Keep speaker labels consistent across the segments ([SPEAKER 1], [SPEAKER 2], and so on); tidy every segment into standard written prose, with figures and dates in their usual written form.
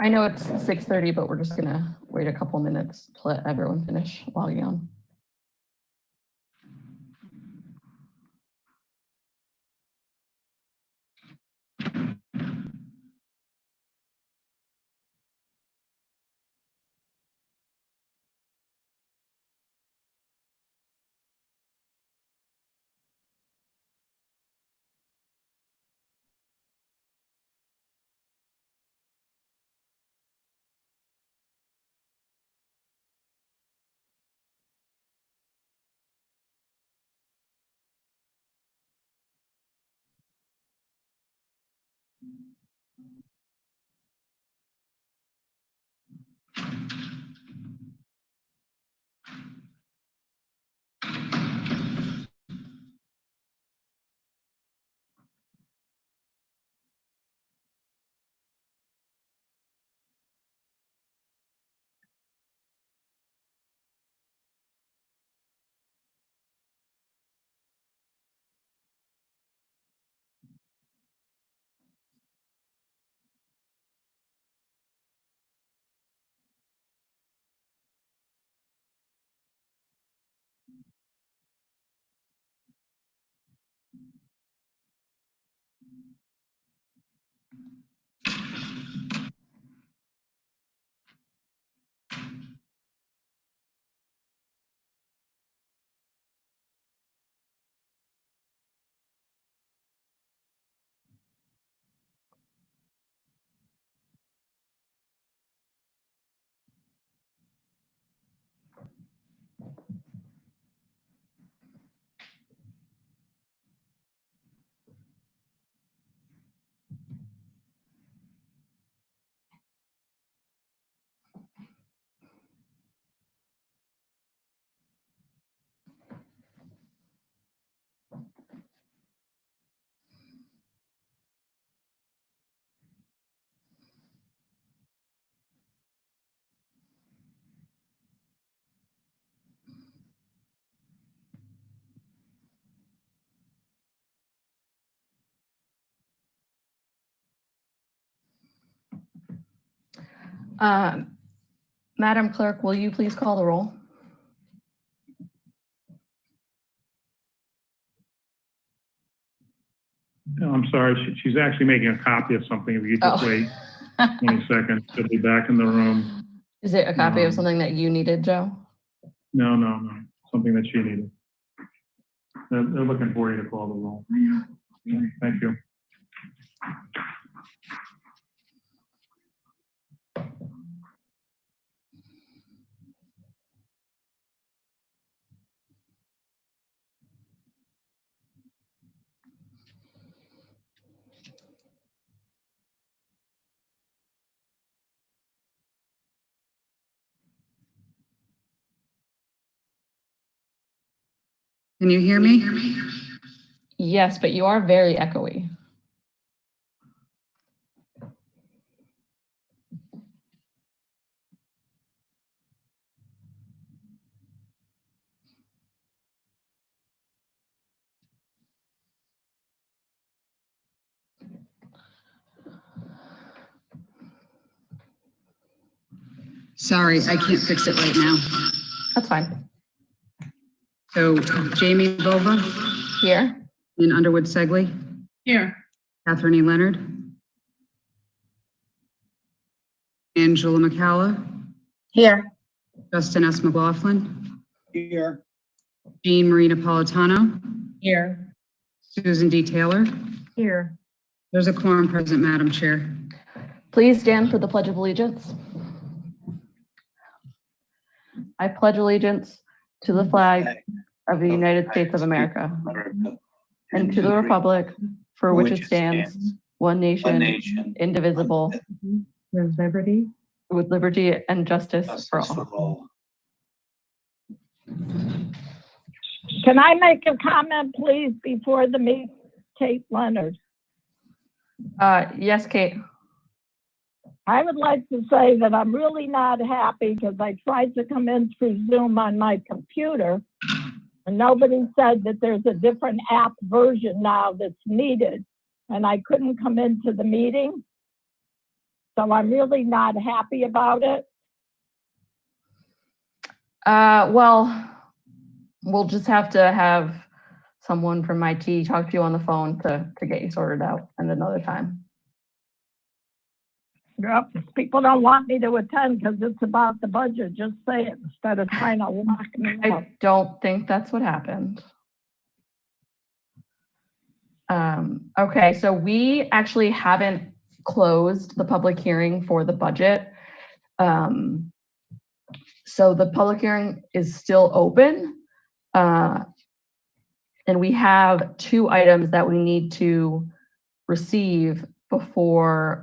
[SPEAKER 1] I know it's 6:30, but we're just gonna wait a couple minutes to let everyone finish logging on. Madam Clerk, will you please call the roll?
[SPEAKER 2] No, I'm sorry. She's actually making a copy of something. If you could just wait 20 seconds, she'll be back in the room.
[SPEAKER 1] Is it a copy of something that you needed, Joe?
[SPEAKER 2] No. Something that she needed. They're looking for you to call the roll. Thank you.
[SPEAKER 3] Can you hear me?
[SPEAKER 1] Yes, but you are very echoey.
[SPEAKER 3] Sorry, I can't fix it right now.
[SPEAKER 1] That's fine.
[SPEAKER 3] So Jamie Bova
[SPEAKER 1] Here?
[SPEAKER 3] in Underwood Segley.
[SPEAKER 4] Here.
[SPEAKER 3] Catherine E. Leonard. Angela McCalla.
[SPEAKER 4] Here.
[SPEAKER 3] Justin S. McLaughlin.
[SPEAKER 4] Here.
[SPEAKER 3] Jean Marie Napolitano.
[SPEAKER 4] Here.
[SPEAKER 3] Susan D. Taylor.
[SPEAKER 4] Here.
[SPEAKER 3] There's a quorum present, Madam Chair.
[SPEAKER 1] Please stand for the Pledge of Allegiance. I pledge allegiance to the flag of the United States of America and to the republic for which it stands, one nation, indivisible,
[SPEAKER 3] With liberty.
[SPEAKER 1] with liberty and justice for all.
[SPEAKER 5] Can I make a comment, please, before the meeting? Kate Leonard.
[SPEAKER 1] Yes, Kate.
[SPEAKER 5] I would like to say that I'm really not happy because I tried to come in through Zoom on my computer and nobody said that there's a different app version now that's needed and I couldn't come into the meeting. So I'm really not happy about it.
[SPEAKER 1] Well, we'll just have to have someone from IT talk to you on the phone to get you sorted out at another time.
[SPEAKER 5] Yep, if people don't want me to attend because it's about the budget, just say it instead of trying to lock me up.
[SPEAKER 1] I don't think that's what happened. Okay, so we actually haven't closed the public hearing for the budget. So the public hearing is still open. And we have 2 items that we need to receive before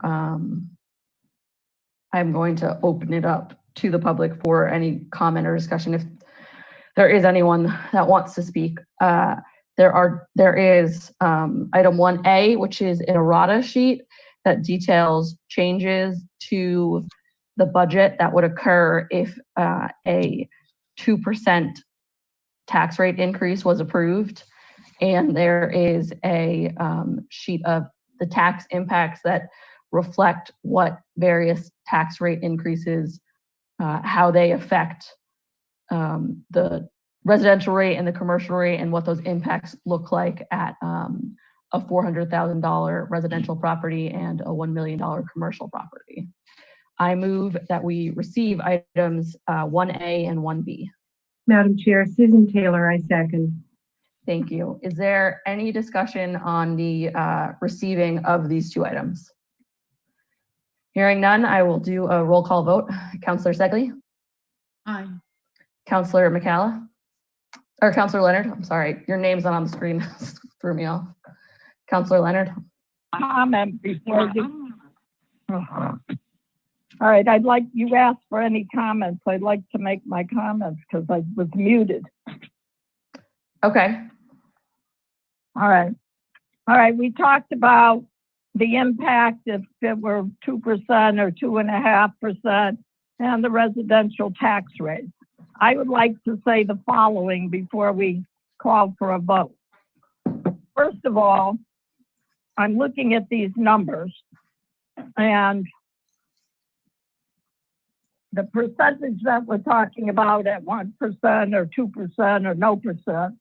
[SPEAKER 1] I'm going to open it up to the public for any comment or discussion if there is anyone that wants to speak. There is item 1A, which is an errata sheet that details changes to the budget that would occur if a 2% tax rate increase was approved. And there is a sheet of the tax impacts that reflect what various tax rate increases, how they affect the residential rate and the commercial rate and what those impacts look like at a $400,000 residential property and a $1 million commercial property. I move that we receive items 1A and 1B.
[SPEAKER 4] Madam Chair, Susan Taylor, I second.
[SPEAKER 1] Thank you. Is there any discussion on the receiving of these 2 items? Hearing none, I will do a roll call vote. Councillor Segley?
[SPEAKER 3] Aye.
[SPEAKER 1] Councillor McCalla? Or Councillor Leonard? I'm sorry, your name's not on the screen. Threw me off. Councillor Leonard?
[SPEAKER 5] Comment before you. All right, you asked for any comments. I'd like to make my comments because I was muted.
[SPEAKER 1] Okay.
[SPEAKER 5] All right, we talked about the impact if it were 2% or 2.5% and the residential tax rate. I would like to say the following before we call for a vote. First of all, I'm looking at these numbers and the percentage that we're talking about at 1% or 2% or no percent,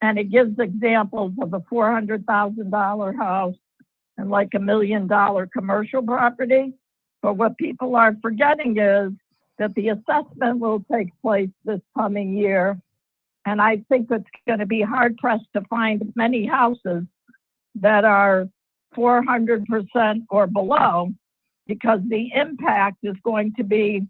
[SPEAKER 5] and it gives examples of a $400,000 house and like $1 million commercial property. But what people are forgetting is that the assessment will take place this coming year. And I think it's going to be hard pressed to find many houses that are 400% or below, because the impact is going to be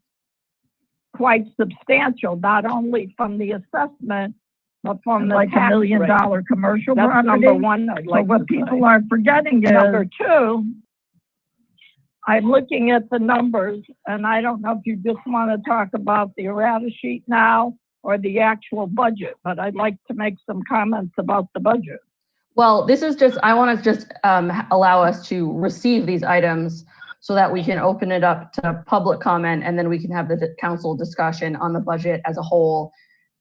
[SPEAKER 5] quite substantial, not only from the assessment, but from the like $1 million commercial property. That's number one. Like what people are forgetting is number 2. I'm looking at the numbers, and I don't know if you just want to talk about the errata sheet now or the actual budget, but I'd like to make some comments about the budget.
[SPEAKER 1] Well, this is just, I want to just allow us to receive these items so that we can open it up to public comment, and then we can have the council discussion on the budget as a whole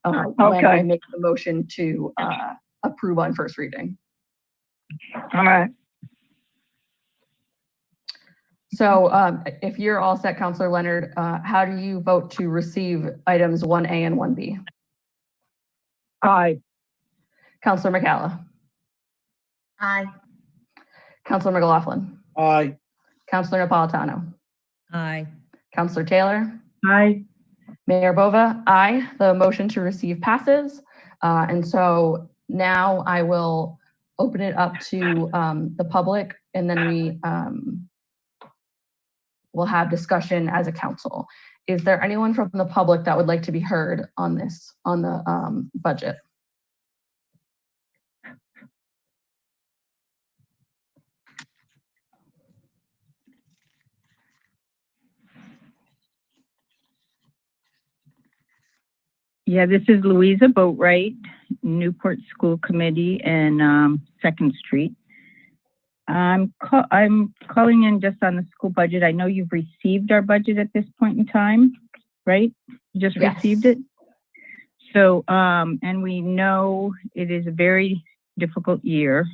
[SPEAKER 1] when I make the motion to approve on first reading.
[SPEAKER 5] All right.
[SPEAKER 1] So if you're all set, Councillor Leonard, how do you vote to receive items 1A and 1B?
[SPEAKER 5] Aye.
[SPEAKER 1] Councillor McCalla?
[SPEAKER 4] Aye.
[SPEAKER 1] Councillor McLaughlin?
[SPEAKER 4] Aye.
[SPEAKER 1] Councillor Napolitano?
[SPEAKER 6] Aye.
[SPEAKER 1] Councillor Taylor?
[SPEAKER 4] Aye.
[SPEAKER 1] Mayor Bova? Aye. The motion to receive passes. And so now I will open it up to the public, and then we will have discussion as a council. Is there anyone from the public that would like to be heard on this, on the budget?
[SPEAKER 7] Yeah, this is Louisa Boatwright, Newport School Committee and 2nd Street. I'm calling in just on the school budget. I know you've received our budget at this point in time, right? You just
[SPEAKER 1] Yes.
[SPEAKER 7] received it. So, and we know it is a very difficult year.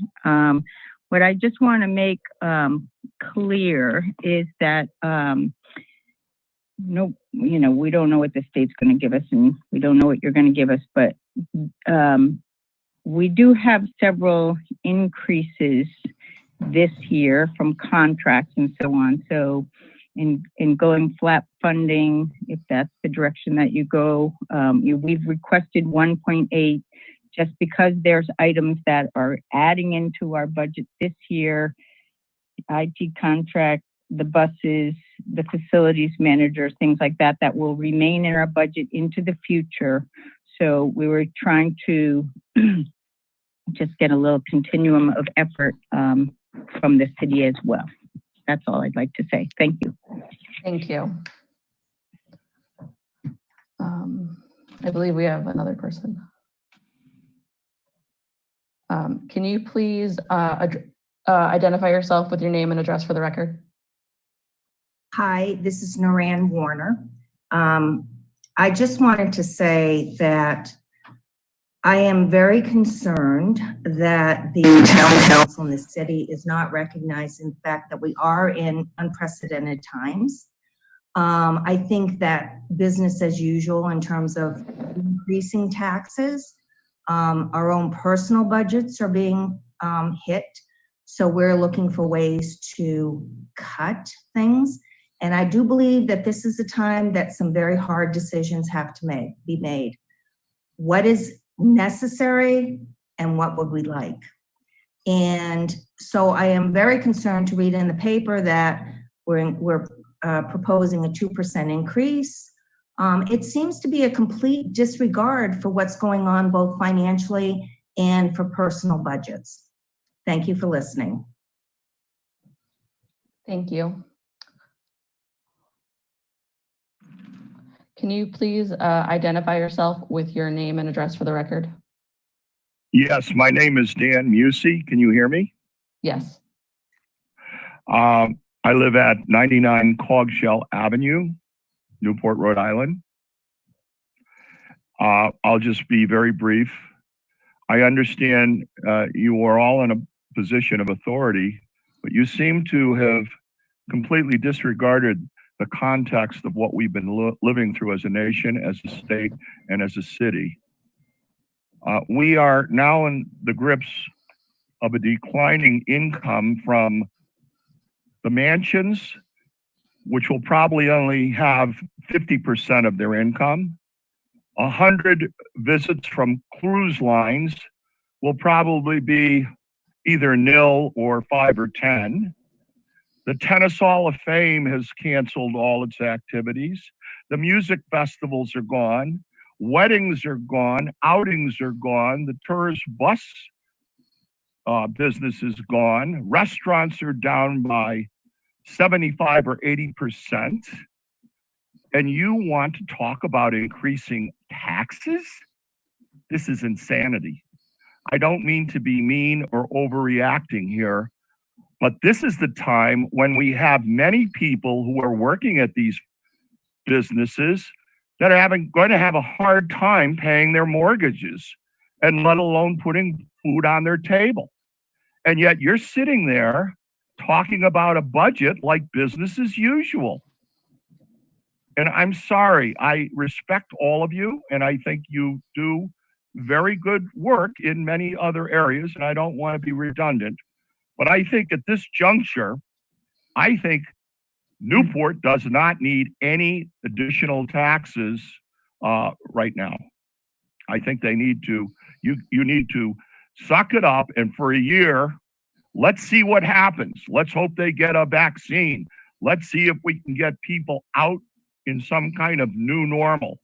[SPEAKER 7] What I just want to make clear is that no, we don't know what the state's going to give us, and we don't know what you're going to give us, but we do have several increases this year from contracts and so on. So in going flat funding, if that's the direction that you go, we've requested 1.8 just because there's items that are adding into our budget this year, IT contract, the buses, the facilities manager, things like that, that will remain in our budget into the future. So we were trying to just get a little continuum of effort from the city as well. That's all I'd like to say. Thank you.
[SPEAKER 1] Thank you. I believe we have another person. Can you please identify yourself with your name and address for the record?
[SPEAKER 6] Hi, this is Noran Warner. I just wanted to say that I am very concerned that the town council in the city is not recognizing the fact that we are in unprecedented times. I think that business as usual in terms of increasing taxes, our own personal budgets are being hit. So we're looking for ways to cut things. And I do believe that this is a time that some very hard decisions have to be made. What is necessary and what would we like? And so I am very concerned to read in the paper that we're proposing a 2% increase. It seems to be a complete disregard for what's going on both financially and for personal budgets. Thank you for listening.
[SPEAKER 1] Thank you. Can you please identify yourself with your name and address for the record?
[SPEAKER 8] Yes, my name is Dan Musey. Can you hear me?
[SPEAKER 1] Yes.
[SPEAKER 8] I live at 99 Cogshell Avenue, Newport, Rhode Island. I'll just be very brief. I understand you are all in a position of authority, but you seem to have completely disregarded the context of what we've been living through as a nation, as a state, and as a city. We are now in the grips of a declining income from the mansions, which will probably only have 50% of their income. 100 visits from cruise lines will probably be either nil or 5 or 10. The Tennis Hall of Fame has canceled all its activities. The music festivals are gone. Weddings are gone. Outings are gone. The tourist bus business is gone. Restaurants are down by 75 or 80%. And you want to talk about increasing taxes? This is insanity. I don't mean to be mean or overreacting here, but this is the time when we have many people who are working at these businesses that are going to have a hard time paying their mortgages, and let alone putting food on their table. And yet you're sitting there talking about a budget like business as usual. And I'm sorry, I respect all of you, and I think you do very good work in many other areas, and I don't want to be redundant. But I think at this juncture, I think Newport does not need any additional taxes right now. I think they need to, you need to suck it up, and for a year, let's see what happens. Let's hope they get a vaccine. Let's see if we can get people out in some kind of new normal.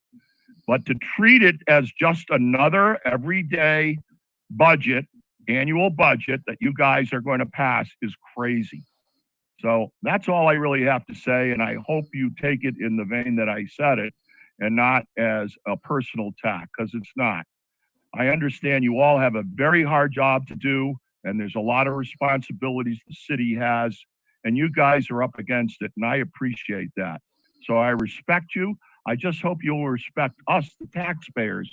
[SPEAKER 8] But to treat it as just another everyday budget, annual budget that you guys are going to pass is crazy. So that's all I really have to say, and I hope you take it in the vein that I said it and not as a personal attack, because it's not. I understand you all have a very hard job to do, and there's a lot of responsibilities the city has, and you guys are up against it, and I appreciate that. So I respect you. I just hope you'll respect us, the taxpayers,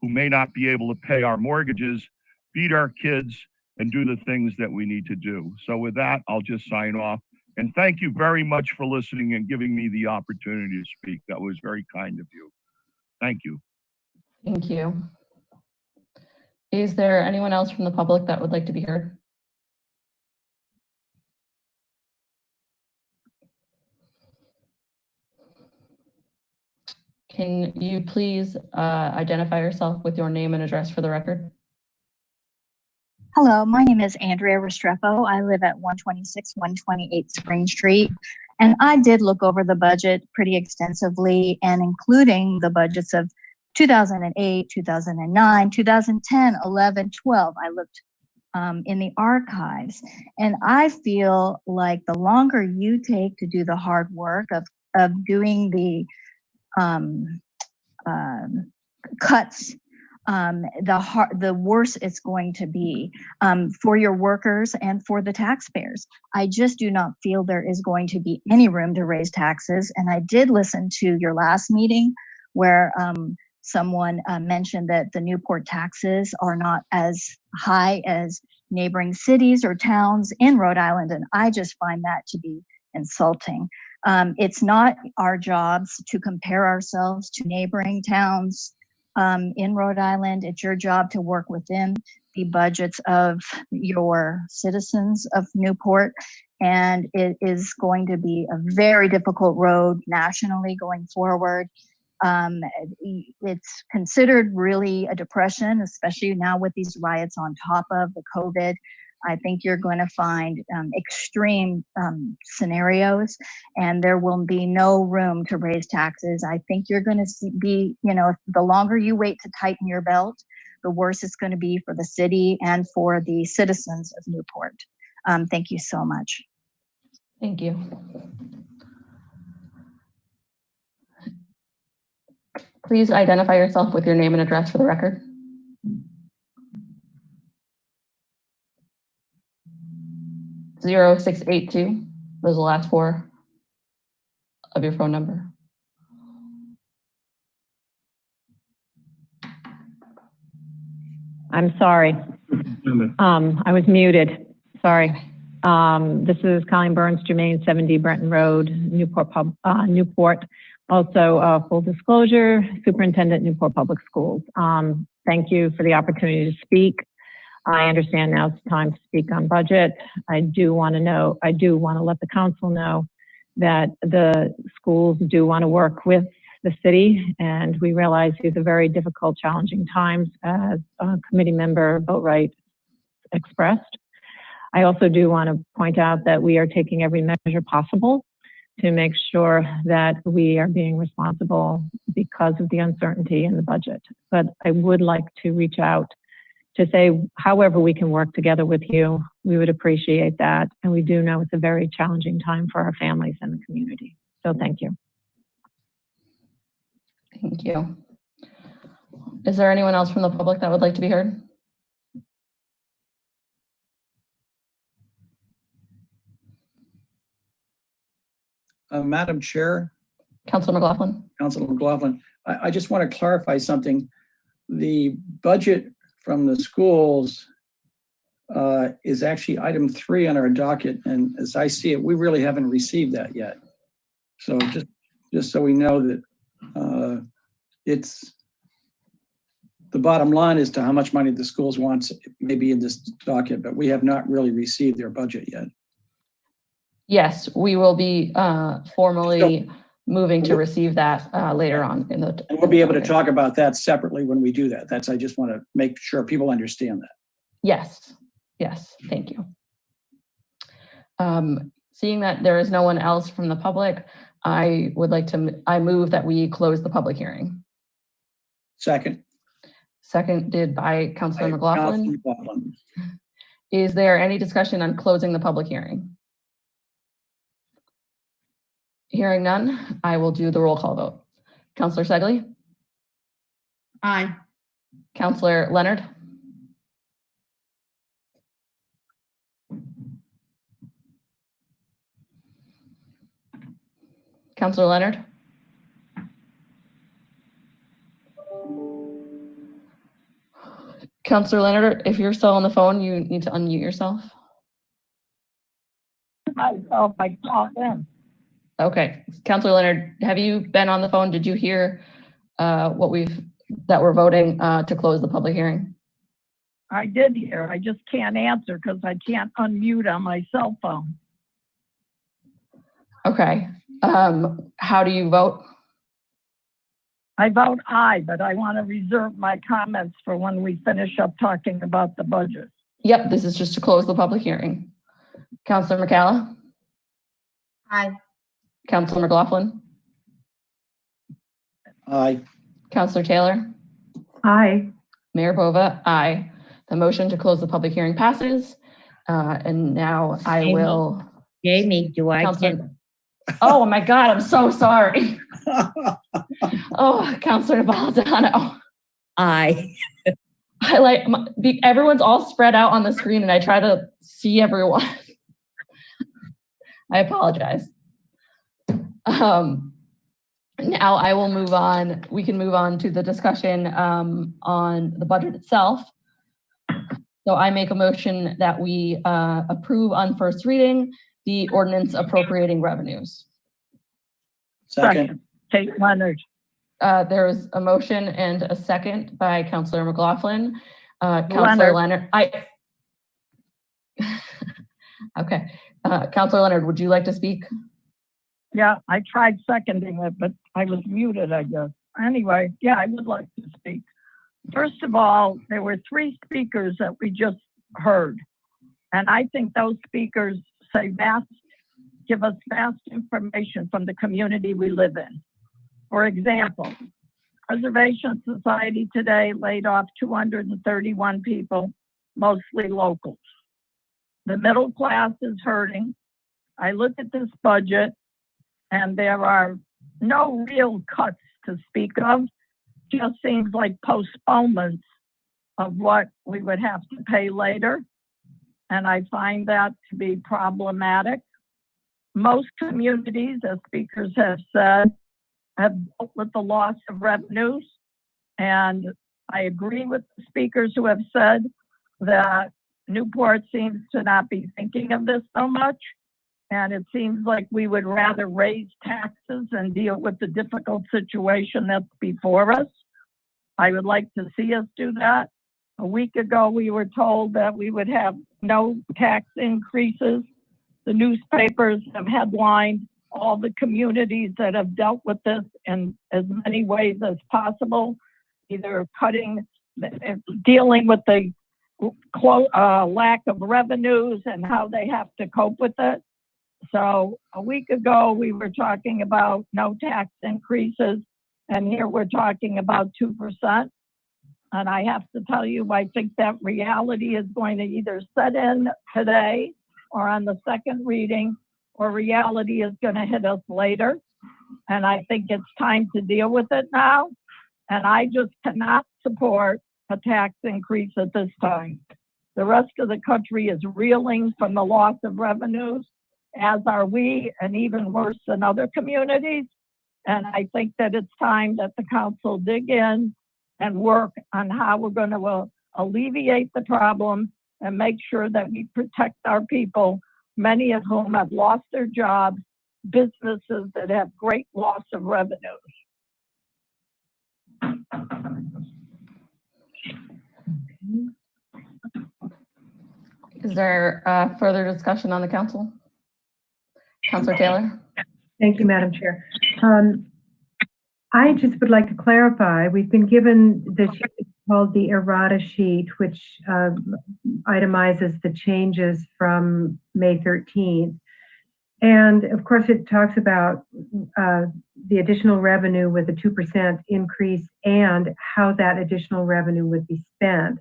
[SPEAKER 8] who may not be able to pay our mortgages, feed our kids, and do the things that we need to do. So with that, I'll just sign off. And thank you very much for listening and giving me the opportunity to speak. That was very kind of you. Thank you.
[SPEAKER 1] Thank you. Is there anyone else from the public that would like to be heard? Can you please identify yourself with your name and address for the record?
[SPEAKER 9] Hello, my name is Andrea Restrepo. I live at 126, 128 Spring Street. And I did look over the budget pretty extensively, and including the budgets of 2008, 2009, 2010, 11, 12. I looked in the archives, and I feel like the longer you take to do the hard work of doing the cuts, the worse it's going to be for your workers and for the taxpayers. I just do not feel there is going to be any room to raise taxes. And I did listen to your last meeting where someone mentioned that the Newport taxes are not as high as neighboring cities or towns in Rhode Island. And I just find that to be insulting. It's not our jobs to compare ourselves to neighboring towns in Rhode Island. It's your job to work within the budgets of your citizens of Newport. And it is going to be a very difficult road nationally going forward. It's considered really a depression, especially now with these riots on top of the COVID. I think you're going to find extreme scenarios, and there will be no room to raise taxes. I think you're going to be, the longer you wait to tighten your belt, the worse it's going to be for the city and for the citizens of Newport. Thank you so much.
[SPEAKER 1] Thank you. Please identify yourself with your name and address for the record. (0682). Those are the last four of your phone number.
[SPEAKER 10] I'm sorry. I was muted. Sorry. This is Colleen Burns, Jermaine, 70 Brenton Road, Newport. Also, full disclosure, Superintendent, Newport Public Schools. Thank you for the opportunity to speak. I understand now it's time to speak on budget. I do want to let the council know that the schools do want to work with the city, and we realize these are very difficult, challenging times, as committee member Boatwright expressed. I also do want to point out that we are taking every measure possible to make sure that we are being responsible because of the uncertainty in the budget. But I would like to reach out to say, however we can work together with you, we would appreciate that. And we do know it's a very challenging time for our families and the community. So thank you.
[SPEAKER 1] Thank you. Is there anyone else from the public that would like to be heard?
[SPEAKER 11] Madam Chair.
[SPEAKER 1] Councilor McLaughlin.
[SPEAKER 11] Councilor McLaughlin, I just want to clarify something. The budget from the schools is actually item 3 on our docket, and as I see it, we really haven't received that yet. So just so we know that it's the bottom line as to how much money the schools want, maybe in this docket, but we have not really received their budget yet.
[SPEAKER 1] Yes, we will be formally moving to receive that later on in the.
[SPEAKER 11] And we'll be able to talk about that separately when we do that. I just want to make sure people understand that.
[SPEAKER 1] Yes, thank you. Seeing that there is no one else from the public, I move that we close the public hearing.
[SPEAKER 11] Second.
[SPEAKER 1] Seconded by Councilor McLaughlin. Is there any discussion on closing the public hearing? Hearing none, I will do the roll call vote. Councilor Segley?
[SPEAKER 3] Aye.
[SPEAKER 1] Councilor Leonard? Councilor Leonard? Counselor Leonard, if you're still on the phone, you need to unmute yourself.
[SPEAKER 5] Myself, I called in.
[SPEAKER 1] Okay, Counselor Leonard, have you been on the phone? Did you hear that we're voting to close the public hearing?
[SPEAKER 5] I did hear. I just can't answer because I can't unmute on my cell phone.
[SPEAKER 1] Okay. How do you vote?
[SPEAKER 5] I vote aye, but I want to reserve my comments for when we finish up talking about the budget.
[SPEAKER 1] Yep, this is just to close the public hearing. Counselor McCalla?
[SPEAKER 6] Aye.
[SPEAKER 1] Counselor McLaughlin?
[SPEAKER 11] Aye.
[SPEAKER 1] Counselor Taylor?
[SPEAKER 4] Aye.
[SPEAKER 1] Mayor Bova? Aye. The motion to close the public hearing passes. And now I will.
[SPEAKER 12] Jamie, do I
[SPEAKER 1] Counselor.
[SPEAKER 12] get?
[SPEAKER 1] Oh my God, I'm so sorry. Oh, Counselor Napolitano.
[SPEAKER 12] Aye.
[SPEAKER 1] Everyone's all spread out on the screen and I try to see everyone. I apologize. Now I will move on. We can move on to the discussion on the budget itself. So I make a motion that we approve on first reading the ordinance appropriating revenues.
[SPEAKER 11] Second.
[SPEAKER 5] Kate Leonard.
[SPEAKER 1] There is a motion and a second by Counselor McLaughlin. Counselor Leonard. Okay. Counselor Leonard, would you like to speak?
[SPEAKER 5] Yeah, I tried seconding it, but I was muted, I guess. Anyway, yeah, I would like to speak. First of all, there were 3 speakers that we just heard. And I think those speakers give us vast information from the community we live in. For example, Preservation Society today laid off 231 people, mostly locals. The middle class is hurting. I look at this budget and there are no real cuts to speak of. Just seems like postponements of what we would have to pay later. And I find that to be problematic. Most communities, as speakers have said, have dealt with the loss of revenues. And I agree with the speakers who have said that Newport seems to not be thinking of this so much. And it seems like we would rather raise taxes and deal with the difficult situation that's before us. I would like to see us do that. A week ago, we were told that we would have no tax increases. The newspapers have headlined all the communities that have dealt with this in as many ways as possible, either dealing with the lack of revenues and how they have to cope with it. So a week ago, we were talking about no tax increases, and here we're talking about 2%. And I have to tell you, I think that reality is going to either set in today or on the second reading, or reality is going to hit us later. And I think it's time to deal with it now. And I just cannot support a tax increase at this time. The rest of the country is reeling from the loss of revenues, as are we, and even worse than other communities. And I think that it's time that the council dig in and work on how we're going to alleviate the problem and make sure that we protect our people, many of whom have lost their jobs, businesses that have great loss of revenues.
[SPEAKER 1] Is there further discussion on the council? Counselor Taylor?
[SPEAKER 4] Thank you, Madam Chair. I just would like to clarify, we've been given the sheet called the errata sheet, which itemizes the changes from May 13th. And of course, it talks about the additional revenue with a 2% increase and how that additional revenue would be spent.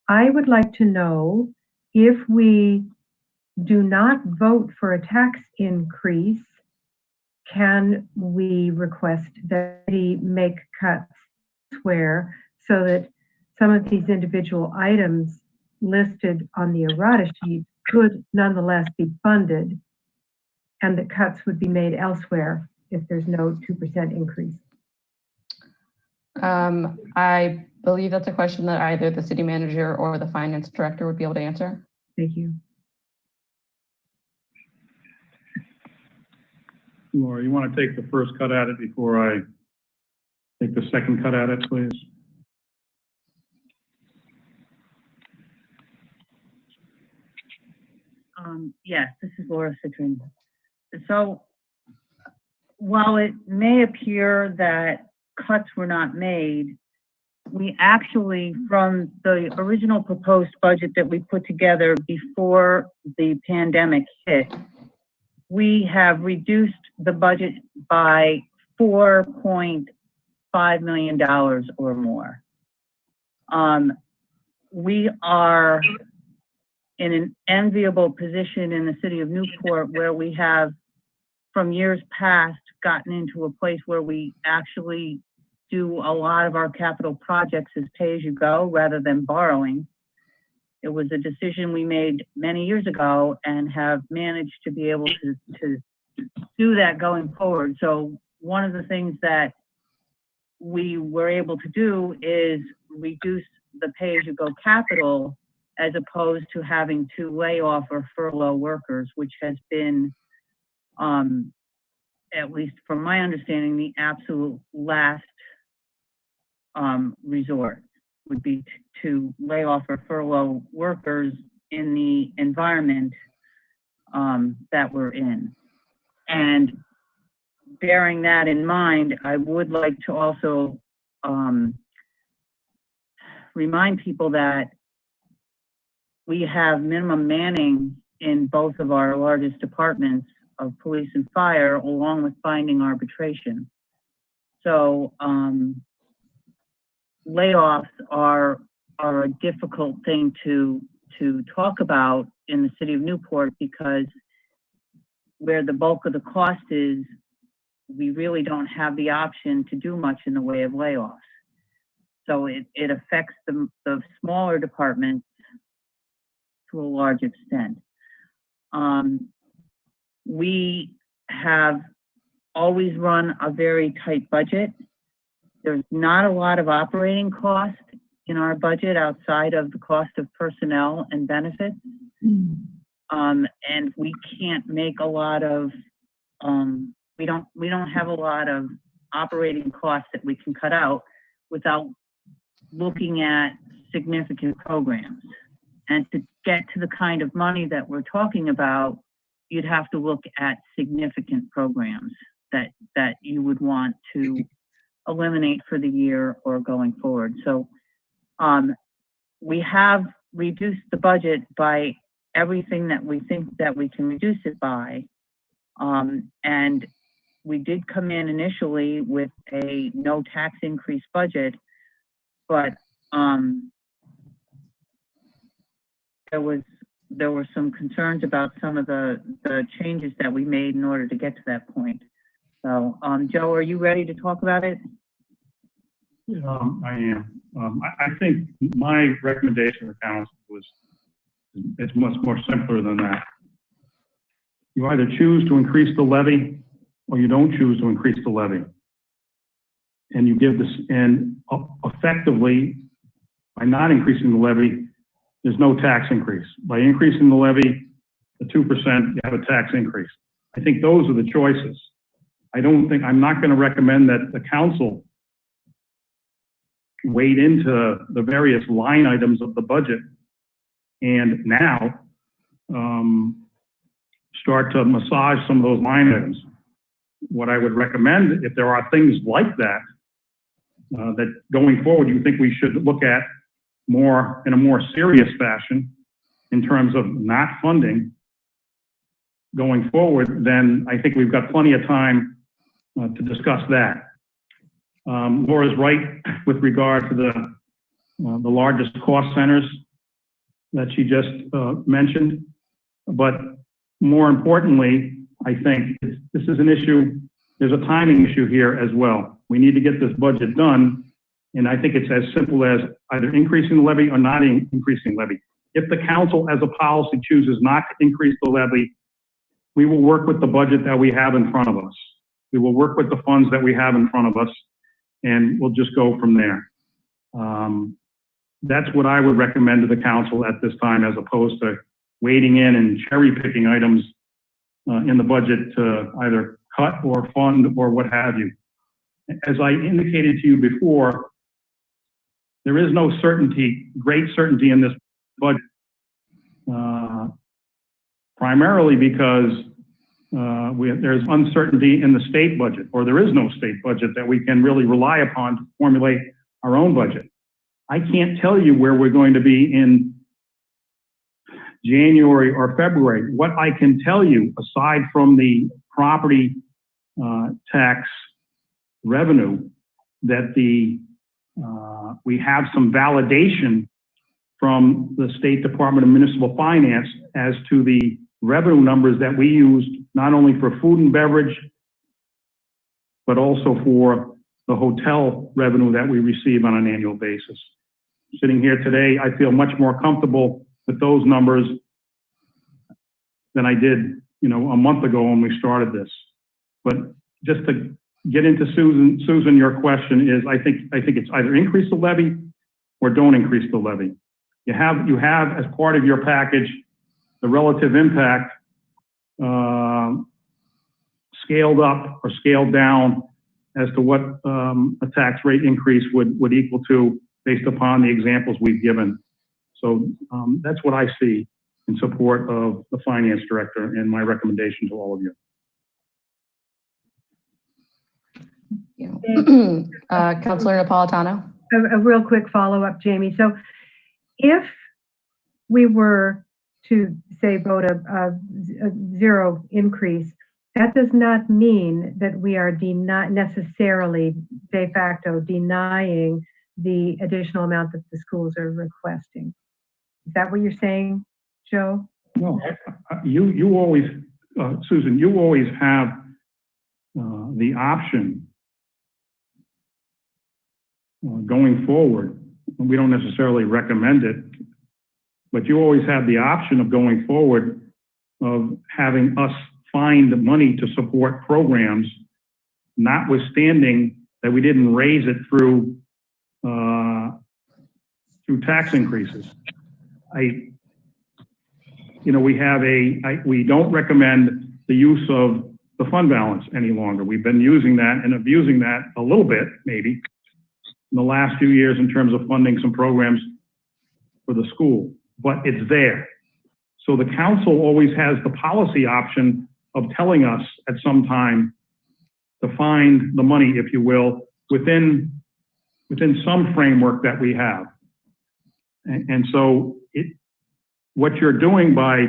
[SPEAKER 4] I would like to know if we do not vote for a tax increase, can we request that we make cuts elsewhere so that some of these individual items listed on the errata sheet could nonetheless be funded, and that cuts would be made elsewhere if there's no 2% increase?
[SPEAKER 1] I believe that's a question that either the city manager or the finance director would be able to answer.
[SPEAKER 4] Thank you.
[SPEAKER 2] Laura, you want to take the first cut at it before I take the second cut at it, please?
[SPEAKER 7] Yes, this is Laura Citrin. So while it may appear that cuts were not made, we actually, from the original proposed budget that we put together before the pandemic hit, we have reduced the budget by $4.5 million or more. We are in an enviable position in the city of Newport where we have, from years past, gotten into a place where we actually do a lot of our capital projects as pay-as-you-go rather than borrowing. It was a decision we made many years ago and have managed to be able to do that going forward. So one of the things that we were able to do is reduce the pay-as-you-go capital as opposed to having to lay off or furlough workers, which has been, at least from my understanding, the absolute last resort would be to lay off or furlough workers in the environment that we're in. And bearing that in mind, I would like to also remind people that we have minimum manning in both of our largest departments of police and fire, along with binding arbitration. So layoffs are a difficult thing to talk about in the city of Newport because where the bulk of the cost is, we really don't have the option to do much in the way of layoffs. So it affects the smaller departments to a large extent. We have always run a very tight budget. There's not a lot of operating cost in our budget outside of the cost of personnel and benefits. And we can't make a lot of, we don't have a lot of operating costs that we can cut out without looking at significant programs. And to get to the kind of money that we're talking about, you'd have to look at significant programs that you would want to eliminate for the year or going forward. So we have reduced the budget by everything that we think that we can reduce it by. And we did come in initially with a no tax increase budget, but there were some concerns about some of the changes that we made in order to get to that point. So, Joe, are you ready to talk about it?
[SPEAKER 2] I am. I think my recommendation to council was, it's much more simpler than that. You either choose to increase the levy or you don't choose to increase the levy. And you give this, and effectively, by not increasing the levy, there's no tax increase. By increasing the levy to 2%, you have a tax increase. I think those are the choices. I'm not going to recommend that the council wade into the various line items of the budget and now start to massage some of those line items. What I would recommend, if there are things like that, that going forward you think we should look at more in a more serious fashion in terms of not funding going forward, then I think we've got plenty of time to discuss that. Laura's right with regard to the largest cost centers that she just mentioned, but more importantly, I think this is an issue, there's a timing issue here as well. We need to get this budget done, and I think it's as simple as either increasing the levy or not increasing levy. If the council as a policy chooses not to increase the levy, we will work with the budget that we have in front of us. We will work with the funds that we have in front of us, and we'll just go from there. That's what I would recommend to the council at this time, as opposed to wading in and cherry picking items in the budget to either cut or fund or what have you. As I indicated to you before, there is no certainty, great certainty in this budget, primarily because there's uncertainty in the state budget, or there is no state budget that we can really rely upon to formulate our own budget. I can't tell you where we're going to be in January or February. What I can tell you, aside from the property tax revenue, that we have some validation from the State Department of Municipal Finance as to the revenue numbers that we used, not only for food and beverage, but also for the hotel revenue that we receive on an annual basis. Sitting here today, I feel much more comfortable with those numbers than I did, a month ago when we started this. But just to get into Susan, your question is, I think it's either increase the levy or don't increase the levy. You have as part of your package the relative impact scaled up or scaled down as to what a tax rate increase would equal to, based upon the examples we've given. So that's what I see in support of the finance director and my recommendation to all of you.
[SPEAKER 1] Councilor Napolitano.
[SPEAKER 4] A real quick follow-up, Jamie. So if we were to say vote a zero increase, that does not mean that we are necessarily de facto denying the additional amount that the schools are requesting. Is that what you're saying, Joe?
[SPEAKER 2] No, you always, Susan, you always have the option going forward. We don't necessarily recommend it, but you always have the option of going forward of having us find the money to support programs, notwithstanding that we didn't raise it through tax increases. We don't recommend the use of the fund balance any longer. We've been using that and abusing that a little bit, maybe, in the last few years in terms of funding some programs for the school, but it's there. So the council always has the policy option of telling us at some time to find the money, if you will, within some framework that we have. And so what you're doing by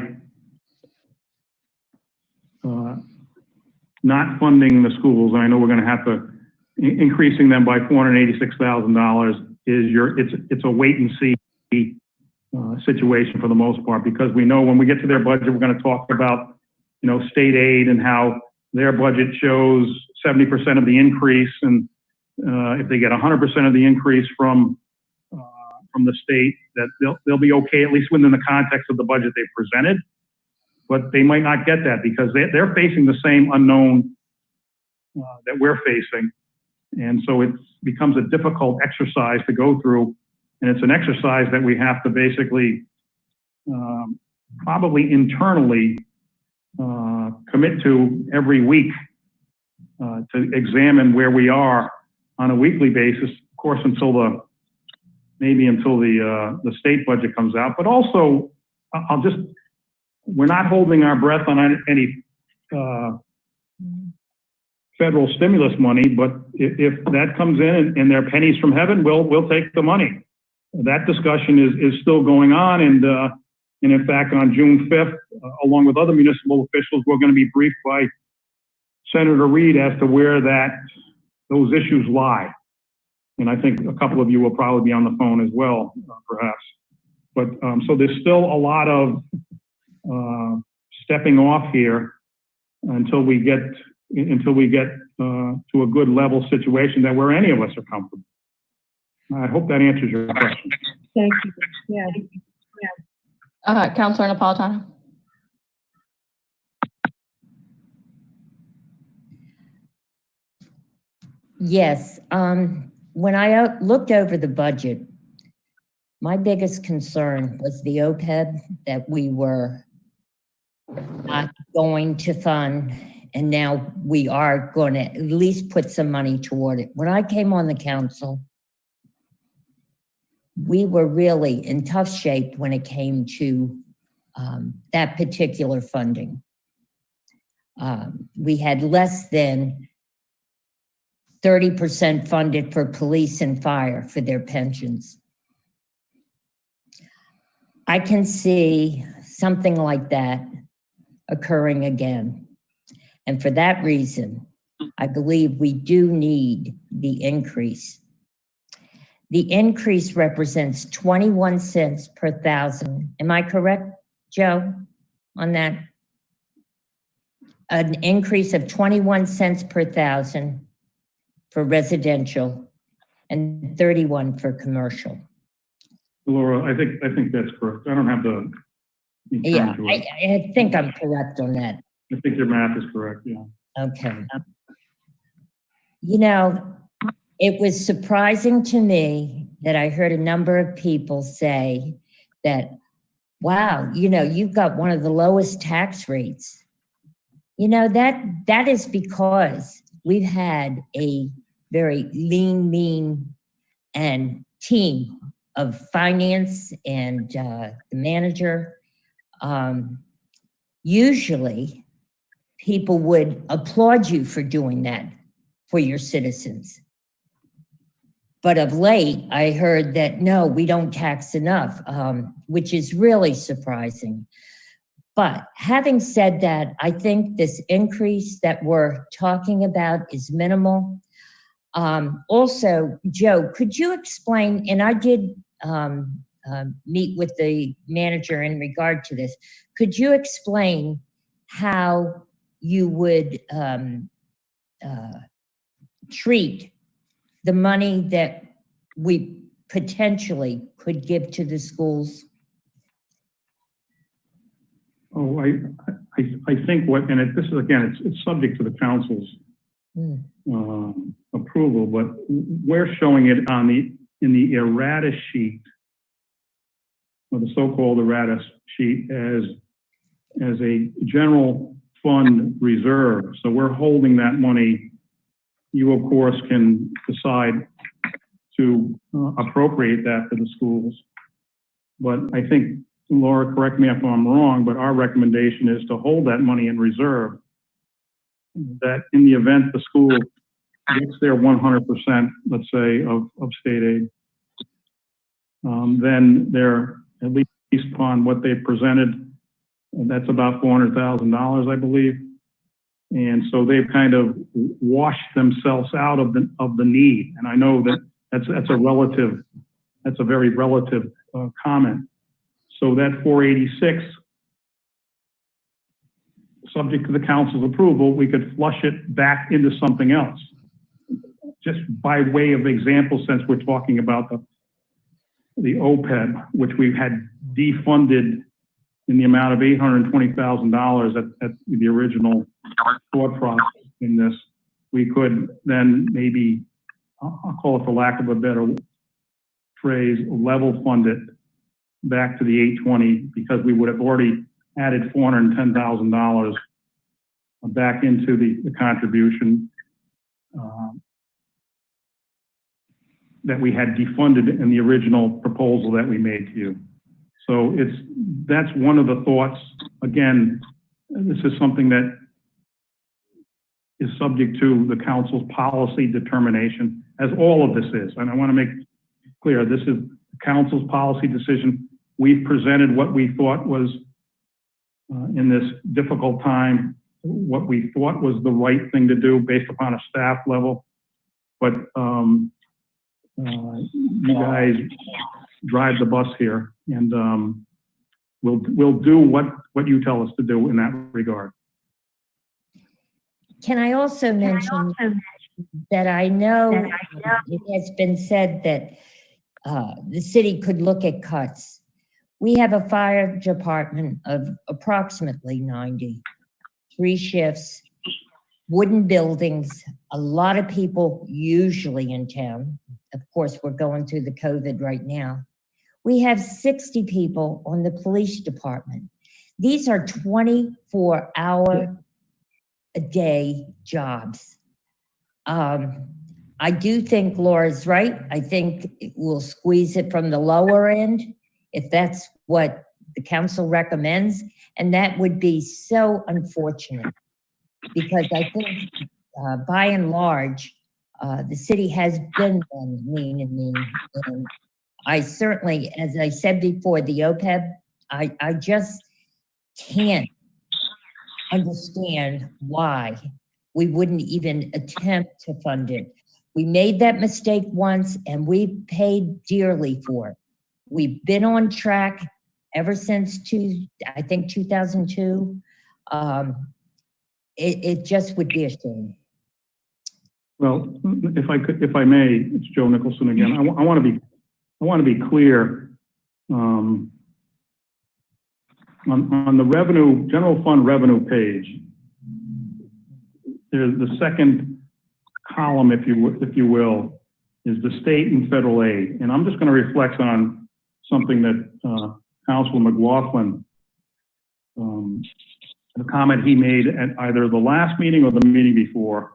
[SPEAKER 2] not funding the schools, and I know we're going to have to increasing them by $486,000, it's a wait and see situation for the most part, because we know when we get to their budget, we're going to talk about state aid and how their budget shows 70% of the increase, and if they get 100% of the increase from the state, that they'll be okay, at least within the context of the budget they've presented. But they might not get that because they're facing the same unknown that we're facing. And so it becomes a difficult exercise to go through. And it's an exercise that we have to basically probably internally commit to every week to examine where we are on a weekly basis, of course, until the state budget comes out. But also, we're not holding our breath on any federal stimulus money, but if that comes in and they're pennies from heaven, we'll take the money. That discussion is still going on, and in fact, on June 5th, along with other municipal officials, we're going to be briefed by Senator Reed as to where those issues lie. And I think a couple of you will probably be on the phone as well, perhaps. But so there's still a lot of stepping off here until we get to a good level situation that where any of us are comfortable. I hope that answers your question.
[SPEAKER 4] Thank you. Yeah.
[SPEAKER 1] Councilor Napolitano.
[SPEAKER 12] Yes, when I looked over the budget, my biggest concern was the OPEB that we were not going to fund, and now we are going to at least put some money toward it. When I came on the council, we were really in tough shape when it came to that particular funding. We had less than 30% funded for police and fire for their pensions. I can see something like that occurring again. And for that reason, I believe we do need the increase. The increase represents 21 cents per thousand. Am I correct, Joe, on that? An increase of 21 cents per thousand for residential and 31 for commercial.
[SPEAKER 2] Laura, I think that's correct. I don't have the.
[SPEAKER 12] Yeah, I think I'm correct on that.
[SPEAKER 2] I think your math is correct, yeah.
[SPEAKER 12] Okay. You know, it was surprising to me that I heard a number of people say that, wow, you know, you've got one of the lowest tax rates. You know, that is because we've had a very lean, mean, and team of finance and the manager. Usually, people would applaud you for doing that for your citizens. But of late, I heard that, no, we don't tax enough, which is really surprising. But having said that, I think this increase that we're talking about is minimal. Also, Joe, could you explain, and I did meet with the manager in regard to this, could you explain how you would treat the money that we potentially could give to the schools?
[SPEAKER 2] Oh, I think what, and this is, again, it's subject to the council's approval, but we're showing it in the errata sheet, or the so-called errata sheet, as a general fund reserve. So we're holding that money. You, of course, can decide to appropriate that to the schools. But I think, Laura, correct me if I'm wrong, but our recommendation is to hold that money in reserve, that in the event the school gets their 100%, let's say, of state aid, then they're, at least upon what they've presented, that's about $400,000, I believe. And so they've kind of washed themselves out of the need. And I know that that's a very relative comment. So that 486, subject to the council's approval, we could flush it back into something else. Just by way of example, since we're talking about the OPEB, which we've had defunded in the amount of $820,000 at the original thought process in this, we could then maybe, I'll call it for lack of a better phrase, level fund it back to the 820, because we would have already added $410,000 back into the contribution that we had defunded in the original proposal that we made to you. So that's one of the thoughts. Again, this is something that is subject to the council's policy determination, as all of this is. And I want to make clear, this is the council's policy decision. We've presented what we thought was, in this difficult time, what we thought was the right thing to do based upon a staff level. But you guys drive the bus here, and we'll do what you tell us to do in that regard.
[SPEAKER 12] Can I also mention that I know it has been said that the city could look at cuts. We have a fire department of approximately 90, 3 shifts, wooden buildings, a lot of people usually in town. Of course, we're going through the COVID right now. We have 60 people on the police department. These are 24-hour-a-day jobs. I do think Laura's right. I think we'll squeeze it from the lower end if that's what the council recommends. And that would be so unfortunate because I think by and large, the city has been lean and mean. And I certainly, as I said before, the OPEB, I just can't understand why we wouldn't even attempt to fund it. We made that mistake once and we paid dearly for it. We've been on track ever since I think 2002. It just would be a shame.
[SPEAKER 2] Well, if I may, it's Joe Nicholson again. I want to be clear on the revenue, general fund revenue page. There's the second column, if you will, is the state and federal aid. And I'm just going to reflect on something that Councilor McLaughlin, the comment he made at either the last meeting or the meeting before.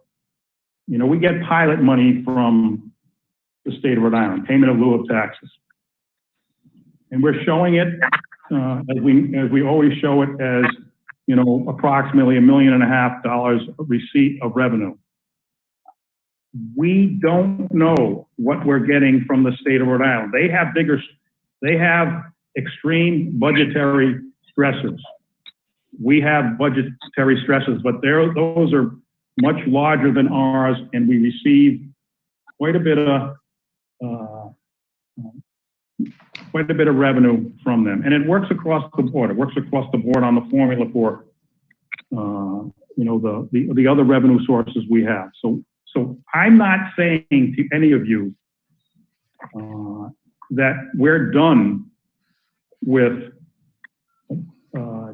[SPEAKER 2] You know, we get pilot money from the state of Rhode Island, payment of lieu of taxes. And we're showing it as we always show it as, you know, approximately $1.5 million receipt of revenue. We don't know what we're getting from the state of Rhode Island. They have extreme budgetary stresses. We have budgetary stresses, but those are much larger than ours, and we receive quite a bit of revenue from them, and it works across the board. It works across the board on the formula for you know, the other revenue sources we have. So I'm not saying to any of you that we're done with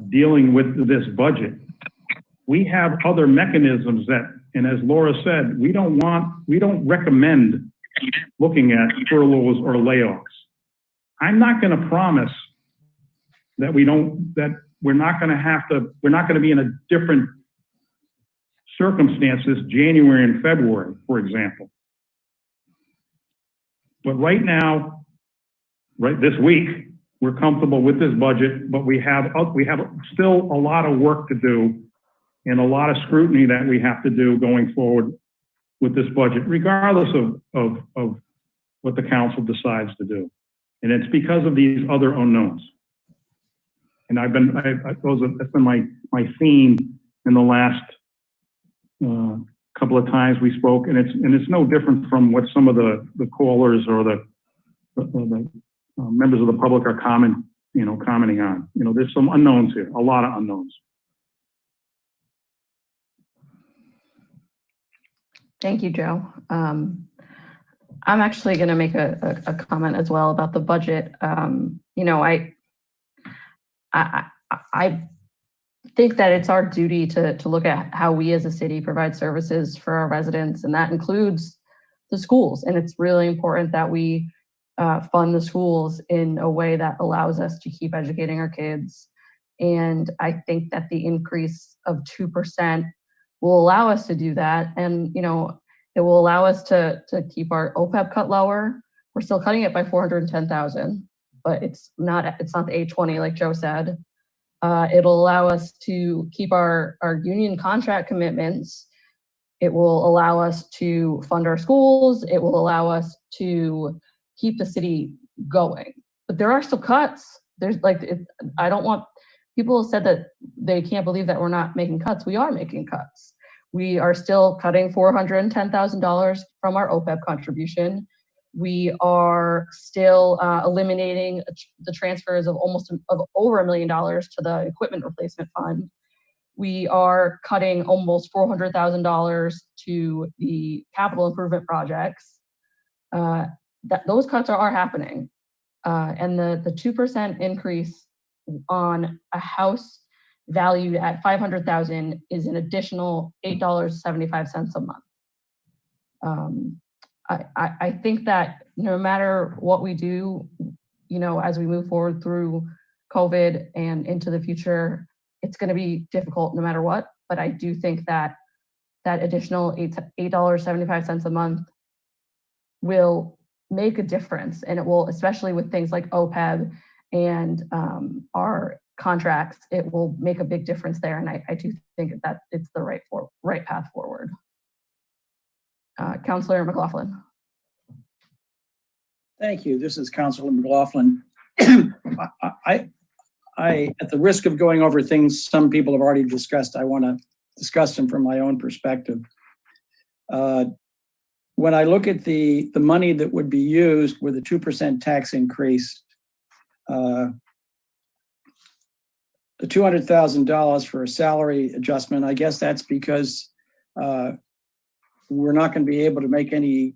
[SPEAKER 2] dealing with this budget. We have other mechanisms that, and as Laura said, we don't recommend looking at furloughs or layoffs. I'm not going to promise that we're not going to be in a different circumstances January and February, for example. But right now, right this week, we're comfortable with this budget, but we have still a lot of work to do and a lot of scrutiny that we have to do going forward with this budget, regardless of what the council decides to do. And it's because of these other unknowns. And that's been my theme in the last couple of times we spoke, and it's no different from what some of the callers or the members of the public are commenting on. You know, there's some unknowns here, a lot of unknowns.
[SPEAKER 1] Thank you, Joe. I'm actually going to make a comment as well about the budget. You know, I think that it's our duty to look at how we as a city provide services for our residents, and that includes the schools. And it's really important that we fund the schools in a way that allows us to keep educating our kids. And I think that the increase of 2% will allow us to do that. And, you know, it will allow us to keep our OPEB cut lower. We're still cutting it by $410,000, but it's not the 820 like Joe said. It'll allow us to keep our union contract commitments. It will allow us to fund our schools. It will allow us to keep the city going. But there are still cuts. There's I don't want, people have said that they can't believe that we're not making cuts. We are making cuts. We are still cutting $410,000 from our OPEB contribution. We are still eliminating the transfers of over $1 million to the equipment replacement fund. We are cutting almost $400,000 to the capital improvement projects. Those cuts are happening. And the 2% increase on a House valued at 500,000 is an additional $8.75 a month. I think that no matter what we do, you know, as we move forward through COVID and into the future, it's going to be difficult no matter what. But I do think that that additional $8.75 a month will make a difference, and it will, especially with things like OPEB and our contracts, it will make a big difference there. And I do think that it's the right path forward. Councilor McLaughlin.
[SPEAKER 11] Thank you. This is Councilor McLaughlin. I, at the risk of going over things some people have already discussed, I want to discuss them from my own perspective. When I look at the money that would be used with a 2% tax increase, the $200,000 for a salary adjustment, I guess that's because we're not going to be able to make any,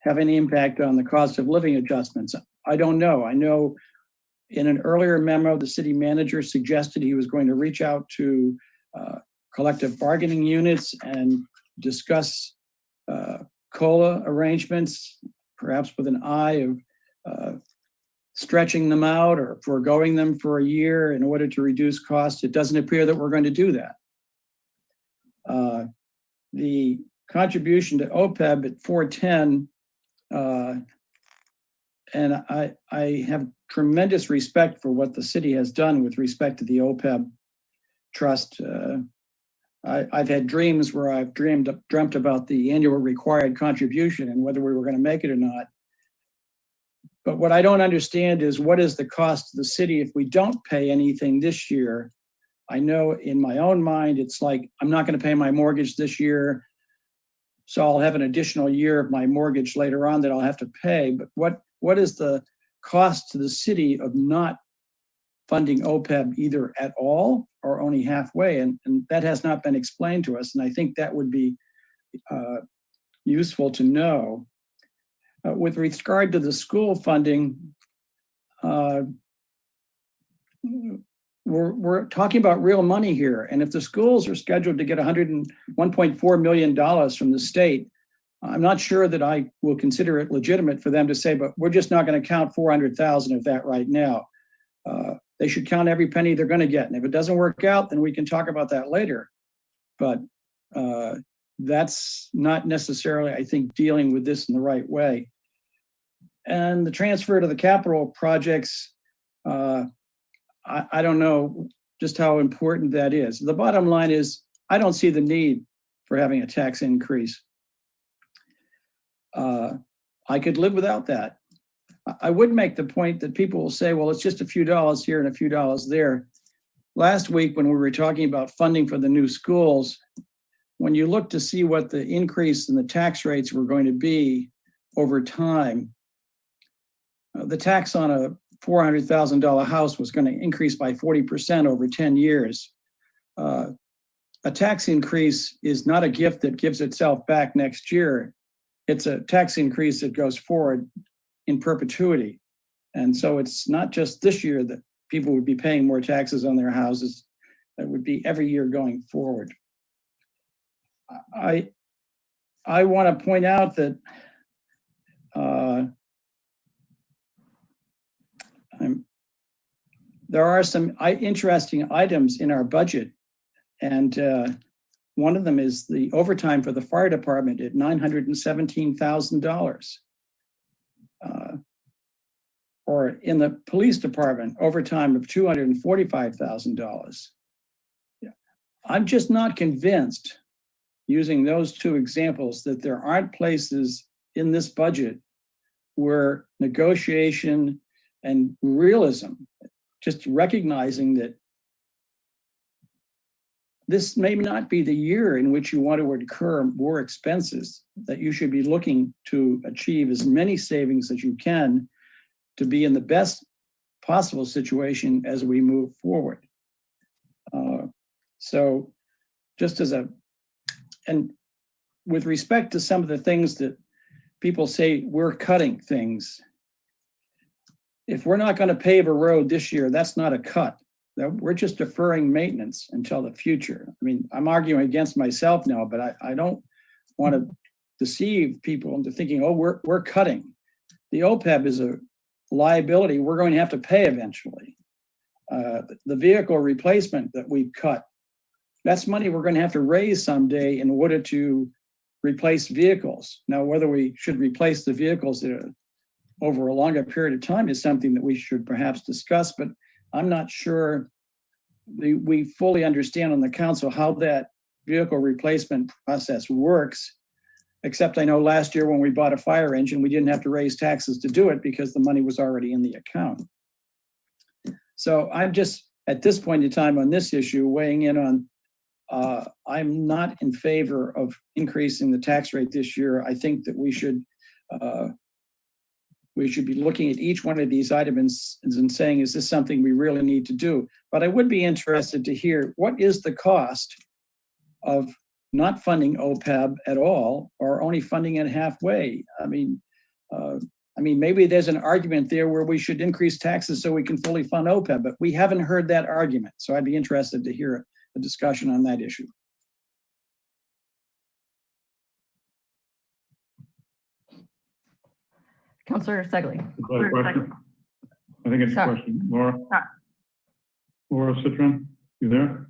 [SPEAKER 11] have any impact on the cost of living adjustments. I don't know. I know in an earlier memo, the city manager suggested he was going to reach out to collective bargaining units and discuss COLA arrangements, perhaps with an eye of stretching them out or foregoing them for a year in order to reduce costs. It doesn't appear that we're going to do that. The contribution to OPEB at 410, and I have tremendous respect for what the city has done with respect to the OPEB trust. I've had dreams where I've dreamt about the annual required contribution and whether we were going to make it or not. But what I don't understand is what is the cost to the city if we don't pay anything this year? I know in my own mind, it's like, I'm not going to pay my mortgage this year, so I'll have an additional year of my mortgage later on that I'll have to pay. But what is the cost to the city of not funding OPEB either at all or only halfway? And that has not been explained to us. And I think that would be useful to know. With regard to the school funding, we're talking about real money here. And if the schools are scheduled to get $101.4 million from the state, I'm not sure that I will consider it legitimate for them to say, but we're just not going to count 400,000 of that right now. They should count every penny they're going to get. And if it doesn't work out, then we can talk about that later. But that's not necessarily, I think, dealing with this in the right way. And the transfer to the capital projects, I don't know just how important that is. The bottom line is, I don't see the need for having a tax increase. I could live without that. I would make the point that people will say, well, it's just a few dollars here and a few dollars there. Last week, when we were talking about funding for the new schools, when you look to see what the increase in the tax rates were going to be over time, the tax on a $400,000 house was going to increase by 40% over 10 years. A tax increase is not a gift that gives itself back next year. It's a tax increase that goes forward in perpetuity. And so it's not just this year that people would be paying more taxes on their houses. That would be every year going forward. I want to point out that there are some interesting items in our budget, and one of them is the overtime for the fire department at $917,000. Or in the police department, overtime of $245,000. I'm just not convinced, using those two examples, that there aren't places in this budget where negotiation and realism, just recognizing that this may not be the year in which you want to incur more expenses, that you should be looking to achieve as many savings as you can to be in the best possible situation as we move forward. So just as and with respect to some of the things that people say we're cutting things, if we're not going to pave a road this year, that's not a cut. that we're just deferring maintenance until the future. I mean, I'm arguing against myself now, but I don't want to deceive people into thinking, oh, we're cutting. The OPEB is a liability we're going to have to pay eventually. The vehicle replacement that we've cut, that's money we're going to have to raise someday in order to replace vehicles. Now, whether we should replace the vehicles over a longer period of time is something that we should perhaps discuss, but I'm not sure we fully understand on the council how that vehicle replacement process works, except I know last year when we bought a fire engine, we didn't have to raise taxes to do it because the money was already in the account. So I'm just, at this point in time on this issue, weighing in on, I'm not in favor of increasing the tax rate this year. I think that we should be looking at each one of these items and saying, is this something we really need to do? But I would be interested to hear, what is the cost of not funding OPEB at all, or only funding it halfway? I mean, maybe there's an argument there where we should increase taxes so we can fully fund OPEB, but we haven't heard that argument. So I'd be interested to hear a discussion on that issue.
[SPEAKER 1] Councillor Segley.
[SPEAKER 2] Is that a question? I think it's a
[SPEAKER 1] Sorry.
[SPEAKER 2] question. Laura?
[SPEAKER 1] Sorry.
[SPEAKER 2] Laura Citron, you there?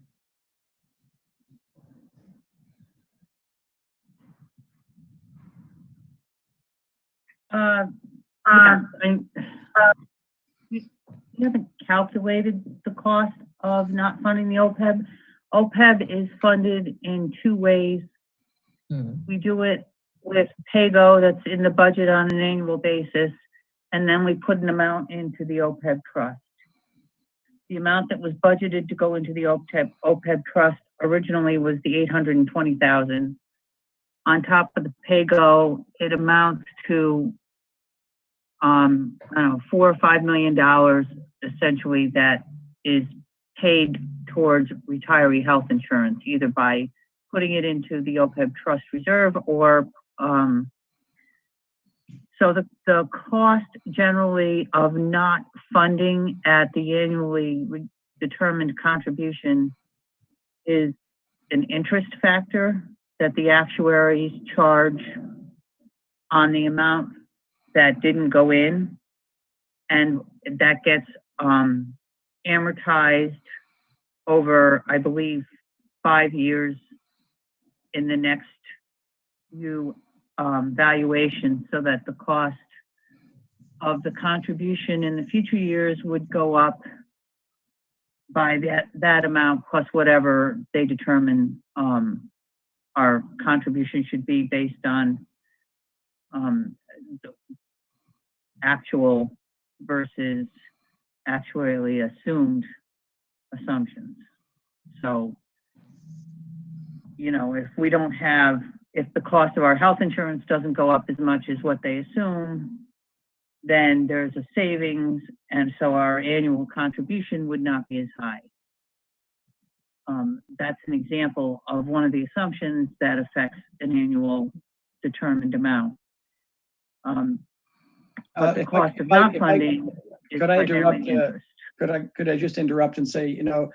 [SPEAKER 13] We haven't calculated the cost of not funding the OPEB. OPEB is funded in two ways. We do it with pay-go that's in the budget on an annual basis, and then we put an amount into the OPEB trust. The amount that was budgeted to go into the OPEB trust originally was the $820,000. On top of the pay-go, it amounts to I don't know, $4 or $5 million essentially that is paid towards retiree health insurance, either by putting it into the OPEB trust reserve or so the cost generally of not funding at the annually determined contribution is an interest factor that the actuaries charge on the amount that didn't go in, and that gets amortized over, I believe, 5 years in the next few valuation, so that the cost of the contribution in the future years would go up by that amount plus whatever they determine our contribution should be based on actual versus actuarially assumed assumptions. So, you know, if the cost of our health insurance doesn't go up as much as what they assume, then there's a savings, and so our annual contribution would not be as high. That's an example of one of the assumptions that affects an annual determined amount. But the cost of not funding is primarily interest.
[SPEAKER 11] Could I just interrupt and say, you know,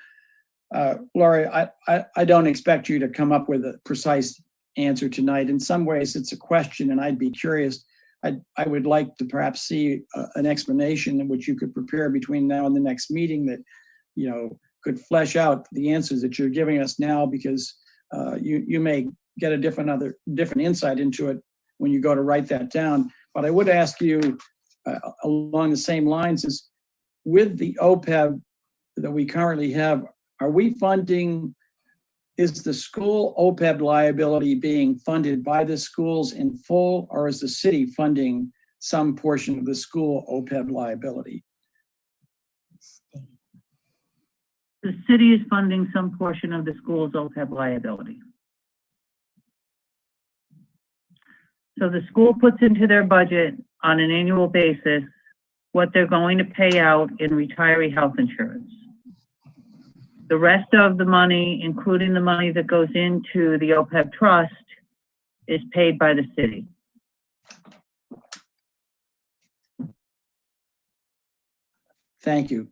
[SPEAKER 11] Laurie, I don't expect you to come up with a precise answer tonight. In some ways, it's a question, and I'd be curious. I would like to perhaps see an explanation in which you could prepare between now and the next meeting that, you know, could flesh out the answers that you're giving us now, because you may get a different insight into it when you go to write that down. But I would ask you along the same lines is, with the OPEB that we currently have, are we funding, is the school OPEB liability being funded by the schools in full, or is the city funding some portion of the school OPEB liability?
[SPEAKER 13] The city is funding some portion of the school's OPEB liability. So the school puts into their budget on an annual basis what they're going to pay out in retiree health insurance. The rest of the money, including the money that goes into the OPEB trust, is paid by the city.
[SPEAKER 11] Thank you.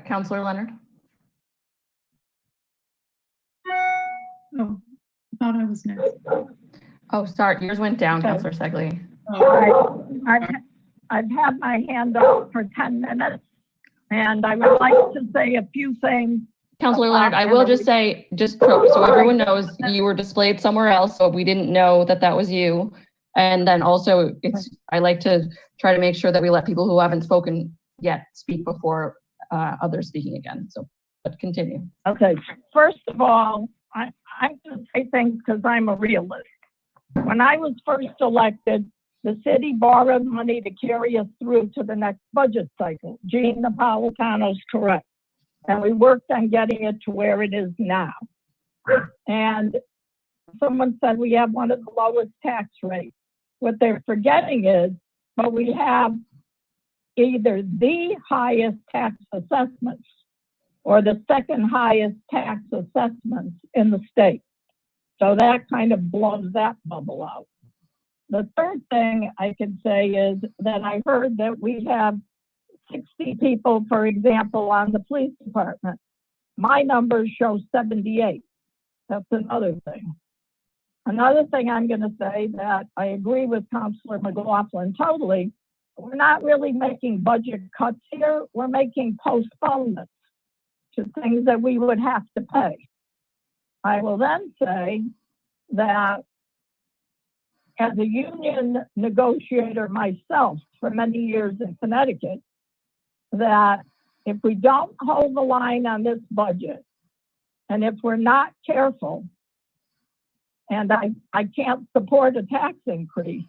[SPEAKER 1] Counselor Leonard.
[SPEAKER 3] Oh, I thought I was next.
[SPEAKER 1] Oh, sorry, yours went down,
[SPEAKER 5] Okay.
[SPEAKER 1] Counselor Segley.
[SPEAKER 3] Oh,
[SPEAKER 5] I've had my hand up for 10 minutes, and I would like to say a few things.
[SPEAKER 1] Counselor Leonard, I will just say, just so everyone knows, you were displayed somewhere else, so we didn't know that that was you. And then also, I like to try to make sure that we let people who haven't spoken yet speak before others speaking again. So, but continue.
[SPEAKER 5] Okay, first of all, I'm going to say things because I'm a realist. When I was first elected, the city borrowed money to carry us through to the next budget cycle. Gene Napolitano's correct. And we worked on getting it to where it is now. And someone said we have one of the lowest tax rates. What they're forgetting is, but we have either the highest tax assessments or the second highest tax assessments in the state. So that kind of blows that bubble out. The third thing I can say is that I heard that we have 60 people, for example, on the police department. My numbers show 78. That's another thing. Another thing I'm going to say that I agree with Councilor McLaughlin totally. We're not really making budget cuts here. We're making postponements to things that we would have to pay. I will then say that as a union negotiator myself for many years in Connecticut, that if we don't hold the line on this budget, and if we're not careful, and I can't support a tax increase,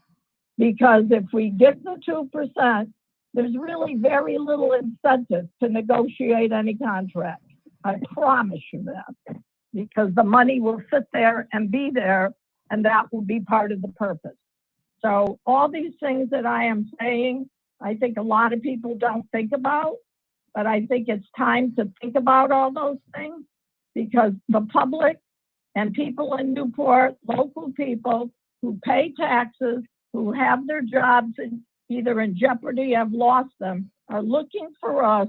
[SPEAKER 5] because if we get the 2%, there's really very little incentive to negotiate any contract. I promise you that, because the money will sit there and be there, and that will be part of the purpose. So all these things that I am saying, I think a lot of people don't think about, but I think it's time to think about all those things, because the public and people in Newport, local people who pay taxes, who have their jobs either in jeopardy, have lost them, are looking for us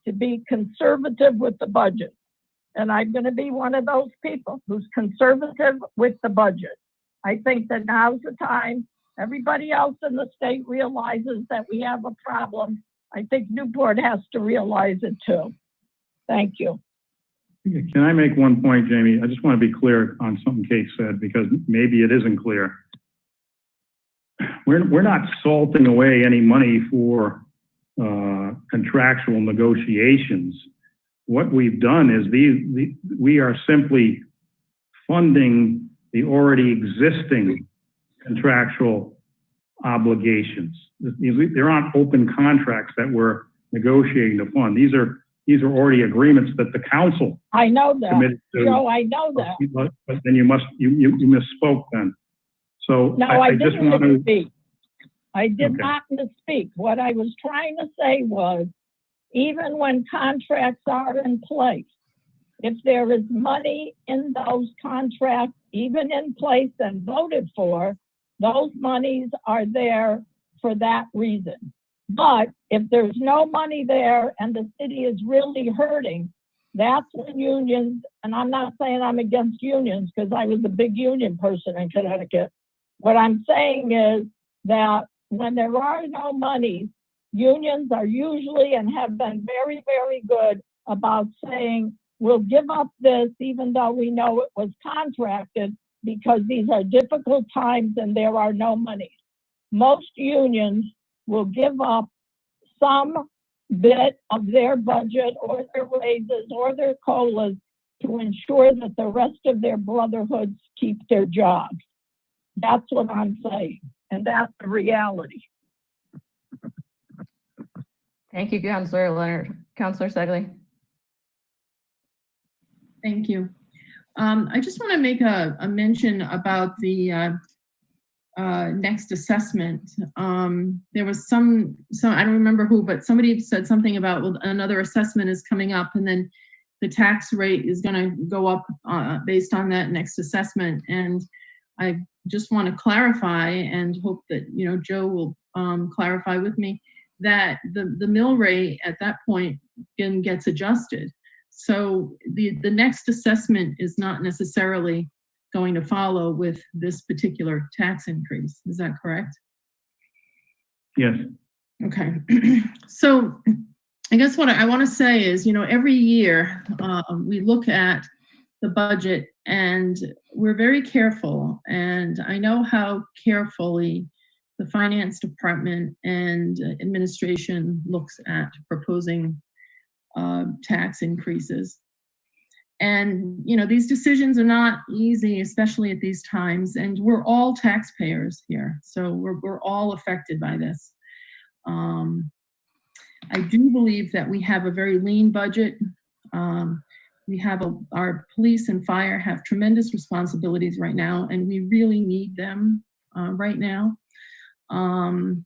[SPEAKER 5] to be conservative with the budget. And I'm going to be one of those people who's conservative with the budget. I think that now's the time. Everybody else in the state realizes that we have a problem. I think Newport has to realize it too. Thank you.
[SPEAKER 2] Can I make one point, Jamie? I just want to be clear on something Kate said, because maybe it isn't clear. We're not salting away any money for contractual negotiations. What we've done is we are simply funding the already existing contractual obligations. There aren't open contracts that we're negotiating to fund. These are already agreements that the council
[SPEAKER 5] I know that.
[SPEAKER 2] committed to.
[SPEAKER 5] Joe, I know that.
[SPEAKER 2] But then you misspoke then. So
[SPEAKER 5] No,
[SPEAKER 2] I just
[SPEAKER 5] didn't
[SPEAKER 2] want to.
[SPEAKER 5] misspeak. I did
[SPEAKER 2] Okay.
[SPEAKER 5] not misspeak. What I was trying to say was, even when contracts are in place, if there is money in those contracts, even in place and voted for, those monies are there for that reason. But if there's no money there and the city is really hurting, that's when unions, and I'm not saying I'm against unions because I was a big union person in Connecticut. What I'm saying is that when there are no monies, unions are usually and have been very, very good about saying, we'll give up this even though we know it was contracted, because these are difficult times and there are no monies. Most unions will give up some bit of their budget or their raises or their COLAs to ensure that the rest of their brotherhoods keep their jobs. That's what I'm saying, and that's the reality.
[SPEAKER 1] Thank you, Counselor Leonard. Counselor Segley.
[SPEAKER 3] thank you. I just want to make a mention about the next assessment. There was some, I don't remember who, but somebody said something about, well, another assessment is coming up and then the tax rate is going to go up based on that next assessment. And I just want to clarify and hope that, Joe will clarify with me that the mill rate at that point and gets adjusted. So the next assessment is not necessarily going to follow with this particular tax increase. Is that correct?
[SPEAKER 2] Yes.
[SPEAKER 3] Okay. So I guess what I want to say is, every year we look at the budget and we're very careful. And I know how carefully the finance department and administration looks at proposing tax increases. And, these decisions are not easy, especially at these times. And we're all taxpayers here. So we're all affected by this. I do believe that we have a very lean budget. We have our police and fire have tremendous responsibilities right now, and we really need them right now. And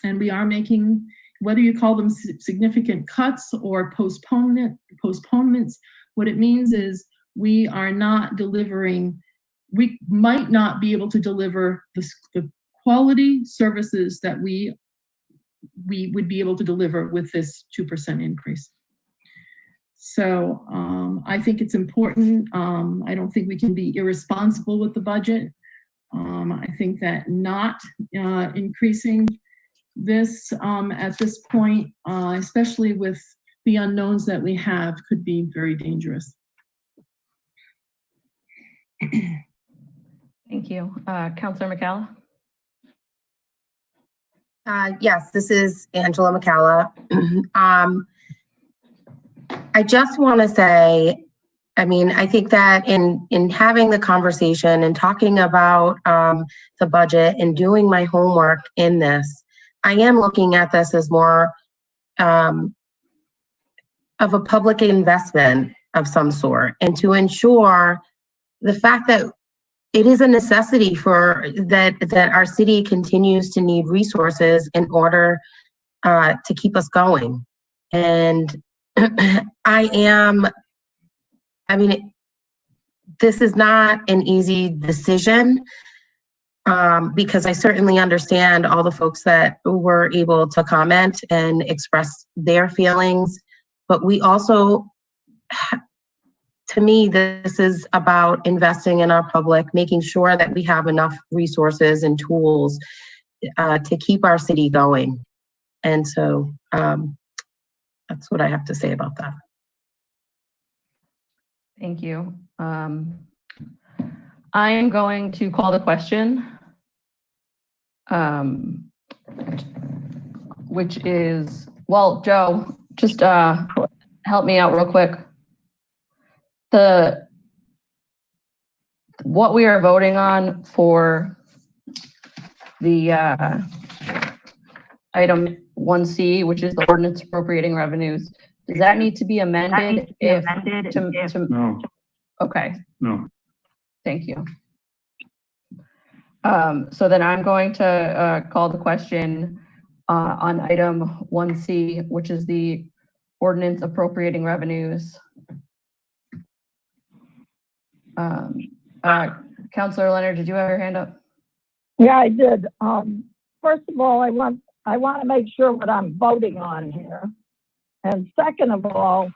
[SPEAKER 3] we are making, whether you call them significant cuts or postponements, what it means is we are not delivering, we might not be able to deliver the quality services that we would be able to deliver with this 2% increase. So I think it's important. I don't think we can be irresponsible with the budget. I think that not increasing this at this point, especially with the unknowns that we have, could be very dangerous.
[SPEAKER 1] Thank you. Councilor McCalla?
[SPEAKER 14] Yes, this is Angela McCalla. I just want to say, I think that in having the conversation and talking about the budget and doing my homework in this, I am looking at this as more of a public investment of some sort, and to ensure the fact that it is a necessity for that our city continues to need resources in order to keep us going. And this is not an easy decision because I certainly understand all the folks that were able to comment and express their feelings, but we also, to me, this is about investing in our public, making sure that we have enough resources and tools to keep our city going. And so that's what I have to say about that.
[SPEAKER 1] Thank you. I am going to call the question, which is, well, Joe, just help me out real quick. What we are voting on for the item 1C, which is the ordinance appropriating revenues, does that need to be amended
[SPEAKER 2] No.
[SPEAKER 1] Okay,
[SPEAKER 2] No.
[SPEAKER 1] thank you. So then I'm going to call the question on item 1C, which is the ordinance appropriating revenues. Councilor Leonard, did you have your hand up?
[SPEAKER 5] Yeah, I did. First of all, I want to make sure what I'm voting on here. And second of all,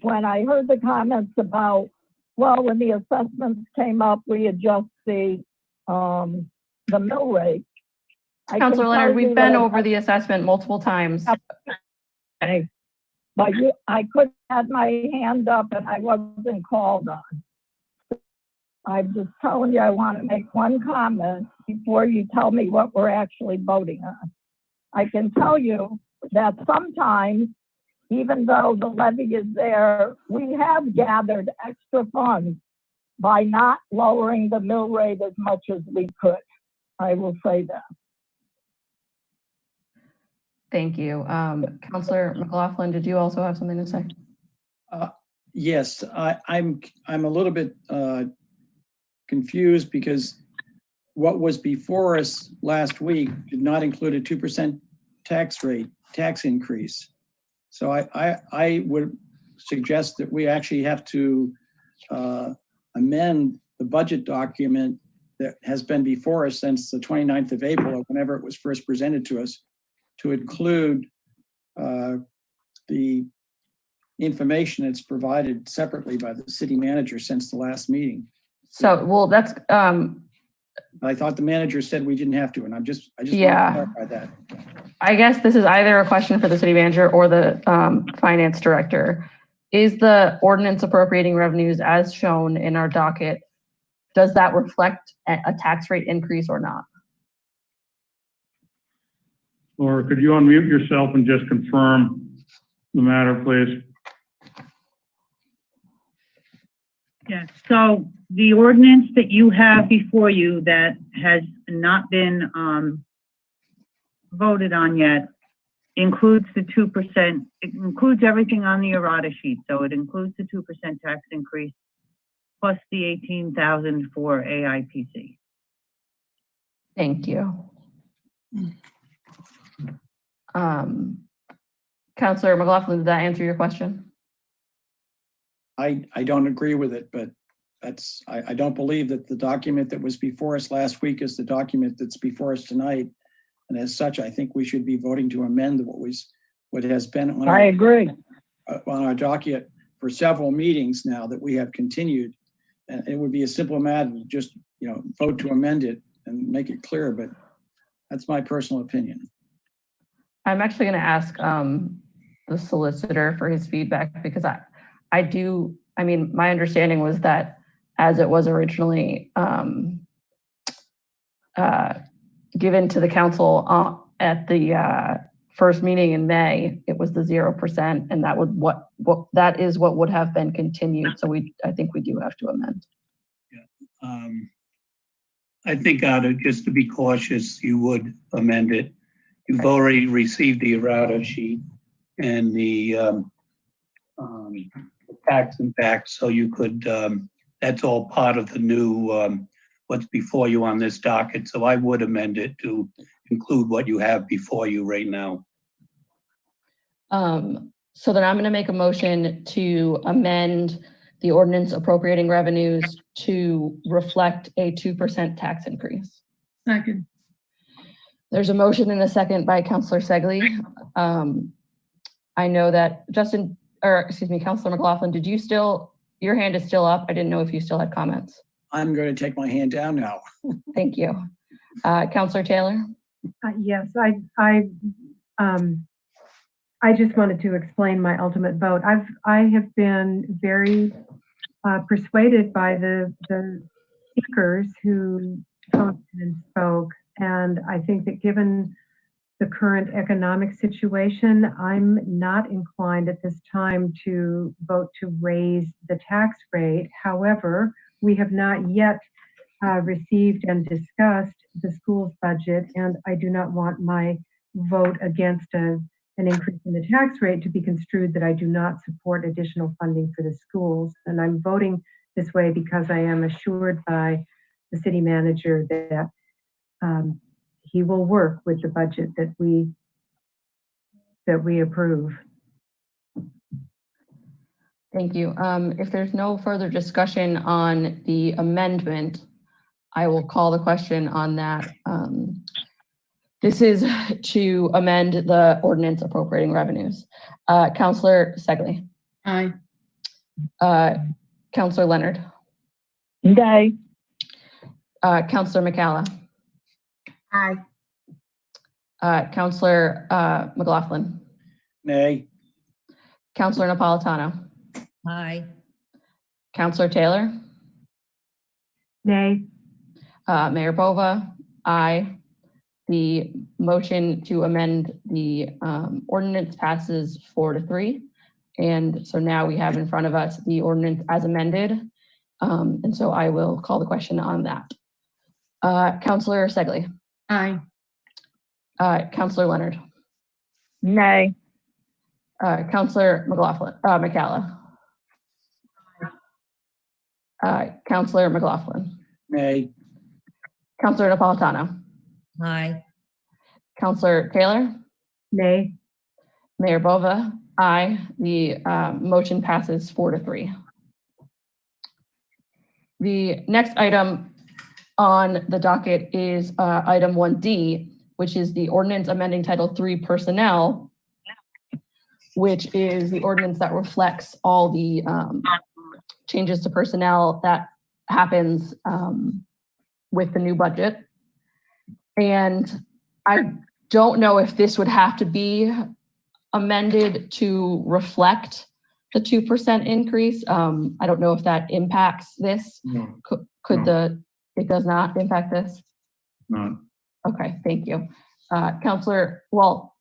[SPEAKER 5] when I heard the comments about, well, when the assessments came up, we adjust the mill rate.
[SPEAKER 1] Councilor Leonard, we've been over the assessment multiple times.
[SPEAKER 5] Okay. But I couldn't have my hand up and I wasn't called on. I'm just telling you, I want to make one comment before you tell me what we're actually voting on. I can tell you that sometimes, even though the levy is there, we have gathered extra funds by not lowering the mill rate as much as we could. I will say that.
[SPEAKER 1] Thank you. Councilor McLaughlin, did you also have something to say?
[SPEAKER 11] Yes, I'm a little bit confused because what was before us last week did not include a 2% tax increase. So I would suggest that we actually have to amend the budget document that has been before us since the 29th of April, or whenever it was first presented to us, to include the information that's provided separately by the city manager since the last meeting.
[SPEAKER 1] So, well, that's,
[SPEAKER 11] I thought the manager said we didn't have to, and I just want to
[SPEAKER 1] Yeah.
[SPEAKER 11] clarify that.
[SPEAKER 1] I guess this is either a question for the city manager or the finance director. Is the ordinance appropriating revenues as shown in our docket, does that reflect a tax rate increase or not?
[SPEAKER 2] Laura, could you unmute yourself and just confirm the matter, please?
[SPEAKER 13] Yeah, so the ordinance that you have before you that has not been voted on yet includes the 2%, it includes everything on the errata sheet. So it includes the 2% tax increase plus the 18,000 for AIPC.
[SPEAKER 1] Thank you. Councilor McLaughlin, did that answer your question?
[SPEAKER 11] I don't agree with it, but I don't believe that the document that was before us last week is the document that's before us tonight. And as such, I think we should be voting to amend what has been on
[SPEAKER 5] I agree.
[SPEAKER 11] On our docket for several meetings now that we have continued. And it would be a simple matter to just, vote to amend it and make it clear, but that's my personal opinion.
[SPEAKER 1] I'm actually going to ask the solicitor for his feedback, because I mean, my understanding was that as it was originally given to the council at the first meeting in May, it was the 0%, and that is what would have been continued. So I think we do have to amend.
[SPEAKER 15] Yeah. I think just to be cautious, you would amend it. You've already received the errata sheet and the tax impact, so you could, that's all part of the new, what's before you on this docket. So I would amend it to include what you have before you right now.
[SPEAKER 1] So then I'm going to make a motion to amend the ordinance appropriating revenues to reflect a 2% tax increase.
[SPEAKER 3] Second.
[SPEAKER 1] There's a motion and a second by Councilor Segley. I know that Councilor McLaughlin, your hand is still up. I didn't know if you still had comments.
[SPEAKER 11] I'm going to take my hand down now.
[SPEAKER 1] Thank you. Councilor Taylor?
[SPEAKER 4] Yes, I just wanted to explain my ultimate vote. I have been very persuaded by the speakers who talked and spoke, and I think that given the current economic situation, I'm not inclined at this time to vote to raise the tax rate. However, we have not yet received and discussed the school's budget, and I do not want my vote against an increase in the tax rate to be construed that I do not support additional funding for the schools. And I'm voting this way because I am assured by the city manager that he will work with the budget that we approve.
[SPEAKER 1] Thank you. If there's no further discussion on the amendment, I will call the question on that. This is to amend the ordinance appropriating revenues. Councilor Segley.
[SPEAKER 3] Aye.
[SPEAKER 1] Councilor Leonard.
[SPEAKER 5] Nay.
[SPEAKER 1] Councilor McCalla.
[SPEAKER 14] Aye.
[SPEAKER 1] Councilor McLaughlin.
[SPEAKER 11] Nay.
[SPEAKER 1] Councilor Napolitano.
[SPEAKER 12] Aye.
[SPEAKER 1] Councilor Taylor.
[SPEAKER 4] Nay.
[SPEAKER 1] Mayor Bova. Aye. The motion to amend the ordinance passes 4-3. And so now we have in front of us the ordinance as amended. And so I will call the question on that. Councilor Segley.
[SPEAKER 3] Aye.
[SPEAKER 1] Councilor Leonard.
[SPEAKER 5] Nay.
[SPEAKER 1] Councilor McLaughlin, McCalla. Councilor McLaughlin.
[SPEAKER 11] Nay.
[SPEAKER 1] Councilor Napolitano.
[SPEAKER 12] Aye.
[SPEAKER 1] Councilor Taylor.
[SPEAKER 4] Nay.
[SPEAKER 1] Mayor Bova. Aye. The motion passes 4-3. The next item on the docket is item 1D, which is the ordinance amending Title III personnel which is the ordinance that reflects all the changes to personnel that happens with the new budget. And I don't know if this would have to be amended to reflect the 2% increase. I don't know if that impacts this.
[SPEAKER 2] No,
[SPEAKER 1] It does not impact this?
[SPEAKER 2] no.
[SPEAKER 1] Okay, thank you. Counselor, well,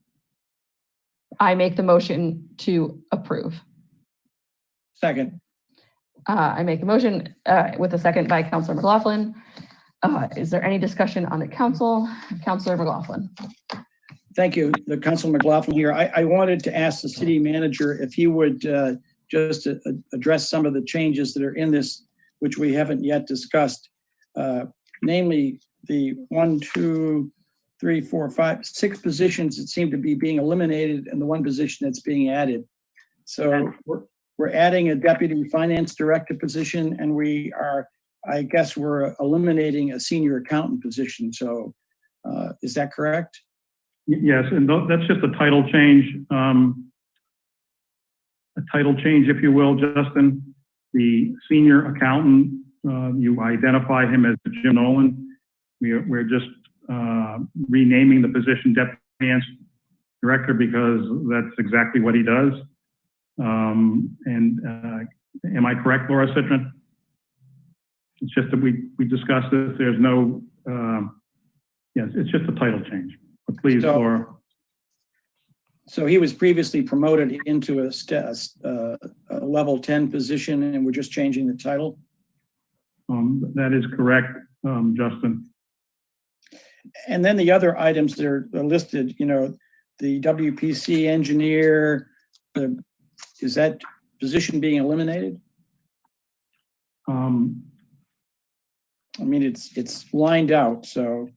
[SPEAKER 1] I make the motion to approve.
[SPEAKER 11] Second.
[SPEAKER 1] I make a motion with a second by Counselor McLaughlin. Is there any discussion on the council? Counselor McLaughlin.
[SPEAKER 11] Thank you, the Council McLaughlin here. I wanted to ask the city manager if he would just address some of the changes that are in this, which we haven't yet discussed. Namely, the 1, 2, 3, 4, 5, 6 positions that seem to be being eliminated and the 1 position that's being added. So we're adding a deputy finance director position, and I guess we're eliminating a senior accountant position. So is that correct?
[SPEAKER 2] Yes, and that's just a title change. A title change, if you will, Justin. The senior accountant, you identify him as Jim Nolan. We're just renaming the position deputy finance director because that's exactly what he does. Am I correct, Laura Citron? It's just that we discussed this. There's no, yes, it's just a title change. But please, Laura.
[SPEAKER 11] So he was previously promoted into a level 10 position, and we're just changing the title?
[SPEAKER 2] That is correct, Justin.
[SPEAKER 11] And then the other items that are listed, you know, the WPC engineer, is that position being eliminated? I mean, it's lined out, so.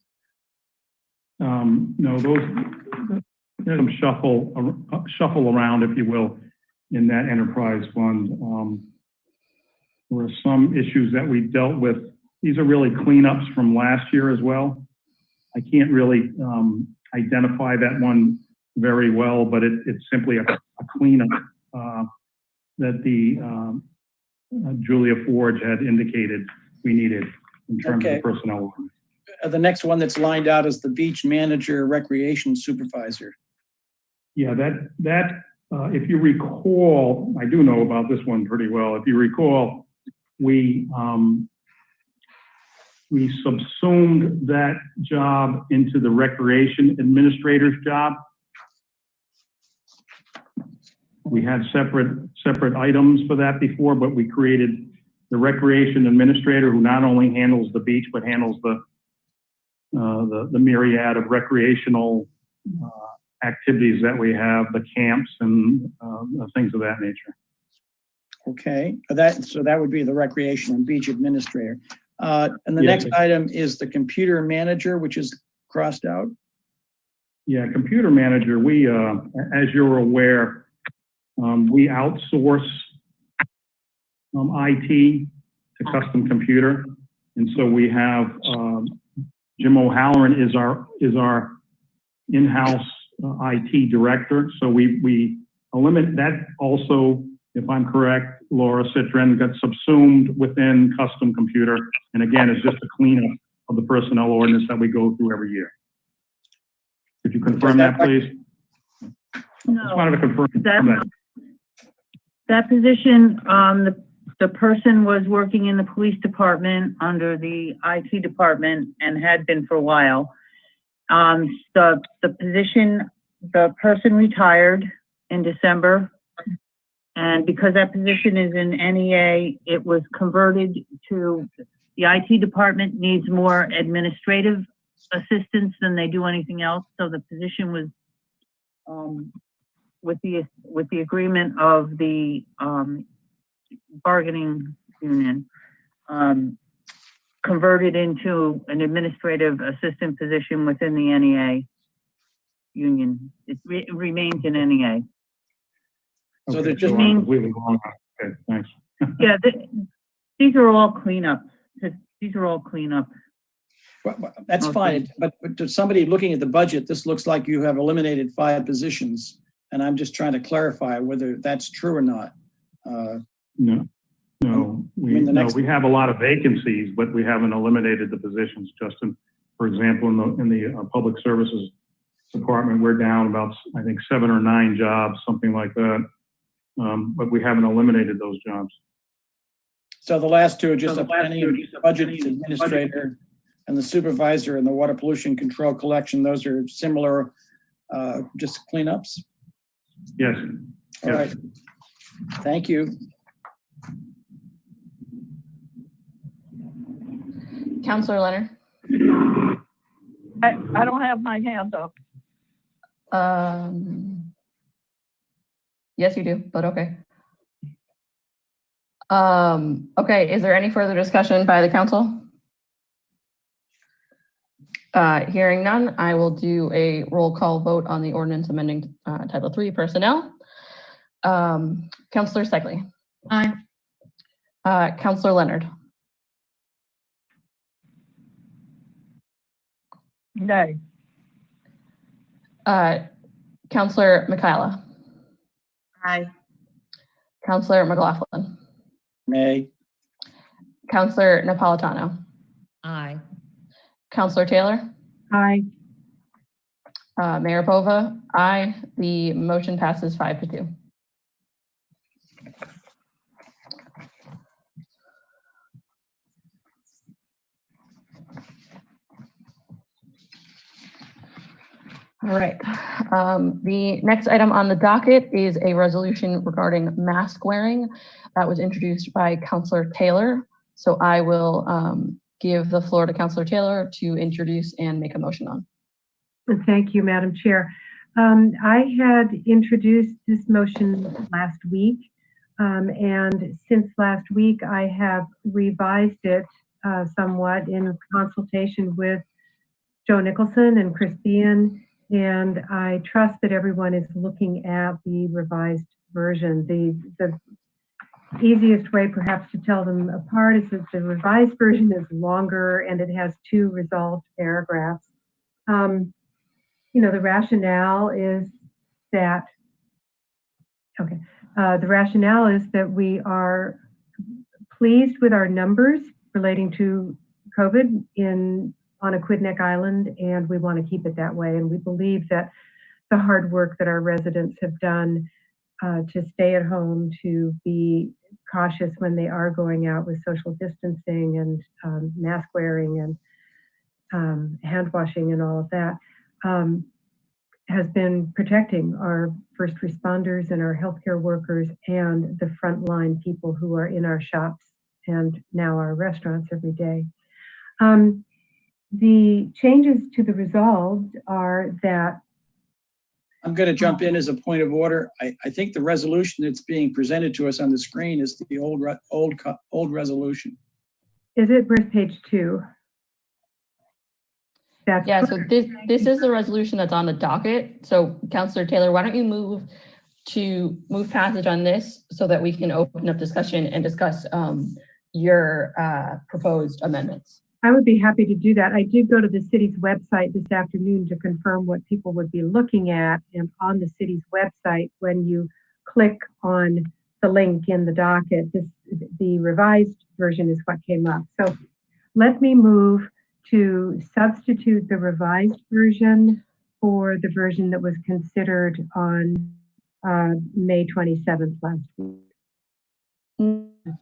[SPEAKER 2] No, there's some shuffle around, if you will, in that enterprise fund. There were some issues that we dealt with. These are really cleanups from last year as well. I can't really identify that one very well, but it's simply a cleanup that the Julia Forge had indicated we needed in terms of personnel.
[SPEAKER 11] The next one that's lined out is the beach manager, recreation supervisor.
[SPEAKER 2] Yeah, that if you recall, I do know about this one pretty well. If you recall, we subsumed that job into the recreation administrator's job. We had separate items for that before, but we created the recreation administrator, who not only handles the beach but handles the myriad of recreational activities that we have, the camps and things of that nature.
[SPEAKER 11] Okay, so that would be the recreation and beach administrator. And the next item is the computer manager, which is crossed out.
[SPEAKER 2] Yeah, computer manager, we, as you're aware, we outsource IT to Custom Computer. And so we have Jim O'Halloran is our in-house IT director. So we eliminate that also, if I'm correct, Laura Citron, got subsumed within Custom Computer. And again, it's just a cleanup of the personnel ordinance that we go through every year. Could you confirm that, please?
[SPEAKER 13] No,
[SPEAKER 2] Just wanted to confirm that.
[SPEAKER 13] that position, the person was working in the police department under the IT department and had been for a while. The person retired in December. And because that position is in NEA, it was converted to the IT department needs more administrative assistance than they do anything else. So the position was, with the agreement of the bargaining union, converted into an administrative assistant position within the NEA union. It remains in NEA.
[SPEAKER 11] So
[SPEAKER 2] Okay,
[SPEAKER 11] they're just
[SPEAKER 2] completely wrong. Okay, thanks.
[SPEAKER 13] Yeah, these are all cleanup. These are all cleanup.
[SPEAKER 11] Well, that's fine, but to somebody looking at the budget, this looks like you have eliminated 5 positions. And I'm just trying to clarify whether that's true or not.
[SPEAKER 2] No, we have a lot of vacancies, but we haven't eliminated the positions, Justin. For example, in the public services department, we're down about, I think, 7 or 9 jobs, something like that. But we haven't eliminated those jobs.
[SPEAKER 11] So the last two are just a planning and budget administrator and the supervisor and the water pollution control collection. Those are similar, just cleanups?
[SPEAKER 2] Yes.
[SPEAKER 11] All right. Thank you.
[SPEAKER 1] Counselor Leonard?
[SPEAKER 5] I don't have my hand up.
[SPEAKER 1] Yes, you do, but okay. Okay, is there any further discussion by the council? Hearing none, I will do a roll call vote on the ordinance amending Title III personnel. Counselor Stegley.
[SPEAKER 3] Aye.
[SPEAKER 1] Counselor Leonard.
[SPEAKER 5] Nay.
[SPEAKER 1] Counselor Michaela.
[SPEAKER 14] Aye.
[SPEAKER 1] Counselor McLaughlin.
[SPEAKER 11] Nay.
[SPEAKER 1] Counselor Napolitano.
[SPEAKER 12] Aye.
[SPEAKER 1] Counselor Taylor.
[SPEAKER 4] Aye.
[SPEAKER 1] Mayor Bova. Aye. The motion passes 5-2. All right. The next item on the docket is a resolution regarding mask wearing that was introduced by Counselor Taylor. So I will give the floor to Counselor Taylor to introduce and make a motion on.
[SPEAKER 4] Thank you, Madam Chair. I had introduced this motion last week, and since last week, I have revised it somewhat in consultation with Joe Nicholson and Chris Bean, and I trust that everyone is looking at the revised version. The easiest way perhaps to tell them apart is that the revised version is longer and it has 2 resolved paragraphs. The rationale is that, the rationale is that we are pleased with our numbers relating to COVID on Aquidneck Island, and we want to keep it that way. And we believe that the hard work that our residents have done to stay at home, to be cautious when they are going out with social distancing and mask wearing and hand washing and all of that, has been protecting our first responders and our healthcare workers and the frontline people who are in our shops and now our restaurants every day. The changes to the resolved are that
[SPEAKER 11] I'm going to jump in as a point of order. I think the resolution that's being presented to us on the screen is the old resolution.
[SPEAKER 4] Is it? Where's page 2?
[SPEAKER 1] Yeah, so this is the resolution that's on the docket. So Counselor Taylor, why don't you move passage on this so that we can open up discussion and discuss your proposed amendments.
[SPEAKER 4] I would be happy to do that. I did go to the city's website this afternoon to confirm what people would be looking at. And on the city's website, when you click on the link in the docket, the revised version is what came up. So let me move to substitute the revised version for the version that was considered on May 27th last week.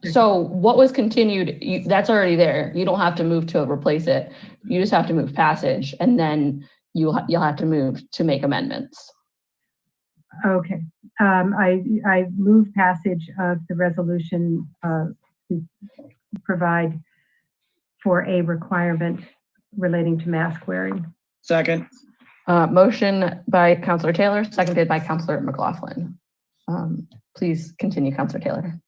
[SPEAKER 1] So what was continued, that's already there. You don't have to move to replace it. You just have to move passage, and then you'll have to move to make amendments.
[SPEAKER 4] Okay. I move passage of the resolution to provide for a requirement relating to mask wearing.
[SPEAKER 11] Second.
[SPEAKER 1] Motion by Counselor Taylor, seconded by Counselor McLaughlin. Please continue, Counselor Taylor.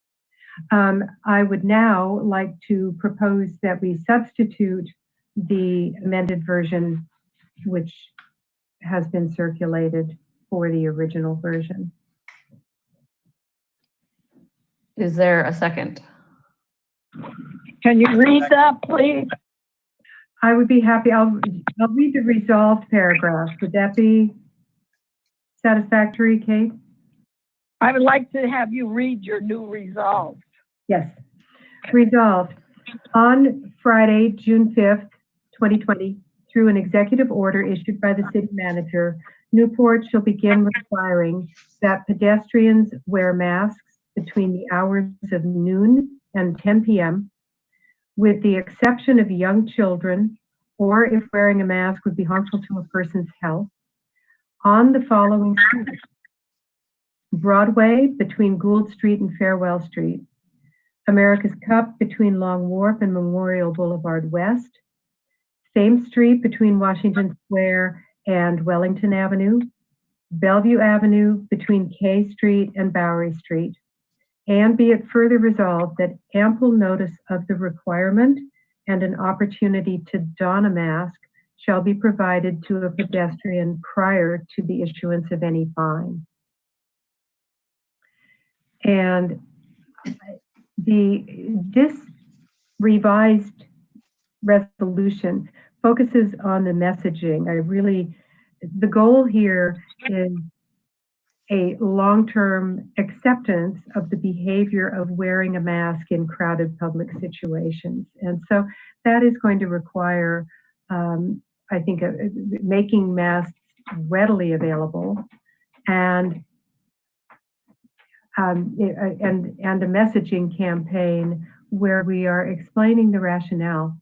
[SPEAKER 4] I would now like to propose that we substitute the amended version, which has been circulated, for the original version.
[SPEAKER 1] Is there a second?
[SPEAKER 5] Can you read that, please?
[SPEAKER 4] I would be happy. I'll read the resolved paragraph. Would that be satisfactory, Kate?
[SPEAKER 5] I would like to have you read your new resolve.
[SPEAKER 4] Yes. Resolved, on Friday, June 5th, 2020, through an executive order issued by the city manager, Newport shall begin requiring that pedestrians wear masks between the hours of noon and 10 p.m., with the exception of young children, or if wearing a mask would be harmful to a person's health, on the following streets: Broadway between Gould Street and Farewell Street, America's Cup between Long Wharf and Memorial Boulevard West, Thames Street between Washington Square and Wellington Avenue, Bellevue Avenue between K Street and Bowery Street, and be it further resolved that ample notice of the requirement and an opportunity to don a mask shall be provided to a pedestrian prior to the issuance of any fine. And this revised resolution focuses on the messaging. The goal here is a long-term acceptance of the behavior of wearing a mask in crowded public situations. And so that is going to require, I think, making masks readily available and a messaging campaign where we are explaining the rationale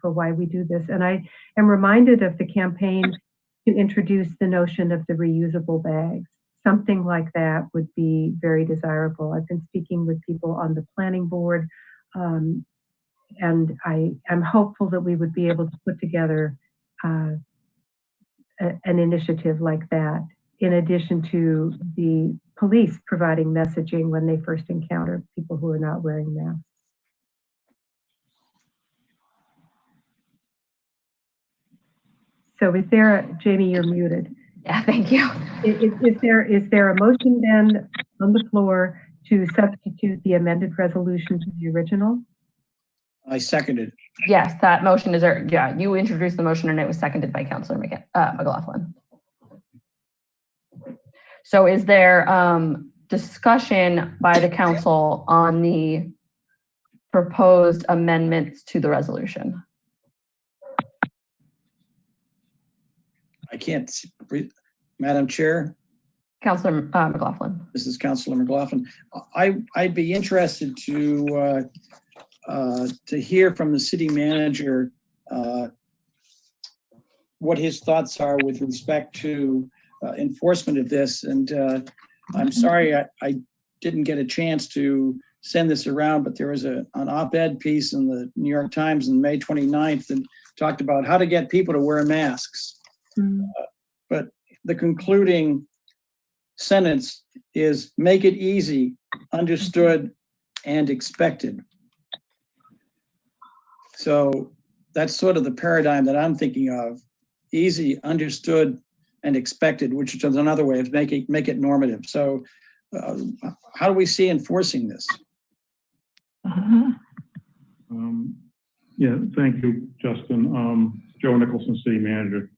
[SPEAKER 4] for why we do this. And I am reminded of the campaign to introduce the notion of the reusable bags. Something like that would be very desirable. I've been speaking with people on the planning board, and I am hopeful that we would be able to put together an initiative like that, in addition to the police providing messaging when they first encounter people who are not wearing masks. So is there, Jamie, you're muted.
[SPEAKER 1] Yeah, thank you.
[SPEAKER 4] Is there a motion then on the floor to substitute the amended resolution to the original?
[SPEAKER 11] I seconded.
[SPEAKER 1] Yes, that motion is, yeah, you introduced the motion and it was seconded by Councilor McLaughlin. So is there discussion by the council on the proposed amendments to the resolution?
[SPEAKER 11] I can't, Madam Chair.
[SPEAKER 1] Councilor McLaughlin.
[SPEAKER 11] This is Councilor McLaughlin. I'd be interested to hear from the city manager what his thoughts are with respect to enforcement of this. And I'm sorry I didn't get a chance to send this around, but there was an op-ed piece in the New York Times on May 29th that talked about how to get people to wear masks. But the concluding sentence is make it easy, understood, and expected. So that's sort of the paradigm that I'm thinking of. Easy, understood, and expected, which is another way of make it normative. So how do we see enforcing this?
[SPEAKER 2] Yeah, thank you, Justin. Joe Nicholson, City Manager.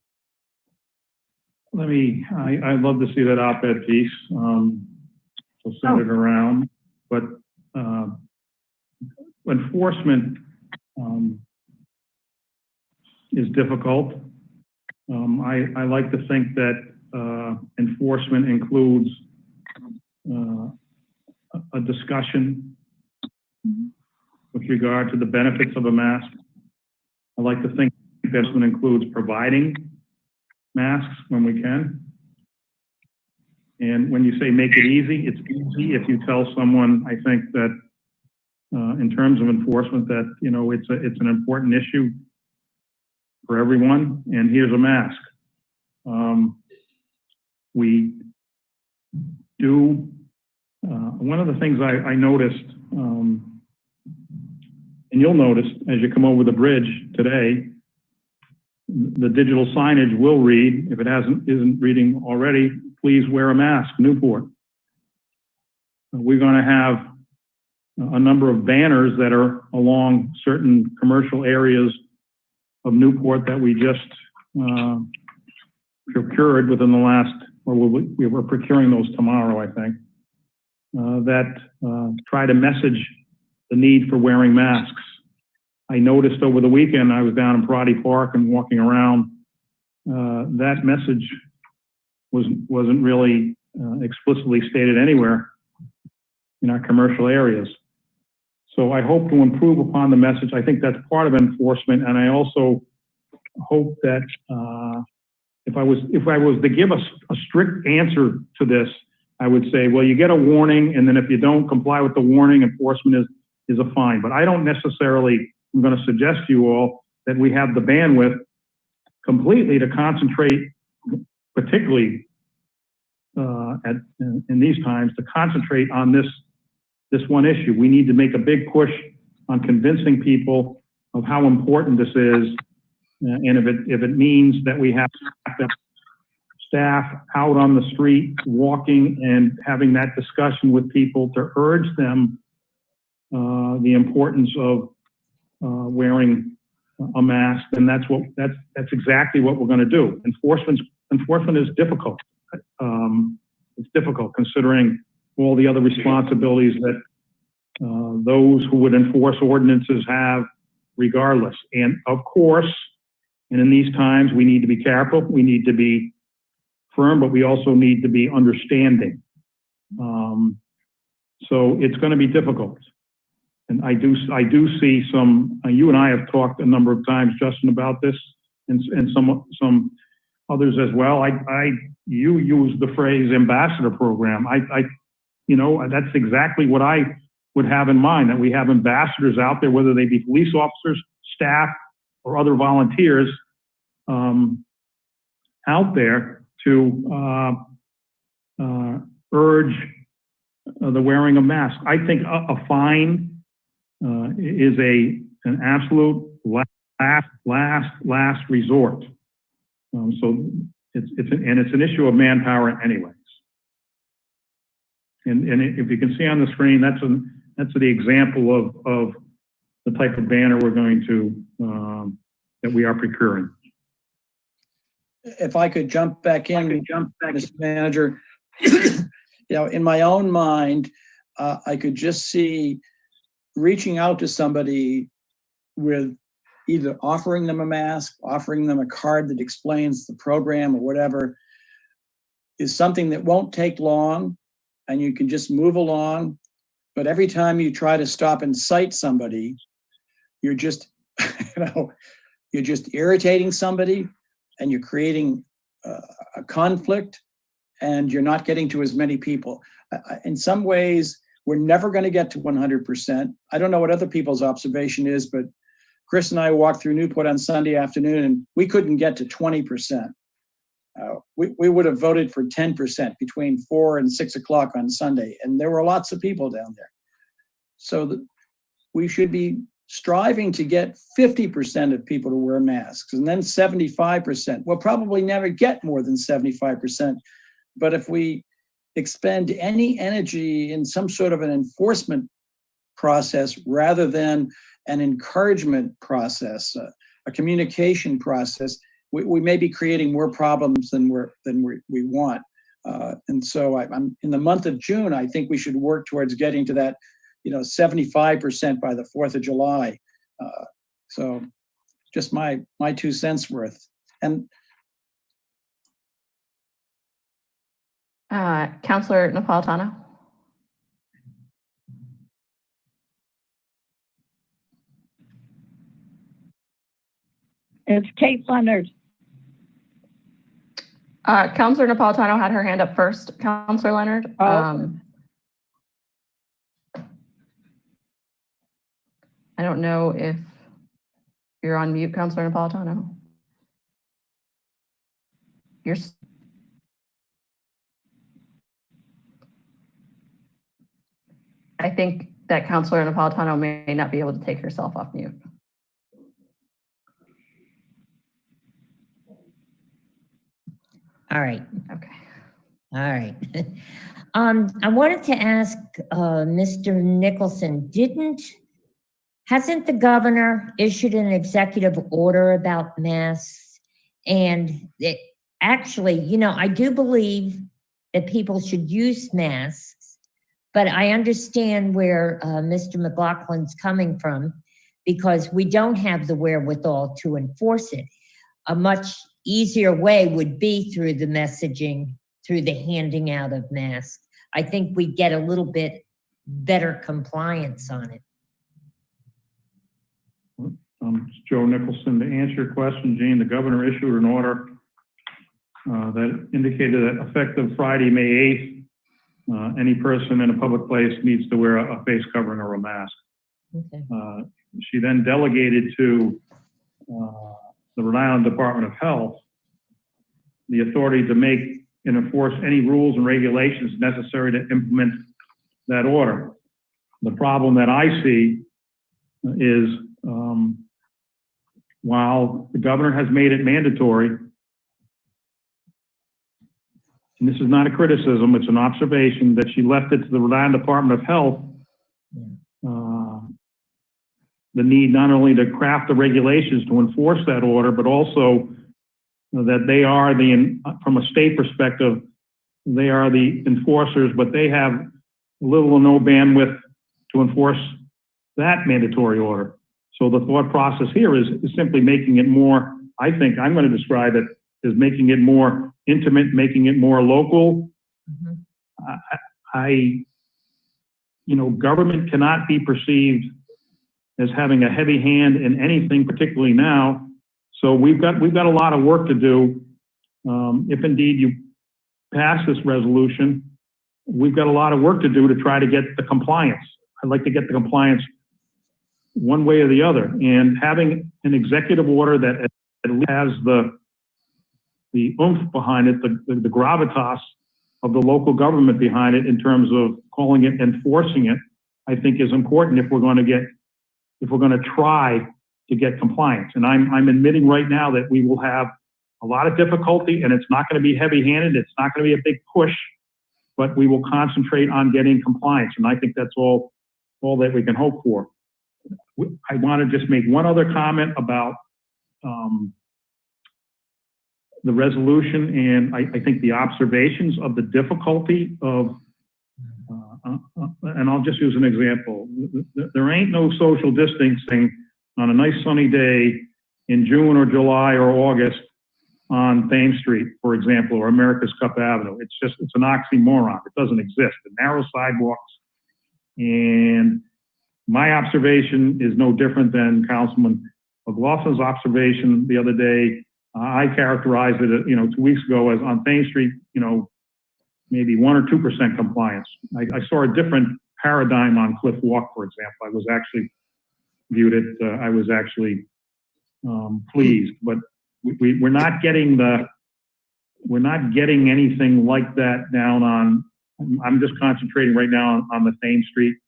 [SPEAKER 2] I'd love to see that op-ed piece. So send it around, but enforcement is difficult. I like to think that enforcement includes a discussion with regard to the benefits of a mask. I like to think enforcement includes providing masks when we can. And when you say make it easy, it's easy if you tell someone, I think that in terms of enforcement, that, you know, it's an important issue for everyone, and here's a mask. We do, one of the things I noticed, and you'll notice as you come over the bridge today, the digital signage will read, if it isn't reading already, please wear a mask, Newport. We're going to have a number of banners that are along certain commercial areas of Newport that we just procured within the last or we're procuring those tomorrow, I think, that try to message the need for wearing masks. I noticed over the weekend, I was down in Parati Park and walking around, that message wasn't really explicitly stated anywhere in our commercial areas. So I hope to improve upon the message. I think that's part of enforcement, and I also hope that if I was to give a strict answer to this, I would say, well, you get a warning, and then if you don't comply with the warning, enforcement is a fine. But I don't necessarily, I'm going to suggest to you all that we have the bandwidth completely to concentrate, particularly in these times, to concentrate on this one issue. We need to make a big push on convincing people of how important this is, and if it means that we have staff out on the street walking and having that discussion with people to urge them the importance of wearing a mask, then that's exactly what we're going to do. Enforcement is difficult. It's difficult considering all the other responsibilities that those who would enforce ordinances have regardless. And of course, and in these times, we need to be careful. We need to be firm, but we also need to be understanding. So it's going to be difficult. And I do see some, you and I have talked a number of times, Justin, about this, and some others as well. You used the phrase ambassador program. That's exactly what I would have in mind, that we have ambassadors out there, whether they be police officers, staff, or other volunteers out there to urge the wearing of masks. I think a fine is an absolute last resort. So it's an issue of manpower anyways. And if you can see on the screen, that's the example of the type of banner we're going to that we are procuring.
[SPEAKER 11] If I could jump back in, Mr. Manager, in my own mind, I could just see reaching out to somebody with either offering them a mask, offering them a card that explains the program or whatever, is something that won't take long and you can just move along. But every time you try to stop and cite somebody, you're just, you're just irritating somebody, and you're creating a conflict, and you're not getting to as many people. In some ways, we're never going to get to 100%. I don't know what other people's observation is, but Chris and I walked through Newport on Sunday afternoon, and we couldn't get to 20%. We would have voted for 10% between 4 and 6 o'clock on Sunday, and there were lots of people down there. So we should be striving to get 50% of people to wear masks, and then 75%. We'll probably never get more than 75%, but if we expend any energy in some sort of an enforcement process rather than an encouragement process, a communication process, we may be creating more problems than we want. And so I'm in the month of June, I think we should work towards getting to that 75% by the 4th of July. So just my 2 cents worth. And
[SPEAKER 1] Councilor Napolitano.
[SPEAKER 5] It's Kate Leonard.
[SPEAKER 1] Councilor Napolitano had her hand up first. Councilor Leonard. I don't know if you're on mute, Councilor Napolitano. I think that Councilor Napolitano may not be able to take herself off mute.
[SPEAKER 12] All right.
[SPEAKER 1] Okay.
[SPEAKER 12] All right. I wanted to ask Mr. Nicholson, hasn't the governor issued an executive order about masks? And actually, you know, I do believe that people should use masks, but I understand where Mr. McLaughlin's coming from, because we don't have the wherewithal to enforce it. A much easier way would be through the messaging, through the handing out of masks. I think we get a little bit better compliance on it.
[SPEAKER 2] Joe Nicholson, to answer your question, Gene, the governor issued an order that indicated that effective Friday, May 8th, any person in a public place needs to wear a face covering or a mask.
[SPEAKER 12] Okay.
[SPEAKER 2] She then delegated to the Rhode Island Department of Health the authority to make and enforce any rules and regulations necessary to implement that order. The problem that I see is while the governor has made it mandatory, and this is not a criticism, it's an observation, that she left it to the Rhode Island Department of Health, the need not only to craft the regulations to enforce that order, but also that they are from a state perspective, they are the enforcers, but they have little or no bandwidth to enforce that mandatory order. So the thought process here is simply making it more, I think I'm going to describe it as making it more intimate, making it more local. You know, government cannot be perceived as having a heavy hand in anything, particularly now. So we've got a lot of work to do. If indeed you pass this resolution, we've got a lot of work to do to try to get the compliance. I'd like to get the compliance one way or the other, and having an executive order that has the oomph behind it, the gravitas of the local government behind it in terms of calling it, enforcing it, I think is important if we're going to try to get compliance. And I'm admitting right now that we will have a lot of difficulty, and it's not going to be heavy-handed. It's not going to be a big push, but we will concentrate on getting compliance. And I think that's all that we can hope for. I want to just make one other comment about the resolution, and I think the observations of the difficulty of, and I'll just use an example. There ain't no social distancing on a nice sunny day in June or July or August on Thames Street, for example, or America's Cup Avenue. It's an oxymoron. It doesn't exist. The narrow sidewalks, and my observation is no different than Councilman McLaughlin's observation the other day. I characterized it, 2 weeks ago as on Thames Street, maybe 1 or 2% compliance. I saw a different paradigm on Cliff Walk, for example. I was actually pleased, but we're not getting anything like that down on. I'm just concentrating right now on the Thames Street,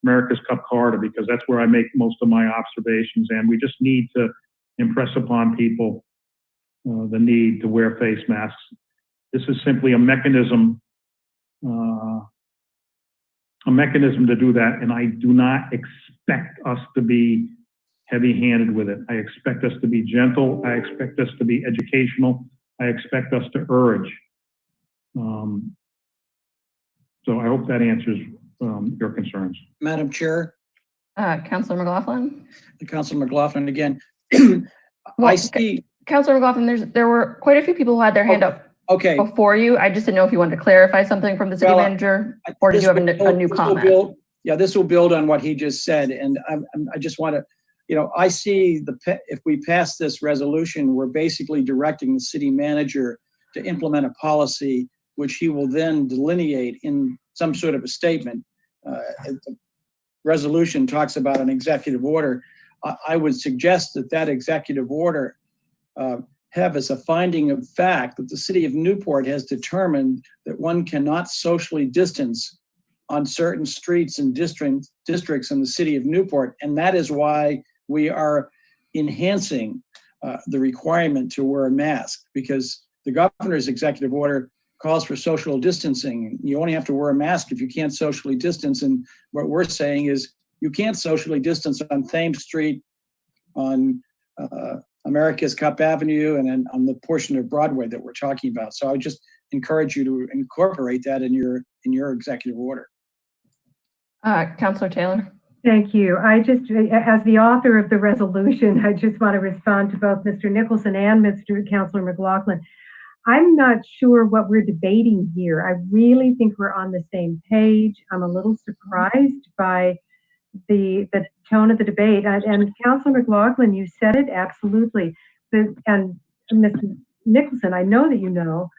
[SPEAKER 2] America's Cup corridor, because that's where I make most of my observations, and we just need to impress upon people the need to wear face masks. This is simply a mechanism to do that, and I do not expect us to be heavy-handed with it. I expect us to be gentle. I expect us to be educational. I expect us to urge. So I hope that answers your concerns.
[SPEAKER 11] Madam Chair.
[SPEAKER 1] Councilor McLaughlin.
[SPEAKER 11] Councilor McLaughlin again.
[SPEAKER 1] Well,
[SPEAKER 11] I see.
[SPEAKER 1] Councilor McLaughlin, there were quite a few people who had their hand up before you. I just didn't know if you wanted to clarify something from the city manager, or did you have a new comment?
[SPEAKER 11] This will build on what he just said, and I just want to, I see if we pass this resolution, we're basically directing the city manager to implement a policy, which he will then delineate in some sort of a statement. The resolution talks about an executive order. I would suggest that executive order have as a finding of fact that the city of Newport has determined that one cannot socially distance on certain streets and districts in the city of Newport. And that is why we are enhancing the requirement to wear a mask, because the governor's executive order calls for social distancing. You only have to wear a mask if you can't socially distance. And what we're saying is you can't socially distance on Thames Street, on America's Cup Avenue and then on the portion of Broadway that we're talking about. So I would just encourage you to incorporate that in your executive order.
[SPEAKER 1] Councilor Taylor.
[SPEAKER 4] Thank you. I just, as the author of the resolution, I just want to respond to both Mr. Nicholson and Mr. Councilor McLaughlin. I'm not sure what we're debating here. I really think we're on the same page. I'm a little surprised by the tone of the debate. And Councilor McLaughlin, you said it absolutely. And Mr. Nicholson, I know that you know,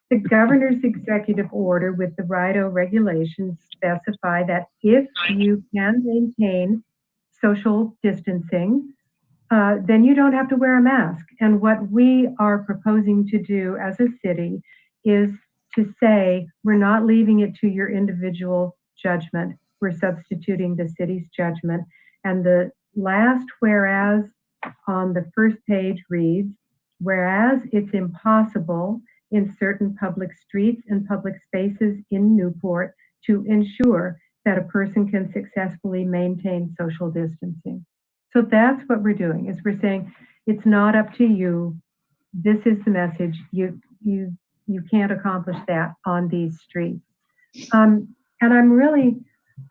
[SPEAKER 4] the governor's executive order with the RIDO regulations specify that if you can maintain social distancing, then you don't have to wear a mask. And what we are proposing to do as a city is to say, we're not leaving it to your individual judgment. We're substituting the city's judgment. And the last whereas on the first page reads, whereas it's impossible in certain public streets and public spaces in Newport to ensure that a person can successfully maintain social distancing. So that's what we're doing, is we're saying it's not up to you. This is the message. You can't accomplish that on these streets. And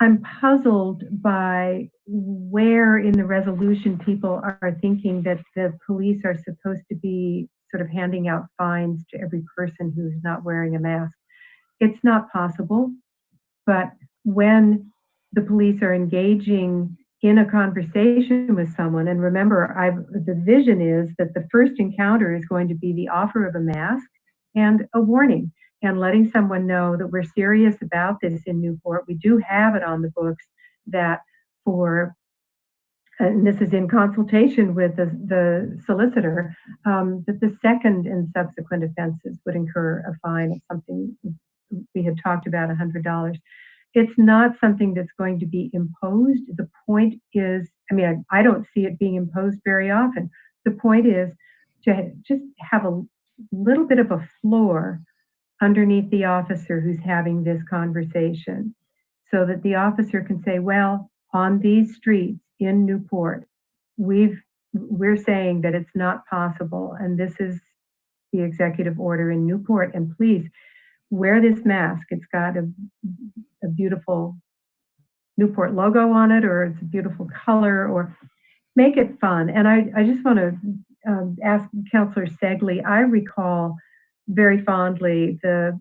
[SPEAKER 4] I'm puzzled by where in the resolution people are thinking that the police are supposed to be sort of handing out fines to every person who's not wearing a mask. It's not possible, but when the police are engaging in a conversation with someone, and remember, the vision is that the first encounter is going to be the offer of a mask and a warning, and letting someone know that we're serious about this in Newport. We do have it on the books that and this is in consultation with the solicitor, that the second and subsequent offenses would incur a fine of something we had talked about, $100. It's not something that's going to be imposed. The point is, I don't see it being imposed very often. The point is to just have a little bit of a floor underneath the officer who's having this conversation, so that the officer can say, well, on these streets in Newport, we're saying that it's not possible, and this is the executive order in Newport, and please wear this mask. It's got a beautiful Newport logo on it, or it's a beautiful color, or make it fun. And I just want to ask Councilor Segley, I recall very fondly the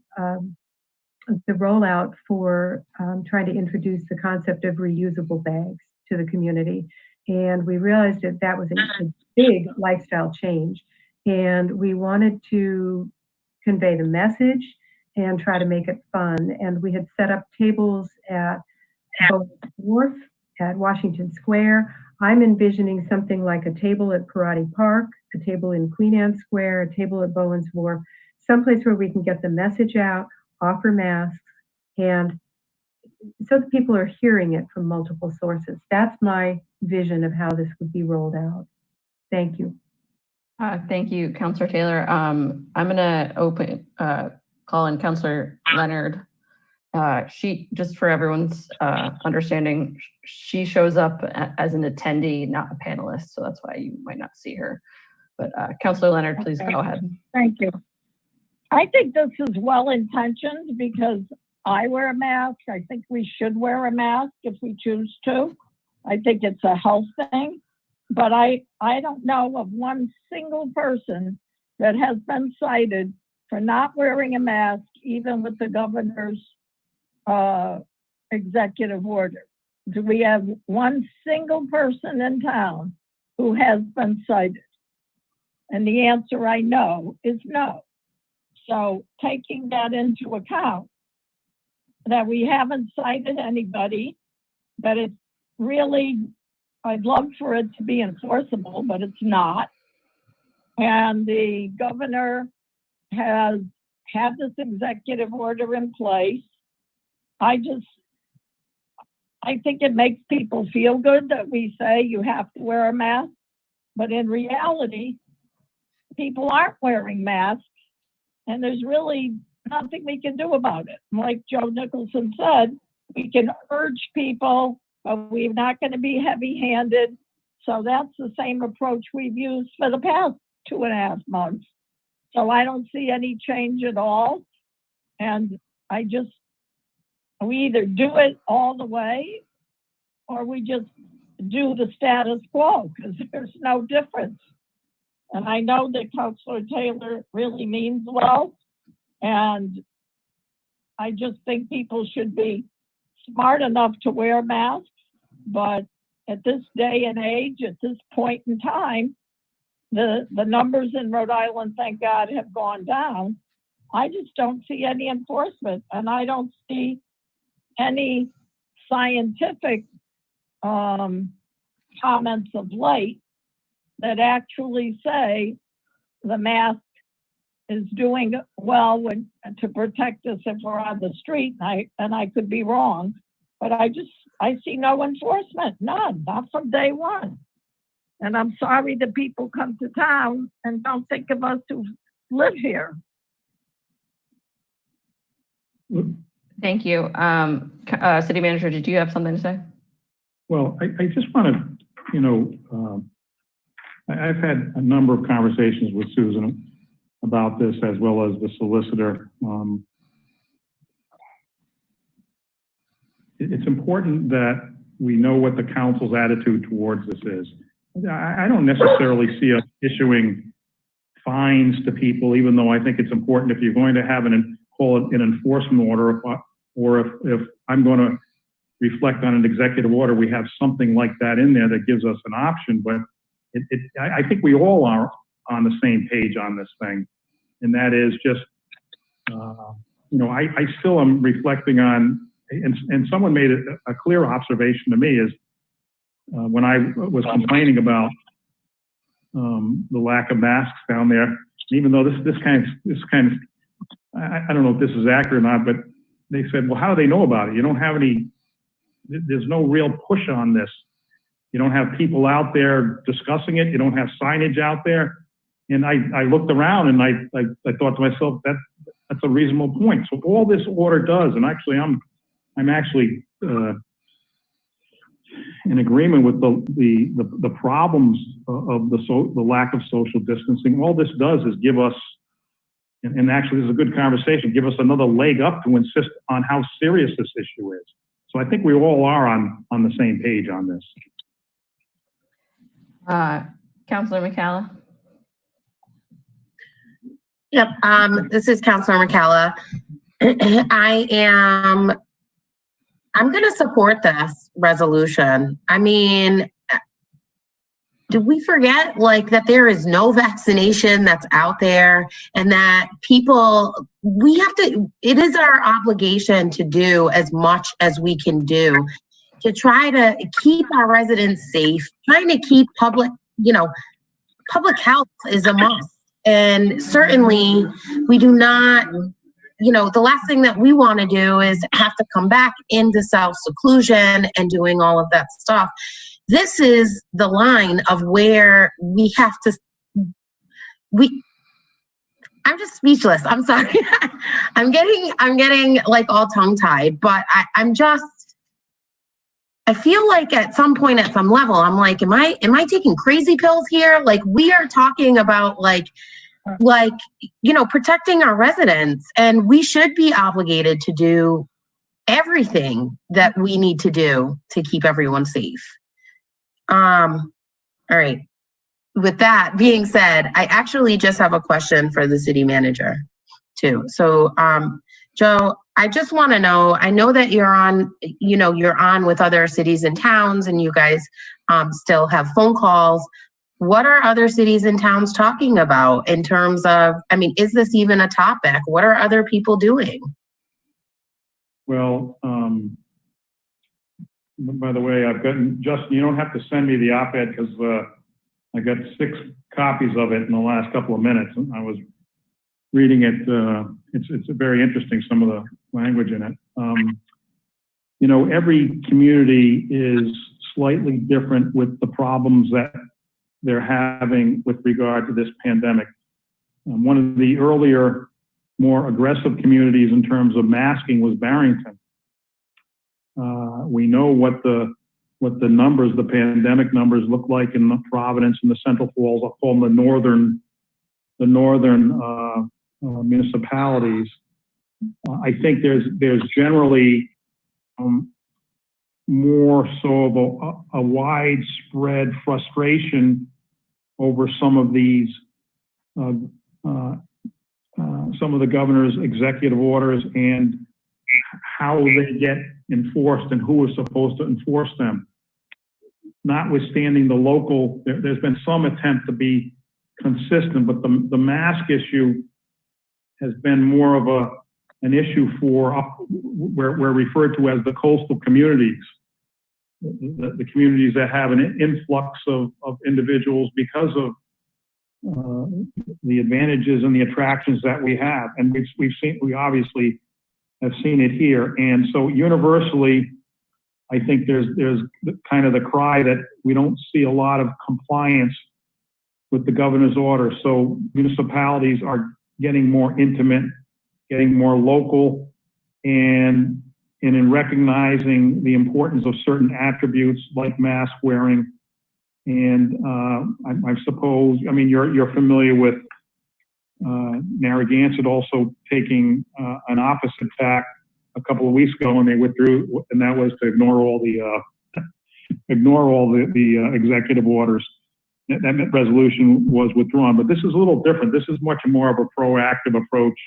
[SPEAKER 4] rollout for trying to introduce the concept of reusable bags to the community. And we realized that that was a big lifestyle change. And we wanted to convey the message and try to make it fun. And we had set up tables at Bowens Wharf, at Washington Square. I'm envisioning something like a table at Parati Park, a table in Queen Anne Square, a table at Bowens Wharf, someplace where we can get the message out, offer masks, and so that people are hearing it from multiple sources. That's my vision of how this would be rolled out. Thank you.
[SPEAKER 1] Thank you, Councilor Taylor. I'm going to call in Councilor Leonard. She, just for everyone's understanding, she shows up as an attendee, not a panelist, so that's why you might not see her. But Councilor Leonard, please go ahead.
[SPEAKER 5] Thank you. I think this is well-intentioned because I wear a mask. I think we should wear a mask if we choose to. I think it's a health thing. But I don't know of one single person that has been cited for not wearing a mask, even with the governor's executive order. Do we have one single person in town who has been cited? And the answer I know is no. So taking that into account, that we haven't cited anybody, but it's really, I'd love for it to be enforceable, but it's not. And the governor has had this executive order in place. I think it makes people feel good that we say you have to wear a mask, but in reality, people aren't wearing masks, and there's really nothing we can do about it. Like Joe Nicholson said, we can urge people, but we're not going to be heavy-handed. So that's the same approach we've used for the past 2.5 months. So I don't see any change at all. And we either do it all the way or we just do the status quo, because there's no difference. And I know that Councilor Taylor really means well, and I just think people should be smart enough to wear masks, but at this day and age, at this point in time, the numbers in Rhode Island, thank God, have gone down. I just don't see any enforcement, and I don't see any scientific comments of late that actually say the mask is doing well to protect us if we're on the street. And I could be wrong, but I see no enforcement, none, not from day one. And I'm sorry that people come to town and don't think of us who live here.
[SPEAKER 1] Thank you. City Manager, did you have something to say?
[SPEAKER 2] Well, I just want to, I've had a number of conversations with Susan about this, as well as the solicitor. It's important that we know what the council's attitude towards this is. I don't necessarily see us issuing fines to people, even though I think it's important if you're going to have call it an enforcement order, or if I'm going to reflect on an executive order, we have something like that in there that gives us an option. But I think we all are on the same page on this thing. And that is just, I still am reflecting on, and someone made a clear observation to me is when I was complaining about the lack of masks down there, even though this kind of, I don't know if this is accurate or not, but they said, well, how do they know about it? You don't have any, there's no real push on this. You don't have people out there discussing it. You don't have signage out there. And I looked around and I thought to myself, that's a reasonable point. So all this order does, and actually I'm actually in agreement with the problems of the lack of social distancing. All this does is give us, and actually this is a good conversation, give us another leg up to insist on how serious this issue is. So I think we all are on the same page on this.
[SPEAKER 1] Councilor McCalla.
[SPEAKER 14] Yep, this is Councilor McCalla. I'm going to support this resolution. I mean, did we forget that there is no vaccination that's out there, and that it is our obligation to do as much as we can do to try to keep our residents safe, trying to keep public health is a must. And certainly we do not, the last thing that we want to do is have to come back into self-seclusion and doing all of that stuff. This is the line of where we have to, I'm just speechless. I'm sorry. I'm getting all tongue-tied, but I feel like at some point, at some level, I'm like, am I taking crazy pills here? We are talking about protecting our residents, and we should be obligated to do everything that we need to do to keep everyone safe. All right. With that being said, I actually just have a question for the city manager too. So, Joe, I just want to know, I know that you're on with other cities and towns, and you guys still have phone calls. What are other cities and towns talking about in terms of, is this even a topic? What are other people doing?
[SPEAKER 2] Well, by the way, I've gotten, Justin, you don't have to send me the op-ed because I got 6 copies of it in the last couple of minutes. I was reading it. It's very interesting, some of the language in it. Every community is slightly different with the problems that they're having with regard to this pandemic. One of the earlier, more aggressive communities in terms of masking was Barrington. We know what the what the numbers, the pandemic numbers look like in the Providence and the Central Falls. I'll call them the northern municipalities. I think there's generally more so of a widespread frustration over some of these, some of the governor's executive orders and how they get enforced and who is supposed to enforce them. Notwithstanding the local, there's been some attempt to be consistent, but the mask issue has been more of an issue for we're referred to as the coastal communities, the communities that have an influx of individuals because of the advantages and the attractions that we have, and we obviously have seen it here. And so universally, I think there's kind of the cry that we don't see a lot of compliance with the governor's order. So municipalities are getting more intimate, getting more local, and in recognizing the importance of certain attributes like mask wearing. And I suppose, I mean, you're familiar with Narragansett also taking an opposite tack a couple of weeks ago, and they withdrew, and that was to ignore all the executive orders. That resolution was withdrawn, but this is a little different. This is much more of a proactive approach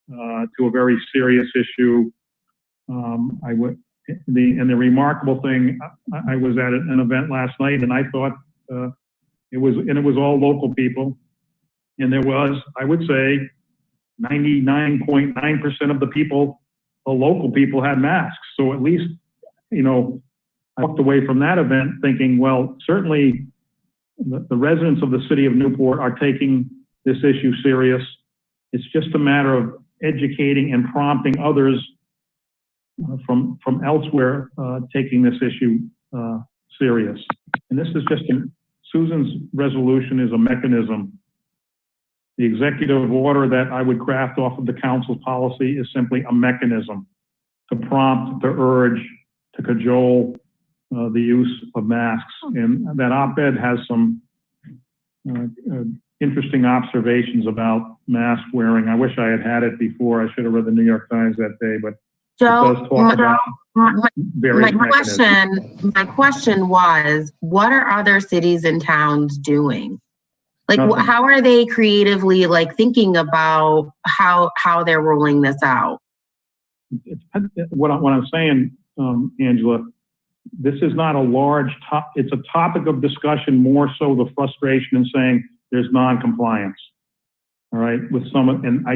[SPEAKER 2] to a very serious issue. The remarkable thing, I was at an event last night, and I thought it was all local people, and there was, I would say, 99.9% of the local people had masks. So at least, I walked away from that event thinking, well, certainly the residents of the city of Newport are taking this issue serious. It's just a matter of educating and prompting others from elsewhere taking this issue serious. And this is just Susan's resolution is a mechanism. The executive order that I would craft off of the council's policy is simply a mechanism to prompt, to urge, to cajole the use of masks. And that op-ed has some interesting observations about mask wearing. I wish I had it before. I should have read the New York Times that day, but
[SPEAKER 14] Joe,
[SPEAKER 2] it does talk about various mechanisms.
[SPEAKER 14] My question was, what are other cities and towns doing? Like,
[SPEAKER 2] Nothing.
[SPEAKER 14] how are they creatively thinking about how they're rolling this out?
[SPEAKER 2] What I'm saying, Angela, this is not a large it's a topic of discussion, more so the frustration in saying there's non-compliance. All right, with some, and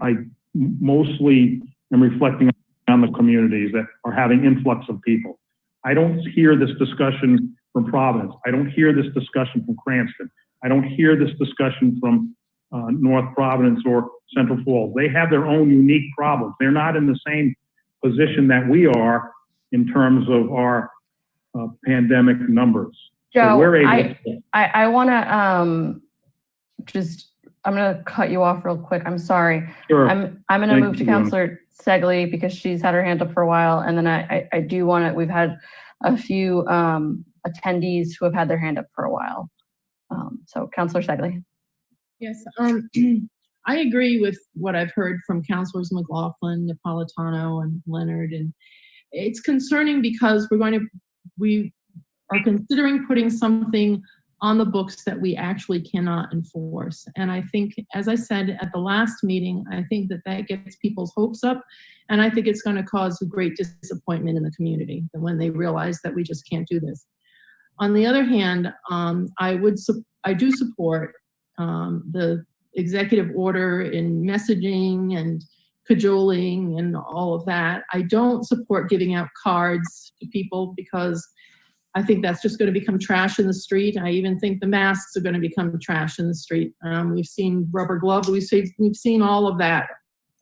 [SPEAKER 2] I mostly am reflecting on the communities that are having influx of people. I don't hear this discussion from Providence. I don't hear this discussion from Cranston. I don't hear this discussion from North Providence or Central Falls. They have their own unique problems. They're not in the same position that we are in terms of our pandemic numbers.
[SPEAKER 1] Joe,
[SPEAKER 2] so we're able
[SPEAKER 1] I want to I'm going to cut you off real quick. I'm sorry.
[SPEAKER 2] Sure.
[SPEAKER 1] I'm going to move to Councilor Segley because she's had her hand up for a while, and then I do want to. We've had a few attendees who have had their hand up for a while. So Councilor Segley.
[SPEAKER 3] Yes, I agree with what I've heard from Councilors McLaughlin, Napolitano, and Leonard, and it's concerning because we are considering putting something on the books that we actually cannot enforce. And I think, as I said at the last meeting, I think that gets people's hopes up, and I think it's going to cause a great disappointment in the community when they realize that we just can't do this. On the other hand, I do support the executive order in messaging and cajoling and all of that. I don't support giving out cards to people because I think that's just going to become trash in the street. I even think the masks are going to become trash in the street. We've seen rubber gloves. We've seen all of that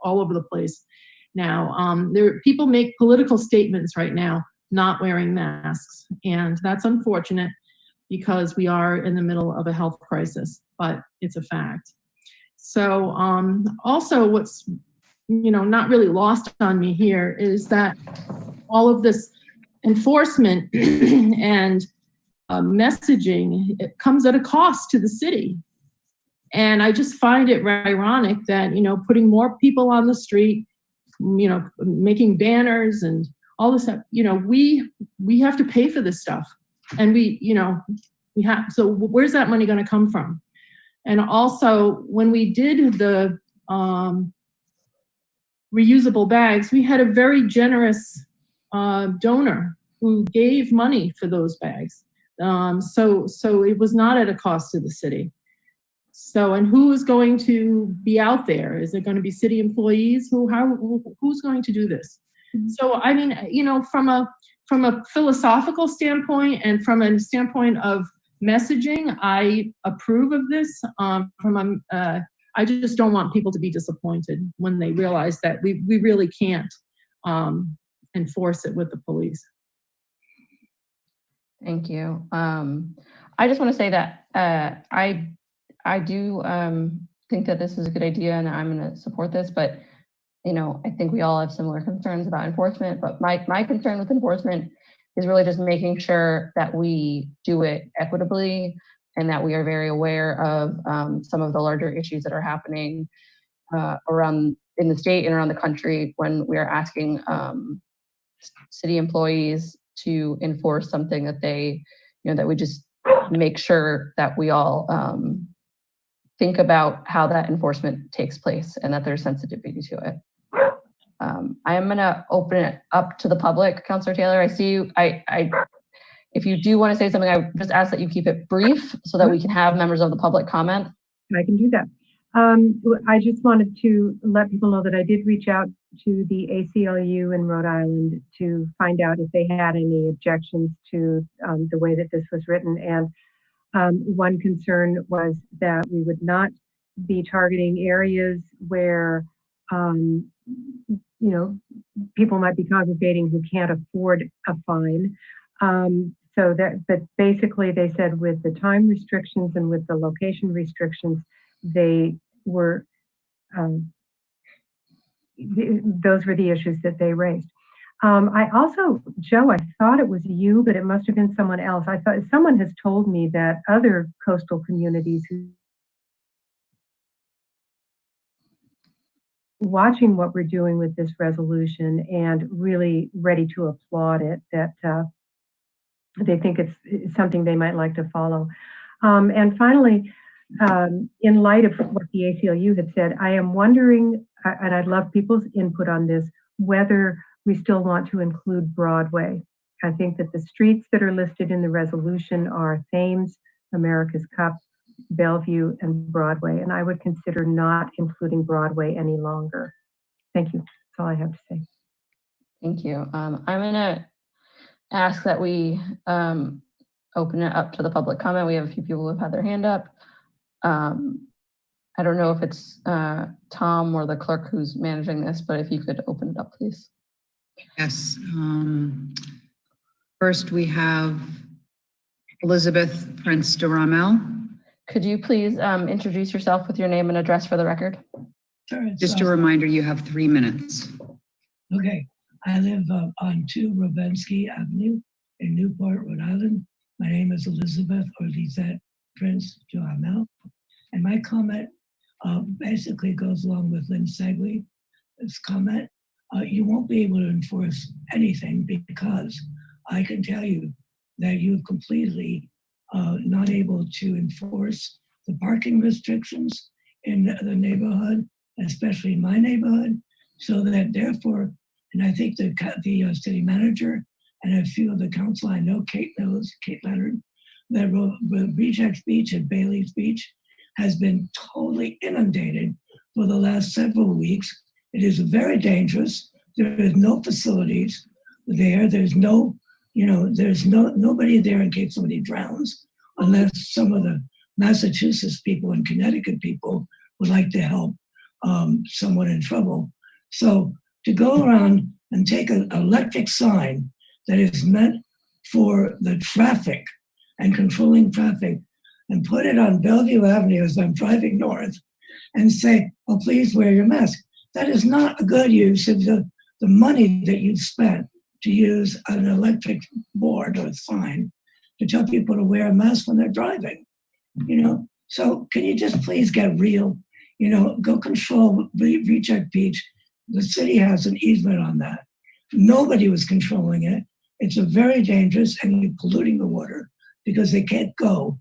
[SPEAKER 3] all over the place. Now, people make political statements right now not wearing masks, and that's unfortunate because we are in the middle of a health crisis, but it's a fact. So also what's not really lost on me here is that all of this enforcement and messaging, it comes at a cost to the city. And I just find it ironic that, putting more people on the street, making banners and all this stuff, we have to pay for this stuff. And so where's that money going to come from? And also, when we did the reusable bags, we had a very generous donor who gave money for those bags. So it was not at a cost to the city. So, and who is going to be out there? Is it going to be city employees? Who's going to do this? So, I mean, from a philosophical standpoint and from a standpoint of messaging, I approve of this. I just don't want people to be disappointed when they realize that we really can't enforce it with the police.
[SPEAKER 1] Thank you. I just want to say that I do think that this is a good idea, and I'm going to support this. But I think we all have similar concerns about enforcement. But my concern with enforcement is really just making sure that we do it equitably and that we are very aware of some of the larger issues that are happening around in the state and around the country when we are asking city employees to enforce something that they, that we just make sure that we all think about how that enforcement takes place and that there's sensitivity to it. I am going to open it up to the public. Councilor Taylor, I see you. If you do want to say something, I just ask that you keep it brief so that we can have members of the public comment.
[SPEAKER 4] I can do that. I just wanted to let people know that I did reach out to the ACLU in Rhode Island to find out if they had any objections to the way that this was written. And one concern was that we would not be targeting areas where, people might be congregating who can't afford a fine. But basically they said with the time restrictions and with the location restrictions, they were, those were the issues that they raised. I also, Joe, I thought it was you, but it must have been someone else. I thought someone has told me that other coastal communities who watching what we're doing with this resolution and really ready to applaud it, that they think it's something they might like to follow. And finally, in light of what the ACLU had said, I am wondering, and I'd love people's input on this, whether we still want to include Broadway. I think that the streets that are listed in the resolution are Thames, America's Cup, Bellevue, and Broadway, and I would consider not including Broadway any longer. Thank you. That's all I have to say.
[SPEAKER 1] Thank you. I'm going to ask that we open it up to the public comment. We have a few people who have had their hand up. I don't know if it's Tom or the clerk who's managing this, but if you could open it up, please.
[SPEAKER 16] Yes. First, we have Elizabeth Prince de Ramel.
[SPEAKER 1] Could you please introduce yourself with your name and address for the record?
[SPEAKER 17] Sure,
[SPEAKER 16] Just a reminder, you have 3 minutes.
[SPEAKER 17] Okay, I live on 2 Robensky Avenue in Newport, Rhode Island. My name is Elizabeth or Lisette Prince de Ramel. And my comment basically goes along with Lynn Segley's comment. You won't be able to enforce anything because I can tell you that you've completely not able to enforce the parking restrictions in the neighborhood, especially in my neighborhood, so that therefore, and I think the city manager and a few of the council, I know Kate knows, Kate Leonard, that Rejects Beach at Bailey's Beach has been totally inundated for the last several weeks. It is very dangerous. There is no facilities there. There's no, there's nobody there in case somebody drowns, unless some of the Massachusetts people and Connecticut people would like to help someone in trouble. So to go around and take an electric sign that is meant for the traffic and controlling traffic and put it on Bellevue Avenue as I'm driving north and say, oh, please wear your mask. That is not a good use of the money that you've spent to use an electric board or sign to tell people to wear a mask when they're driving. So can you just please get real? Go control Recheck Beach. The city has an easement on that. Nobody was controlling it. It's a very dangerous, and you're polluting the water because they can't go.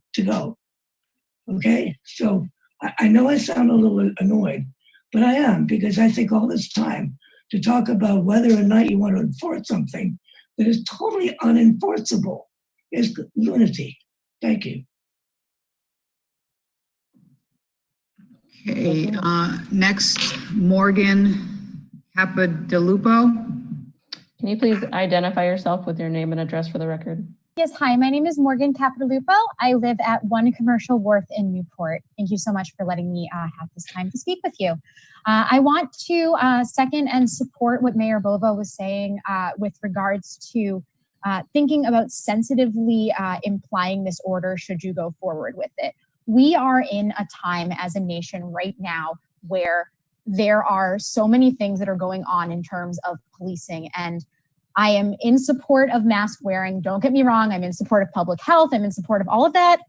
[SPEAKER 17] Okay? So I know I sound a little annoyed, but I am, because I think all this time to talk about whether or not you want to enforce something that is totally unenforceable is lunacy. Thank you.
[SPEAKER 16] Okay, next, Morgan Capodalupo.
[SPEAKER 1] Can you please identify yourself with your name and address for the record?
[SPEAKER 18] Yes, hi, my name is Morgan Capodalupo. I live at 1 Commercial Wharf in Newport. Thank you so much for letting me have this time to speak with you. I want to second and support what Mayor Bova was saying with regards to thinking about sensitively implying this order should you go forward with it. We are in a time as a nation right now where there are so many things that are going on in terms of policing, and I am in support of mask wearing. Don't get me wrong. I'm in support of public health. I'm in support of all of that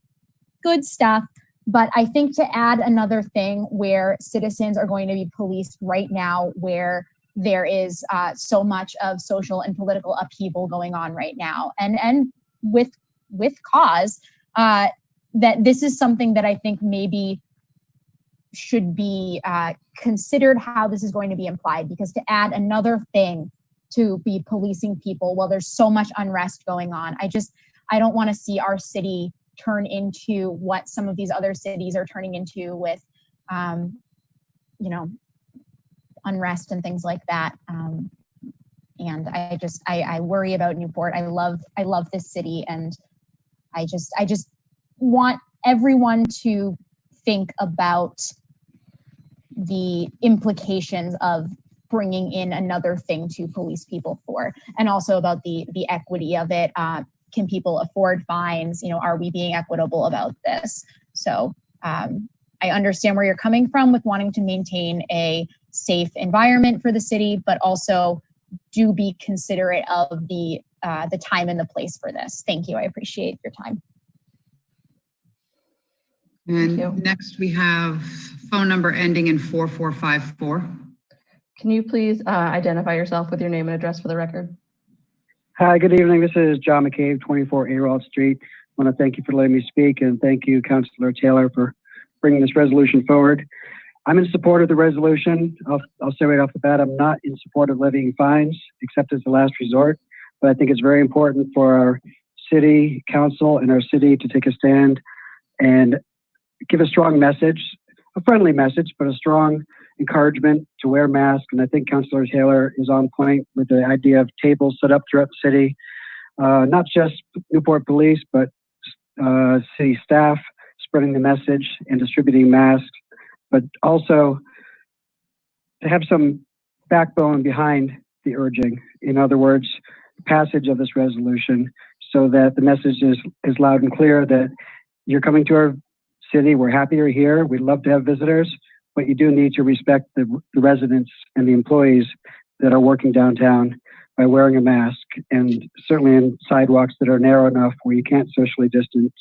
[SPEAKER 18] good stuff. But I think to add another thing where citizens are going to be policed right now, where there is so much of social and political upheaval going on right now, and with cause, that this is something that I think maybe should be considered how this is going to be implied, because to add another thing to be policing people while there's so much unrest going on, I don't want to see our city turn into what some of these other cities are turning into with, unrest and things like that. And I worry about Newport. I love this city, and I just want everyone to think about the implications of bringing in another thing to police people for, and also about the equity of it. Can people afford fines? Are we being equitable about this? So I understand where you're coming from with wanting to maintain a safe environment for the city, but also do be considerate of the time and the place for this. Thank you. I appreciate your time.
[SPEAKER 16] And next we have phone number ending in 4454.
[SPEAKER 1] Can you please identify yourself with your name and address for the record?
[SPEAKER 19] Hi, good evening. This is John McCabe, 24 Arald Street. I want to thank you for letting me speak, and thank you, Councilor Taylor, for bringing this resolution forward. I'm in support of the resolution. I'll say right off the bat, I'm not in support of levying fines, except as the last resort. But I think it's very important for our city council and our city to take a stand and give a strong message, a friendly message, but a strong encouragement to wear masks. And I think Councilor Taylor is on point with the idea of tables set up throughout the city, not just Newport Police, but city staff spreading the message and distributing masks, but also to have some backbone behind the urging. In other words, the passage of this resolution, so that the message is loud and clear that you're coming to our city. We're happy you're here. We'd love to have visitors, but you do need to respect the residents and the employees that are working downtown by wearing a mask, and certainly in sidewalks that are narrow enough where you can't socially distance.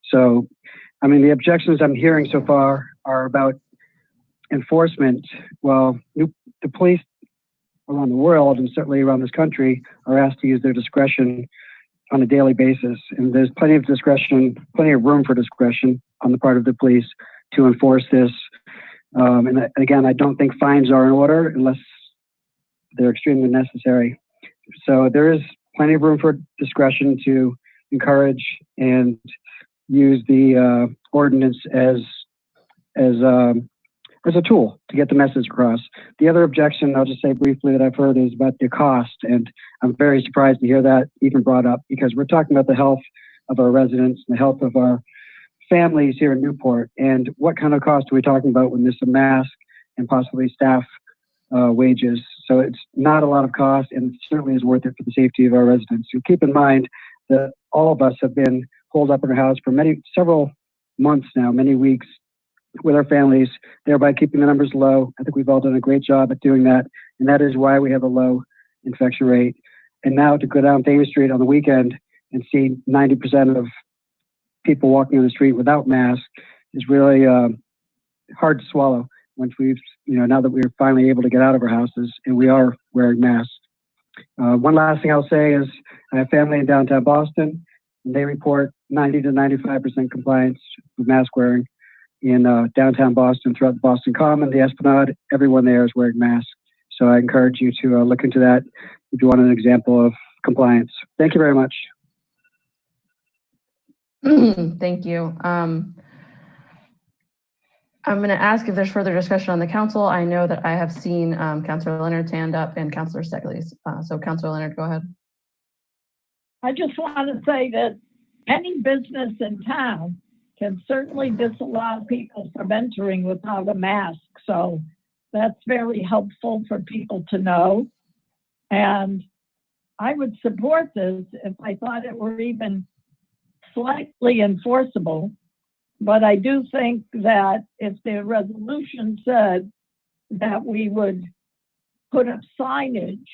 [SPEAKER 19] So, I mean, the objections I'm hearing so far are about enforcement. Well, the police around the world, and certainly around this country, are asked to use their discretion on a daily basis. And there's plenty of discretion, plenty of room for discretion on the part of the police to enforce this. And again, I don't think fines are in order unless they're extremely necessary. So there is plenty of room for discretion to encourage and use the ordinance as a tool to get the message across. The other objection, I'll just say briefly, that I've heard is about the cost. And I'm very surprised to hear that even brought up, because we're talking about the health of our residents and the health of our families here in Newport. And what kind of cost are we talking about when there's a mask and possibly staff wages? So it's not a lot of cost, and it certainly is worth it for the safety of our residents. So keep in mind that all of us have been holed up in our house for several months now, many weeks, with our families, thereby keeping the numbers low. I think we've all done a great job at doing that, and that is why we have a low infection rate. And now to go down Thames Street on the weekend and see 90% of people walking on the street without masks is really hard to swallow once we've, now that we're finally able to get out of our houses and we are wearing masks. One last thing I'll say is I have family in downtown Boston, and they report 90 to 95% compliance with mask wearing in downtown Boston, throughout the Boston Common, the Esplanade. Everyone there is wearing masks. So I encourage you to look into that if you want an example of compliance. Thank you very much.
[SPEAKER 1] Thank you. I'm going to ask if there's further discussion on the council. I know that I have seen Councilor Leonard's hand up and Councilor Stegley's. So Councilor Leonard, go ahead.
[SPEAKER 5] I just want to say that any business in town can certainly disallow people from entering without a mask. So that's very helpful for people to know. And I would support this if I thought it were even slightly enforceable. But I do think that if the resolution said that we would put up signage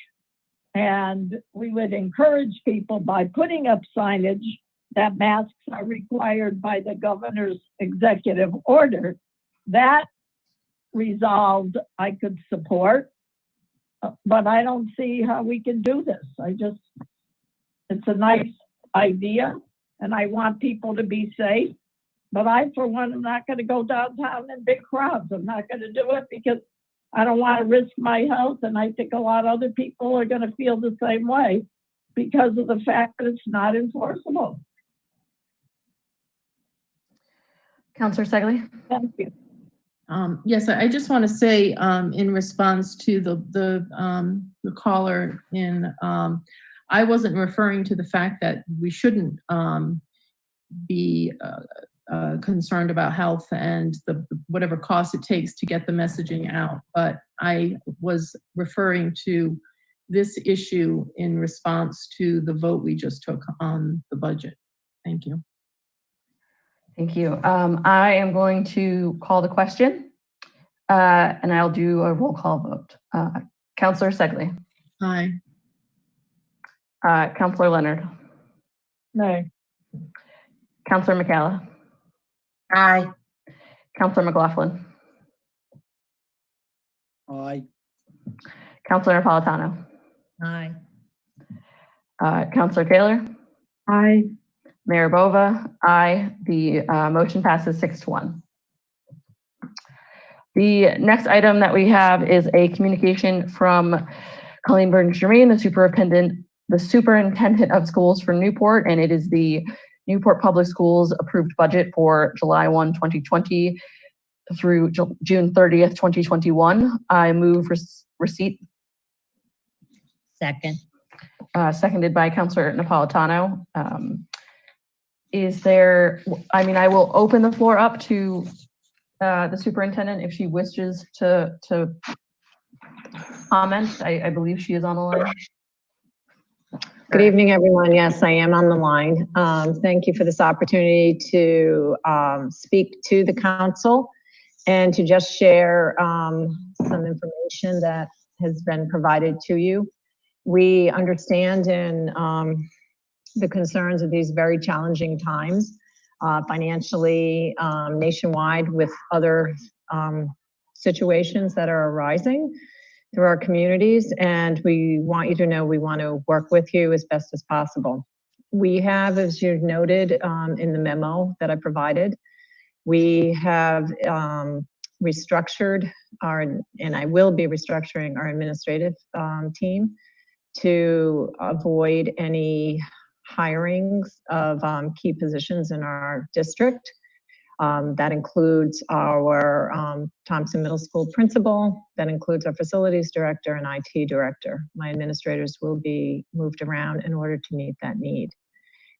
[SPEAKER 5] and we would encourage people by putting up signage that masks are required by the governor's executive order, that resolved I could support. But I don't see how we can do this. It's a nice idea and I want people to be safe. But I, for one, am not going to go downtown in big crowds. I'm not going to do it because I don't want to risk my health. And I think a lot of other people are going to feel the same way because of the fact that it's not enforceable.
[SPEAKER 1] Councilor Stegley.
[SPEAKER 5] Thank you.
[SPEAKER 3] Yes, I just want to say in response to the caller I wasn't referring to the fact that we shouldn't be concerned about health and whatever cost it takes to get the messaging out. But I was referring to this issue in response to the vote we just took on the budget. Thank you.
[SPEAKER 1] Thank you. I am going to call the question and I'll do a roll call vote. Councilor Stegley.
[SPEAKER 3] Aye.
[SPEAKER 1] Councilor Leonard.
[SPEAKER 5] No.
[SPEAKER 1] Councilor McCalla.
[SPEAKER 14] Aye.
[SPEAKER 1] Councilor McLaughlin.
[SPEAKER 11] Aye.
[SPEAKER 1] Councilor Napolitano.
[SPEAKER 12] Aye.
[SPEAKER 1] Councilor Taylor.
[SPEAKER 4] Aye.
[SPEAKER 1] Mayor Bova. Aye. The motion passes 6-1. The next item that we have is a communication from Colleen Burns-Germain, the superintendent of schools for Newport, and it is the Newport Public Schools approved budget for July 1, 2020 through June 30th, 2021. I move receipt.
[SPEAKER 12] Second.
[SPEAKER 1] Seconded by Councilor Napolitano. I will open the floor up to the superintendent if she wishes to comment. I believe she is on the line.
[SPEAKER 10] Good evening, everyone. Yes, I am on the line. Thank you for this opportunity to speak to the council and to just share some information that has been provided to you. We understand in the concerns of these very challenging times, financially, nationwide, with other situations that are arising through our communities, and we want you to know we want to work with you as best as possible. We have, as you noted in the memo that I provided, we have restructured and I will be restructuring our administrative team to avoid any hirings of key positions in our district. That includes our Thompson Middle School principal, that includes our facilities director and IT director. My administrators will be moved around in order to meet that need.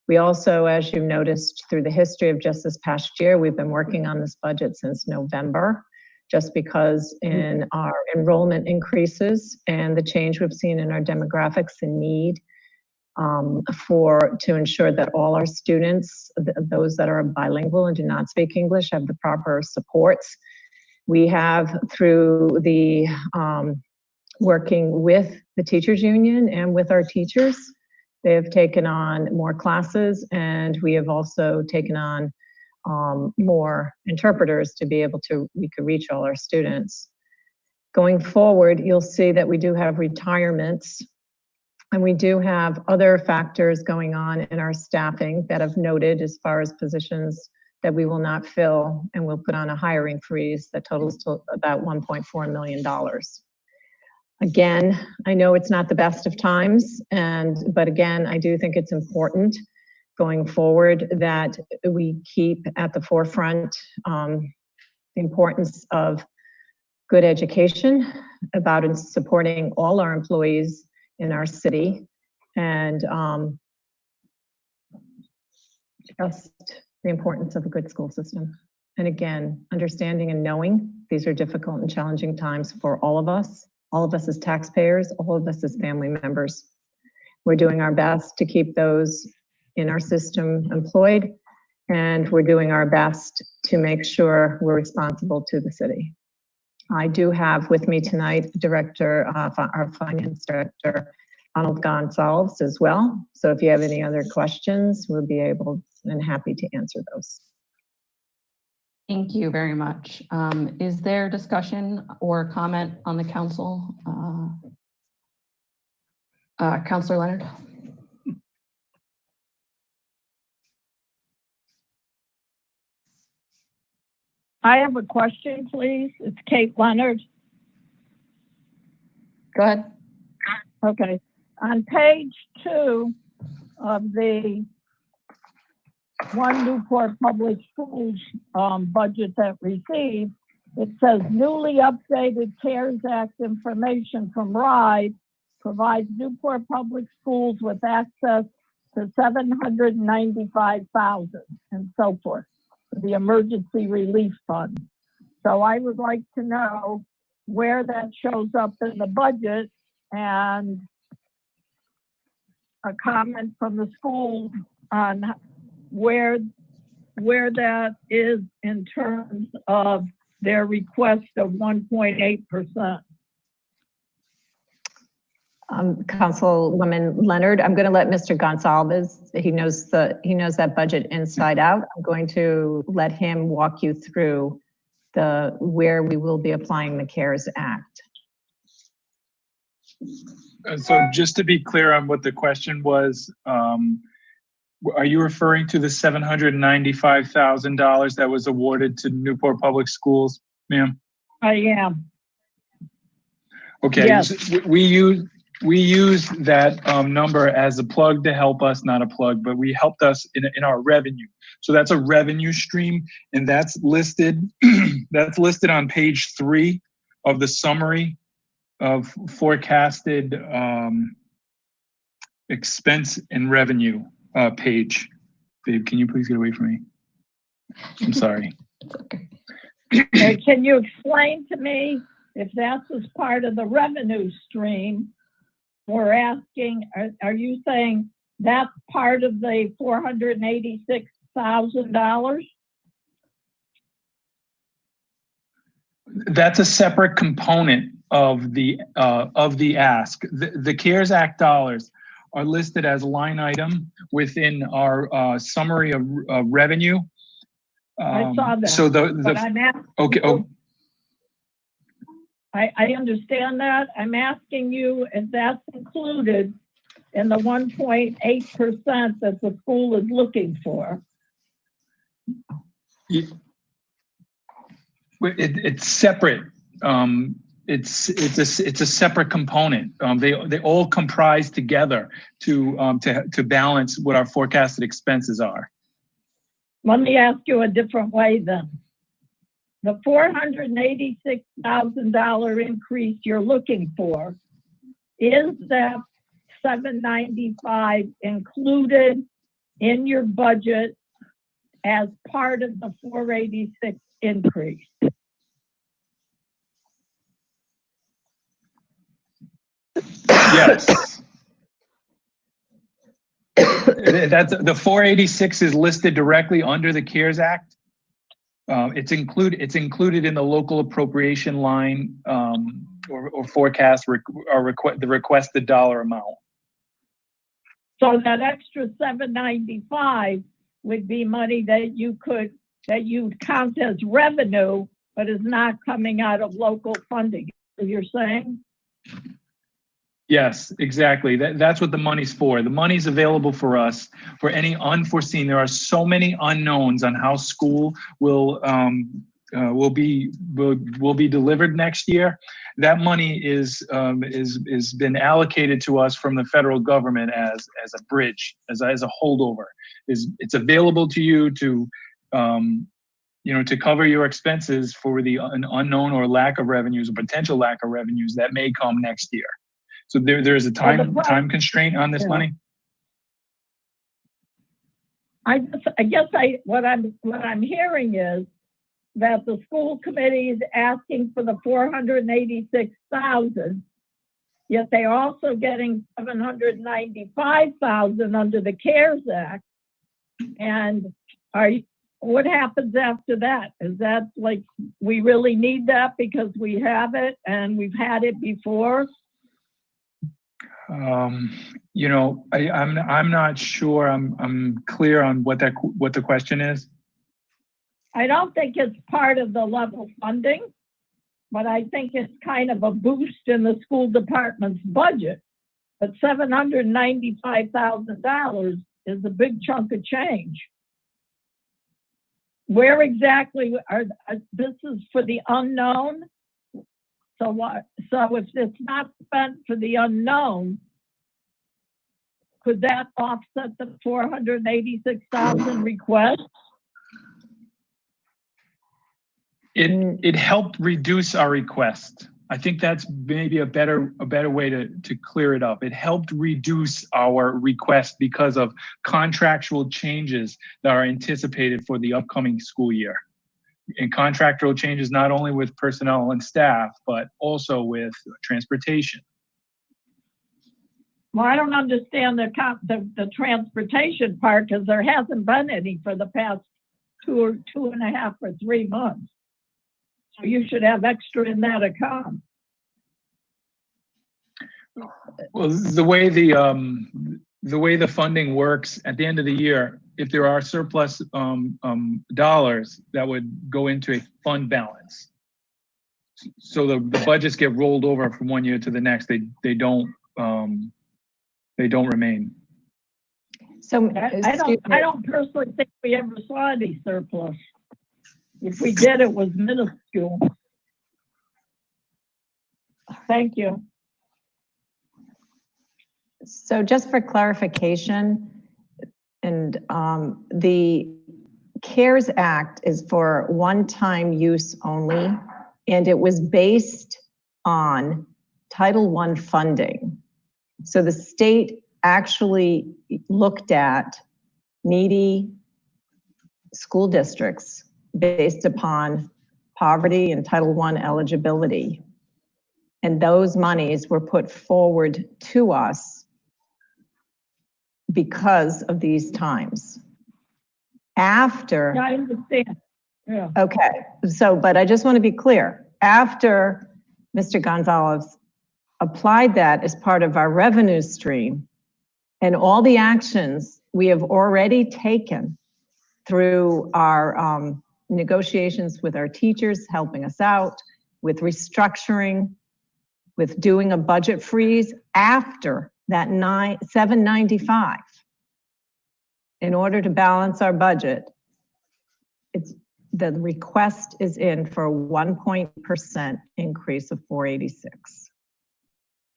[SPEAKER 10] We also, as you've noticed through the history of just this past year, we've been working on this budget since November, just because in our enrollment increases and the change we've seen in our demographics and need to ensure that all our students, those that are bilingual and do not speak English, have the proper supports. We have, through the working with the teachers union and with our teachers. They have taken on more classes, and we have also taken on more interpreters to be able to, we could reach all our students. Going forward, you'll see that we do have retirements, and we do have other factors going on in our staffing that I've noted as far as positions that we will not fill, and we'll put on a hiring freeze that totals to about $1.4 million. Again, I know it's not the best of times, but again, I do think it's important going forward that we keep at the forefront the importance of good education, about supporting all our employees in our city, and just the importance of a good school system. And again, understanding and knowing these are difficult and challenging times for all of us as taxpayers, all of us as family members. We're doing our best to keep those in our system employed, and we're doing our best to make sure we're responsible to the city. I do have with me tonight our finance director, Donald Gonsalves, as well. So if you have any other questions, we'll be able and happy to answer those.
[SPEAKER 1] Thank you very much. Is there discussion or comment on the council? Councilor Leonard.
[SPEAKER 5] I have a question, please. It's Kate Leonard.
[SPEAKER 1] Go ahead.
[SPEAKER 5] Okay. On page 2 of the One Newport Public Schools budget that received, it says newly updated CARES Act information from RIDE provides Newport Public Schools with access to $795,000 and so forth for the emergency relief fund. So I would like to know where that shows up in the budget, and a comment from the school on where that is in terms of their request of 1.8%.
[SPEAKER 10] Councilwoman Leonard, I'm going to let Mr. Gonsalves, he knows that budget inside out. I'm going to let him walk you through where we will be applying the CARES Act.
[SPEAKER 20] So just to be clear on what the question was, are you referring to the $795,000 that was awarded to Newport Public Schools, ma'am?
[SPEAKER 5] I am.
[SPEAKER 20] Okay,
[SPEAKER 5] yes.
[SPEAKER 20] So we use that number as a plug to help us, not a plug, but we helped us in our revenue. So that's a revenue stream, and that's listed that's listed on page 3 of the summary of forecasted expense and revenue page. Babe, can you please get away from me? I'm sorry.
[SPEAKER 5] Okay, can you explain to me if that's as part of the revenue stream? We're asking, are you saying that's part of the $486,000?
[SPEAKER 20] That's a separate component of the ask. The CARES Act dollars are listed as line item within our summary of revenue.
[SPEAKER 5] I saw that.
[SPEAKER 20] So
[SPEAKER 5] but I'm asking
[SPEAKER 20] okay.
[SPEAKER 5] You, I understand that. I'm asking you if that's included in the 1.8% that the school is looking for.
[SPEAKER 20] It's separate. It's a separate component. They all comprise together to balance what our forecasted expenses are.
[SPEAKER 5] Let me ask you a different way then. The $486,000 increase you're looking for, is that $795 included in your budget as part of the $486 increase?
[SPEAKER 20] Yes. That's the 486 is listed directly under the CARES Act. It's included in the local appropriation line or forecast the requested dollar amount.
[SPEAKER 5] So that extra $795 would be money that you'd count as revenue, but is not coming out of local funding. You're saying?
[SPEAKER 20] Yes, exactly. That's what the money's for. The money's available for us for any unforeseen. There are so many unknowns on how school will be delivered next year. That money is been allocated to us from the federal government as a bridge, as a holdover. It's available to you to to cover your expenses for an unknown or lack of revenues or potential lack of revenues that may come next year. So there's a time constraint on this money.
[SPEAKER 5] I guess what I'm hearing is that the school committee is asking for the $486,000, yet they're also getting $795,000 under the CARES Act. And what happens after that? Is that like we really need that because we have it and we've had it before?
[SPEAKER 20] I'm not sure I'm clear on what the question is.
[SPEAKER 5] I don't think it's part of the level funding, but I think it's kind of a boost in the school department's budget. But $795,000 is a big chunk of change. Where exactly this is for the unknown? So what? So if it's not spent for the unknown, could that offset the $486,000 request?
[SPEAKER 20] It helped reduce our request. I think that's maybe a better way to clear it up. It helped reduce our request because of contractual changes that are anticipated for the upcoming school year. And contractual changes not only with personnel and staff, but also with transportation.
[SPEAKER 5] Well, I don't understand the transportation part because there hasn't been any for the past 2.5 or 3 months. So you should have extra in that account.
[SPEAKER 20] Well, the way the funding works at the end of the year, if there are surplus dollars, that would go into a fund balance. So the budgets get rolled over from one year to the next. They don't remain.
[SPEAKER 5] So I don't personally think we ever saw any surplus. If we did, it was minuscule. Thank you.
[SPEAKER 10] So just for clarification, and the CARES Act is for one-time use only, and it was based on Title I funding. So the state actually looked at needy school districts based upon poverty and Title I eligibility. And those monies were put forward to us because of these times. After.
[SPEAKER 5] I understand. Yeah.
[SPEAKER 10] Okay, so, but I just want to be clear. After Mr. Gonzalez applied that as part of our revenue stream and all the actions we have already taken through our negotiations with our teachers, helping us out, with restructuring, with doing a budget freeze after that $795 in order to balance our budget. The request is in for a 1% increase of 486.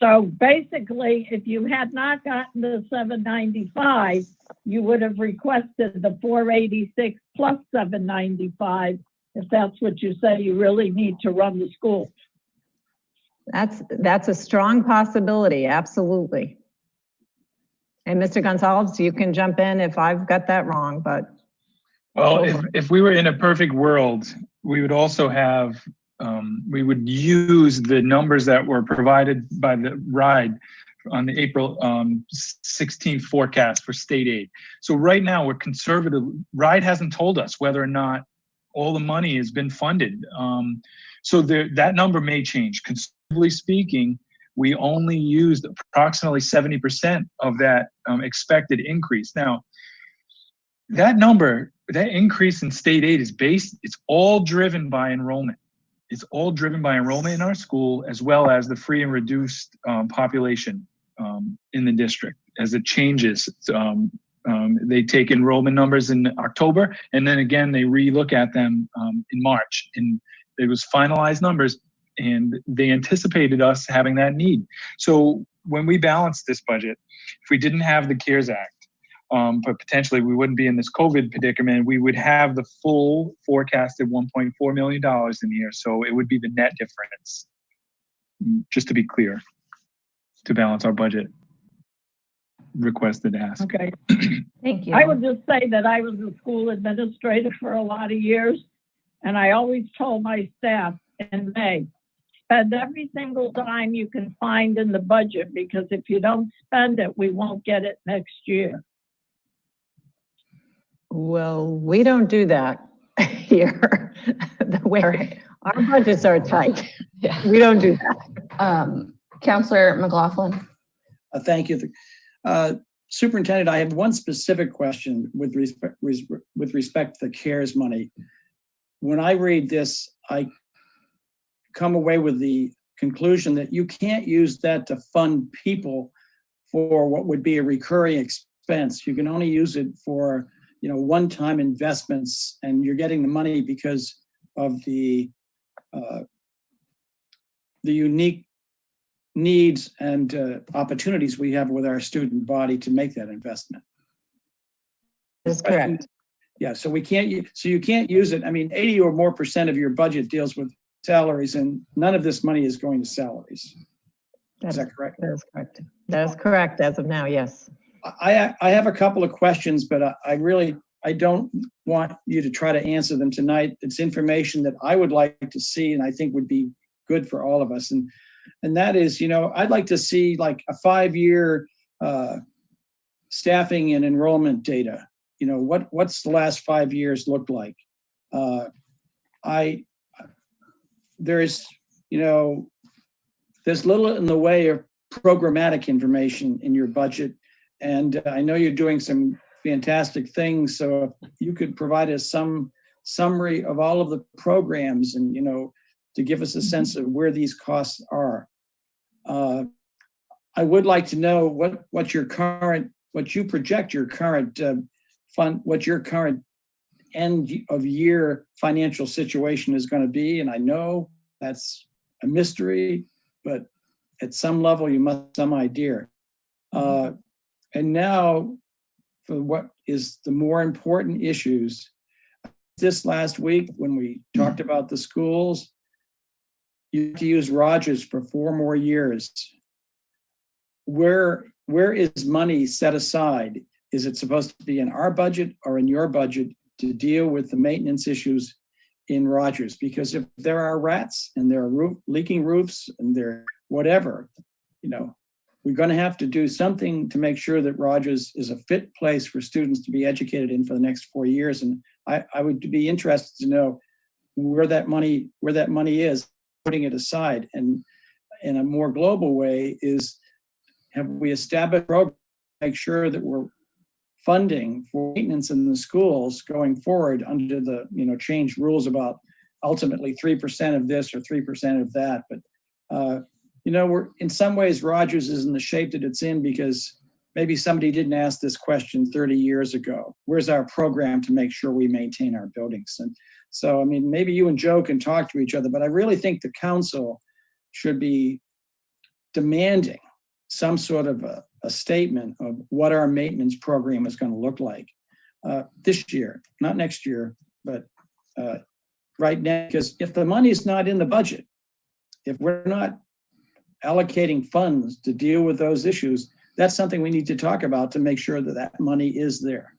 [SPEAKER 5] So basically, if you had not gotten the 795, you would have requested the 486 plus 795, if that's what you say you really need to run the school.
[SPEAKER 10] That's a strong possibility, absolutely. And Mr. Gonzalez, you can jump in if I've got that wrong, but.
[SPEAKER 20] Well, if we were in a perfect world, we would also have, we would use the numbers that were provided by the RIDE on the April 16th forecast for state aid. So right now we're conservative. RIDE hasn't told us whether or not all the money has been funded. So that number may change. speaking, we only used approximately 70% of that expected increase. Now, that number, that increase in state aid is it's all driven by enrollment. It's all driven by enrollment in our school, as well as the free and reduced population in the district. As it changes, they take enrollment numbers in October, and then again, they relook at them in March. And it was finalized numbers, and they anticipated us having that need. So when we balanced this budget, if we didn't have the CARES Act, but potentially we wouldn't be in this COVID predicament, we would have the full forecasted $1.4 million in here. So it would be the net difference, just to be clear, to balance our budget. Requested ask.
[SPEAKER 5] Okay.
[SPEAKER 1] Thank you.
[SPEAKER 5] I would just say that I was a school administrator for a lot of years, and I always told my staff in May, spend every single dime you can find in the budget, because if you don't spend it, we won't get it next year.
[SPEAKER 10] Well, we don't do that here. The way our budgets are tight.
[SPEAKER 1] Yeah.
[SPEAKER 10] We don't do that.
[SPEAKER 1] Counselor McLaughlin.
[SPEAKER 11] Thank you. Superintendent, I have one specific question with respect to the CARES money. When I read this, I come away with the conclusion that you can't use that to fund people for what would be a recurring expense. You can only use it for, one-time investments, and you're getting the money because of the unique needs and opportunities we have with our student body to make that investment.
[SPEAKER 10] That's correct.
[SPEAKER 11] Yeah, so you can't use it. I mean, 80 or more % of your budget deals with salaries, and none of this money is going to salaries. Is that correct?
[SPEAKER 10] That is correct. That is correct as of now, yes.
[SPEAKER 11] I have a couple of questions, but I don't want you to try to answer them tonight. It's information that I would like to see, and I think would be good for all of us. And that is, I'd like to see like a 5-year staffing and enrollment data. What's the last 5 years looked like? There's little in the way of programmatic information in your budget. And I know you're doing some fantastic things. So if you could provide us some summary of all of the programs and, to give us a sense of where these costs are. I would like to know what you project your current what your current end of year financial situation is going to be. And I know that's a mystery, but at some level you must have some idea. And now for what is the more important issues. This last week, when we talked about the schools, you have to use Rogers for 4 more years. Where is money set aside? Is it supposed to be in our budget or in your budget to deal with the maintenance issues in Rogers? Because if there are rats and there are leaking roofs and there whatever, we're going to have to do something to make sure that Rogers is a fit place for students to be educated in for the next 4 years. And I would be interested to know where that money is, putting it aside. And in a more global way is, have we established programs to make sure that we're funding for maintenance in the schools going forward under the changed rules about ultimately 3% of this or 3% of that. But we're in some ways Rogers is in the shape that it's in because maybe somebody didn't ask this question 30 years ago. Where's our program to make sure we maintain our buildings? And so, maybe you and Joe can talk to each other, but I really think the council should be demanding some sort of a statement of what our maintenance program is going to look like this year, not next year, but right now. Because if the money is not in the budget, if we're not allocating funds to deal with those issues, that's something we need to talk about to make sure that that money is there.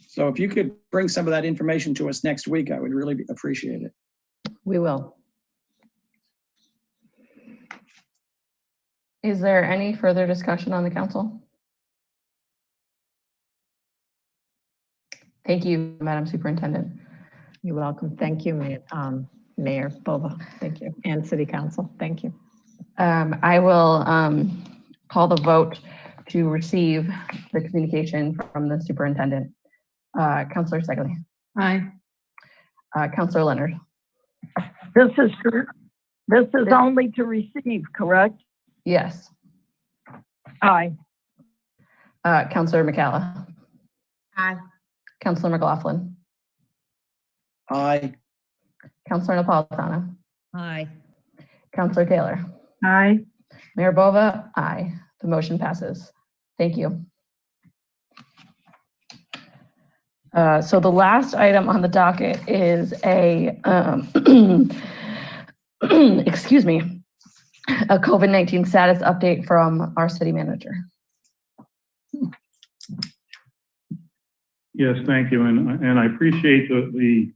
[SPEAKER 11] So if you could bring some of that information to us next week, I would really appreciate it.
[SPEAKER 10] We will.
[SPEAKER 1] Is there any further discussion on the council? Thank you, Madam Superintendent.
[SPEAKER 10] You're welcome. Thank you, Mayor Bova. Thank you. And City Council. Thank you.
[SPEAKER 1] I will call the vote to receive the communication from the superintendent. Counselor Segley.
[SPEAKER 3] Aye.
[SPEAKER 1] Counselor Leonard.
[SPEAKER 5] This is only to receive, correct?
[SPEAKER 1] Yes.
[SPEAKER 5] Aye.
[SPEAKER 1] Counselor McCalla.
[SPEAKER 14] Aye.
[SPEAKER 1] Counselor McLaughlin.
[SPEAKER 11] Aye.
[SPEAKER 1] Counselor Napolitano.
[SPEAKER 12] Aye.
[SPEAKER 1] Counselor Taylor.
[SPEAKER 4] Aye.
[SPEAKER 1] Mayor Bova. Aye. The motion passes. Thank you. So the last item on the docket is a, excuse me, a COVID-19 status update from our city manager.
[SPEAKER 2] Yes, thank you. And I appreciate the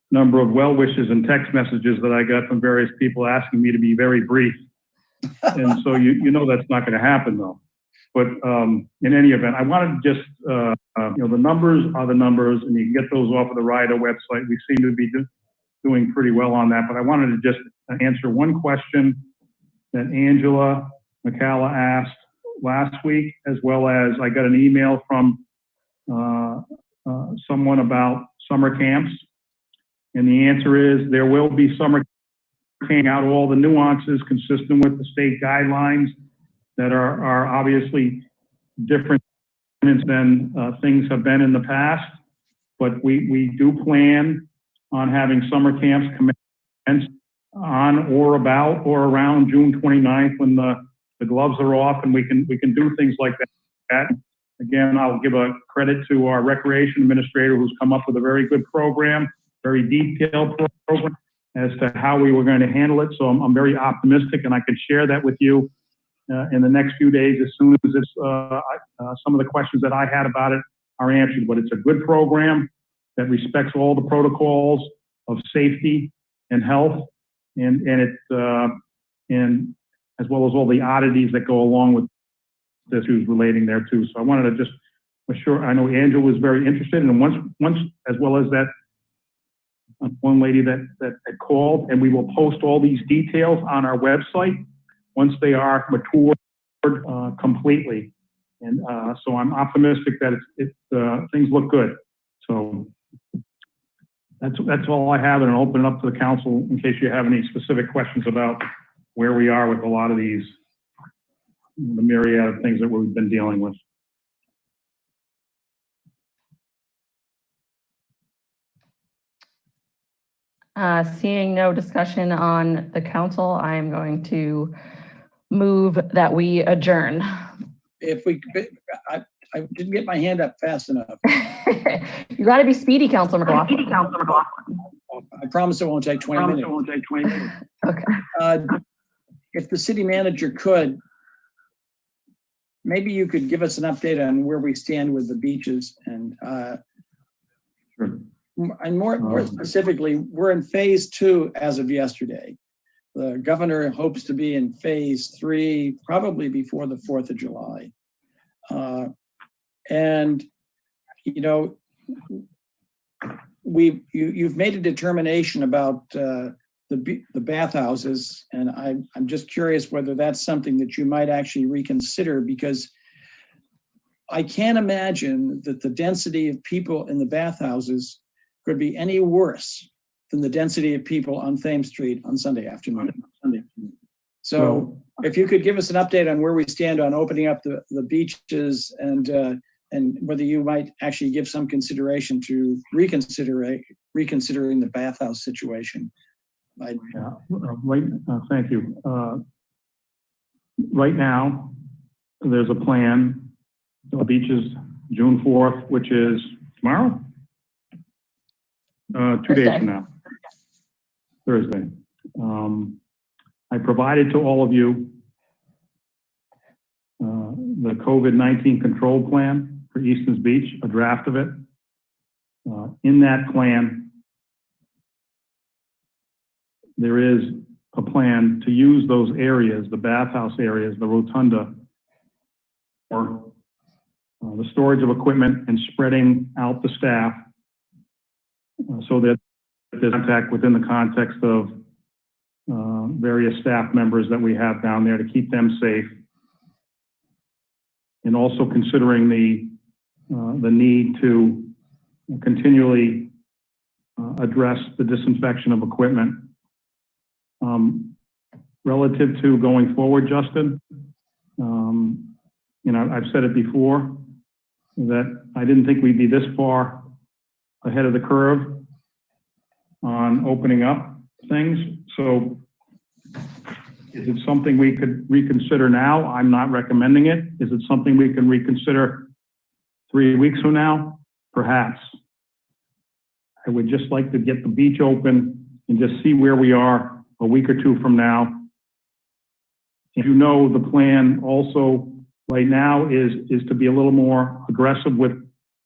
[SPEAKER 2] number of well wishes and text messages that I got from various people asking me to be very brief. And so you know that's not going to happen though. But in any event, I wanted to just, the numbers are the numbers, and you can get those off of the RIDA website. We seem to be doing pretty well on that. But I wanted to just answer one question that Angela McCalla asked last week, as well as I got an email from someone about summer camps. And the answer is there will be summer camps out all the nuances consistent with the state guidelines that are obviously different than things have been in the past. But we do plan on having summer camps commence on or about or around June 29th when the gloves are off and we can do things like that. Again, I'll give a credit to our recreation administrator who's come up with a very good program, very detailed program as to how we were going to handle it. So I'm very optimistic, and I can share that with you in the next few days as soon as it's, some of the questions that I had about it are answered. But it's a good program that respects all the protocols of safety and health, and as well as all the oddities that go along with this issues relating there too. So I wanted to just assure, I know Angela was very interested, and once as well as that one lady that called, and we will post all these details on our website once they are matured completely. And so I'm optimistic that things look good. So that's all I have, and I'll open it up to the council in case you have any specific questions about where we are with a lot of these, the myriad of things that we've been dealing with.
[SPEAKER 1] Seeing no discussion on the council, I am going to move that we adjourn.
[SPEAKER 11] If we, I didn't get my hand up fast enough.
[SPEAKER 1] You got to be speedy, Councilor McLaughlin.
[SPEAKER 11] I promise it won't take 20 minutes.
[SPEAKER 1] Okay.
[SPEAKER 11] If the city manager could, maybe you could give us an update on where we stand with the beaches and
[SPEAKER 2] Sure.
[SPEAKER 11] And more specifically, we're in phase 2 as of yesterday. The governor hopes to be in phase 3 probably before the 4th of July. And you know, you've made a determination about the bathhouses, and I'm just curious whether that's something that you might actually reconsider, because I can't imagine that the density of people in the bathhouses could be any worse than the density of people on Thames Street on Sunday afternoon. So if you could give us an update on where we stand on opening up the beaches, and whether you might actually give some consideration to reconsidering the bathhouse situation.
[SPEAKER 2] Thank you. Right now, there's a plan. The beaches, June 4th, which is tomorrow? 2 days from now, Thursday. I provided to all of you the COVID-19 control plan for Easton's Beach, a draft of it. In that plan, there is a plan to use those areas, the bathhouse areas, the rotunda, for the storage of equipment and spreading out the staff so that there's contact within the context of various staff members that we have down there to keep them safe. And also considering the need to continually address the disinfection of equipment. Relative to going forward, Justin, I've said it before that I didn't think we'd be this far ahead of the curve on opening up things. So is it something we could reconsider now? I'm not recommending it. Is it something we can reconsider 3 weeks from now? Perhaps. I would just like to get the beach open and just see where we are a week or two from now. You know, the plan also right now is to be a little more aggressive with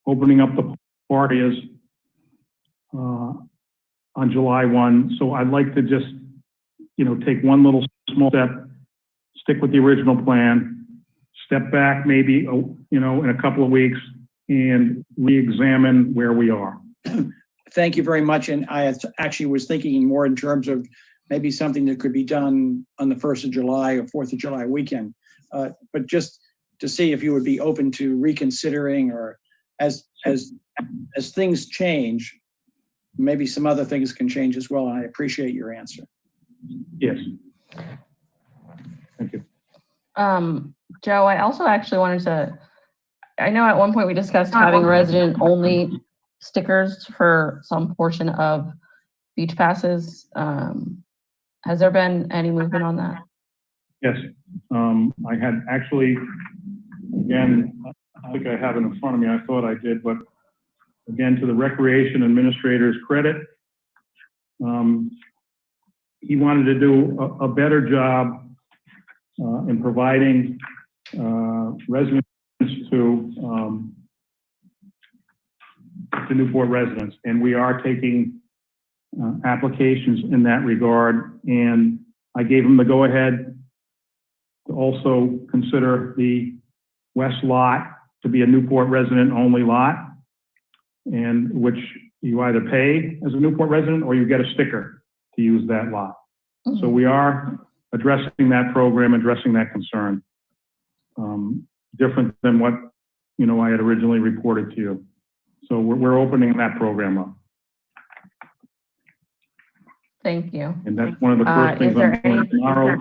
[SPEAKER 2] opening up the park areas on July 1. So I'd like to just, take one little small step, stick with the original plan, step back maybe, in a couple of weeks and re-examine where we are.
[SPEAKER 11] Thank you very much. And I actually was thinking more in terms of maybe something that could be done on the 1st of July or 4th of July weekend. But just to see if you would be open to reconsidering, or as things change, maybe some other things can change as well. And I appreciate your answer.
[SPEAKER 2] Yes. Thank you.
[SPEAKER 1] Joe, I also actually wanted to, I know at one point we discussed having resident only stickers for some portion of beach passes. Has there been any movement on that?
[SPEAKER 2] Yes. I had actually, again, I think I have it in front of me. I thought I did, but again, to the recreation administrator's credit, he wanted to do a better job in providing residents to Newport residents. And we are taking applications in that regard. And I gave him the go-ahead to also consider the west lot to be a Newport resident only lot, and which you either pay as a Newport resident or you get a sticker to use that lot. So we are addressing that program, addressing that concern. Different than what, I had originally reported to you. So we're opening that program up.
[SPEAKER 1] Thank you.
[SPEAKER 2] And that's one of the first things I'm doing tomorrow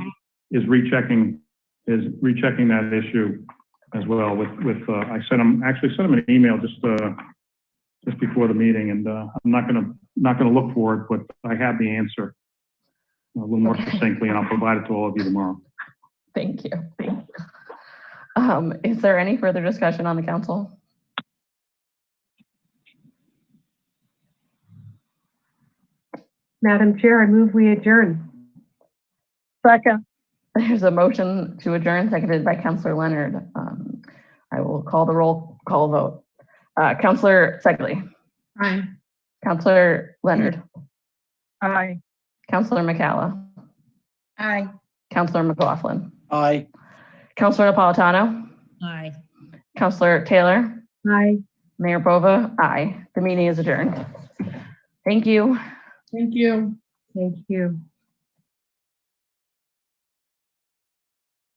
[SPEAKER 2] is rechecking that issue as well with I actually sent him an email just before the meeting, and I'm not gonna look for it, but I have the answer a little more succinctly, and I'll provide it to all of you tomorrow.
[SPEAKER 1] Thank you. Is there any further discussion on the council?
[SPEAKER 4] Madam Chair, I move we adjourn.
[SPEAKER 5] Second.
[SPEAKER 1] There's a motion to adjourn, seconded by Councilor Leonard. I will call the roll call vote. Councilor Segley.
[SPEAKER 3] Aye.
[SPEAKER 1] Councilor Leonard.
[SPEAKER 5] Aye.
[SPEAKER 1] Councilor McCalla.
[SPEAKER 6] Aye.
[SPEAKER 1] Councilor McLaughlin.
[SPEAKER 11] Aye.
[SPEAKER 1] Councilor Napolitano.
[SPEAKER 12] Aye.
[SPEAKER 1] Councilor Taylor.
[SPEAKER 4] Aye.
[SPEAKER 1] Mayor Bova. Aye. The meeting is adjourned. Thank you.
[SPEAKER 3] Thank you.
[SPEAKER 4] Thank you.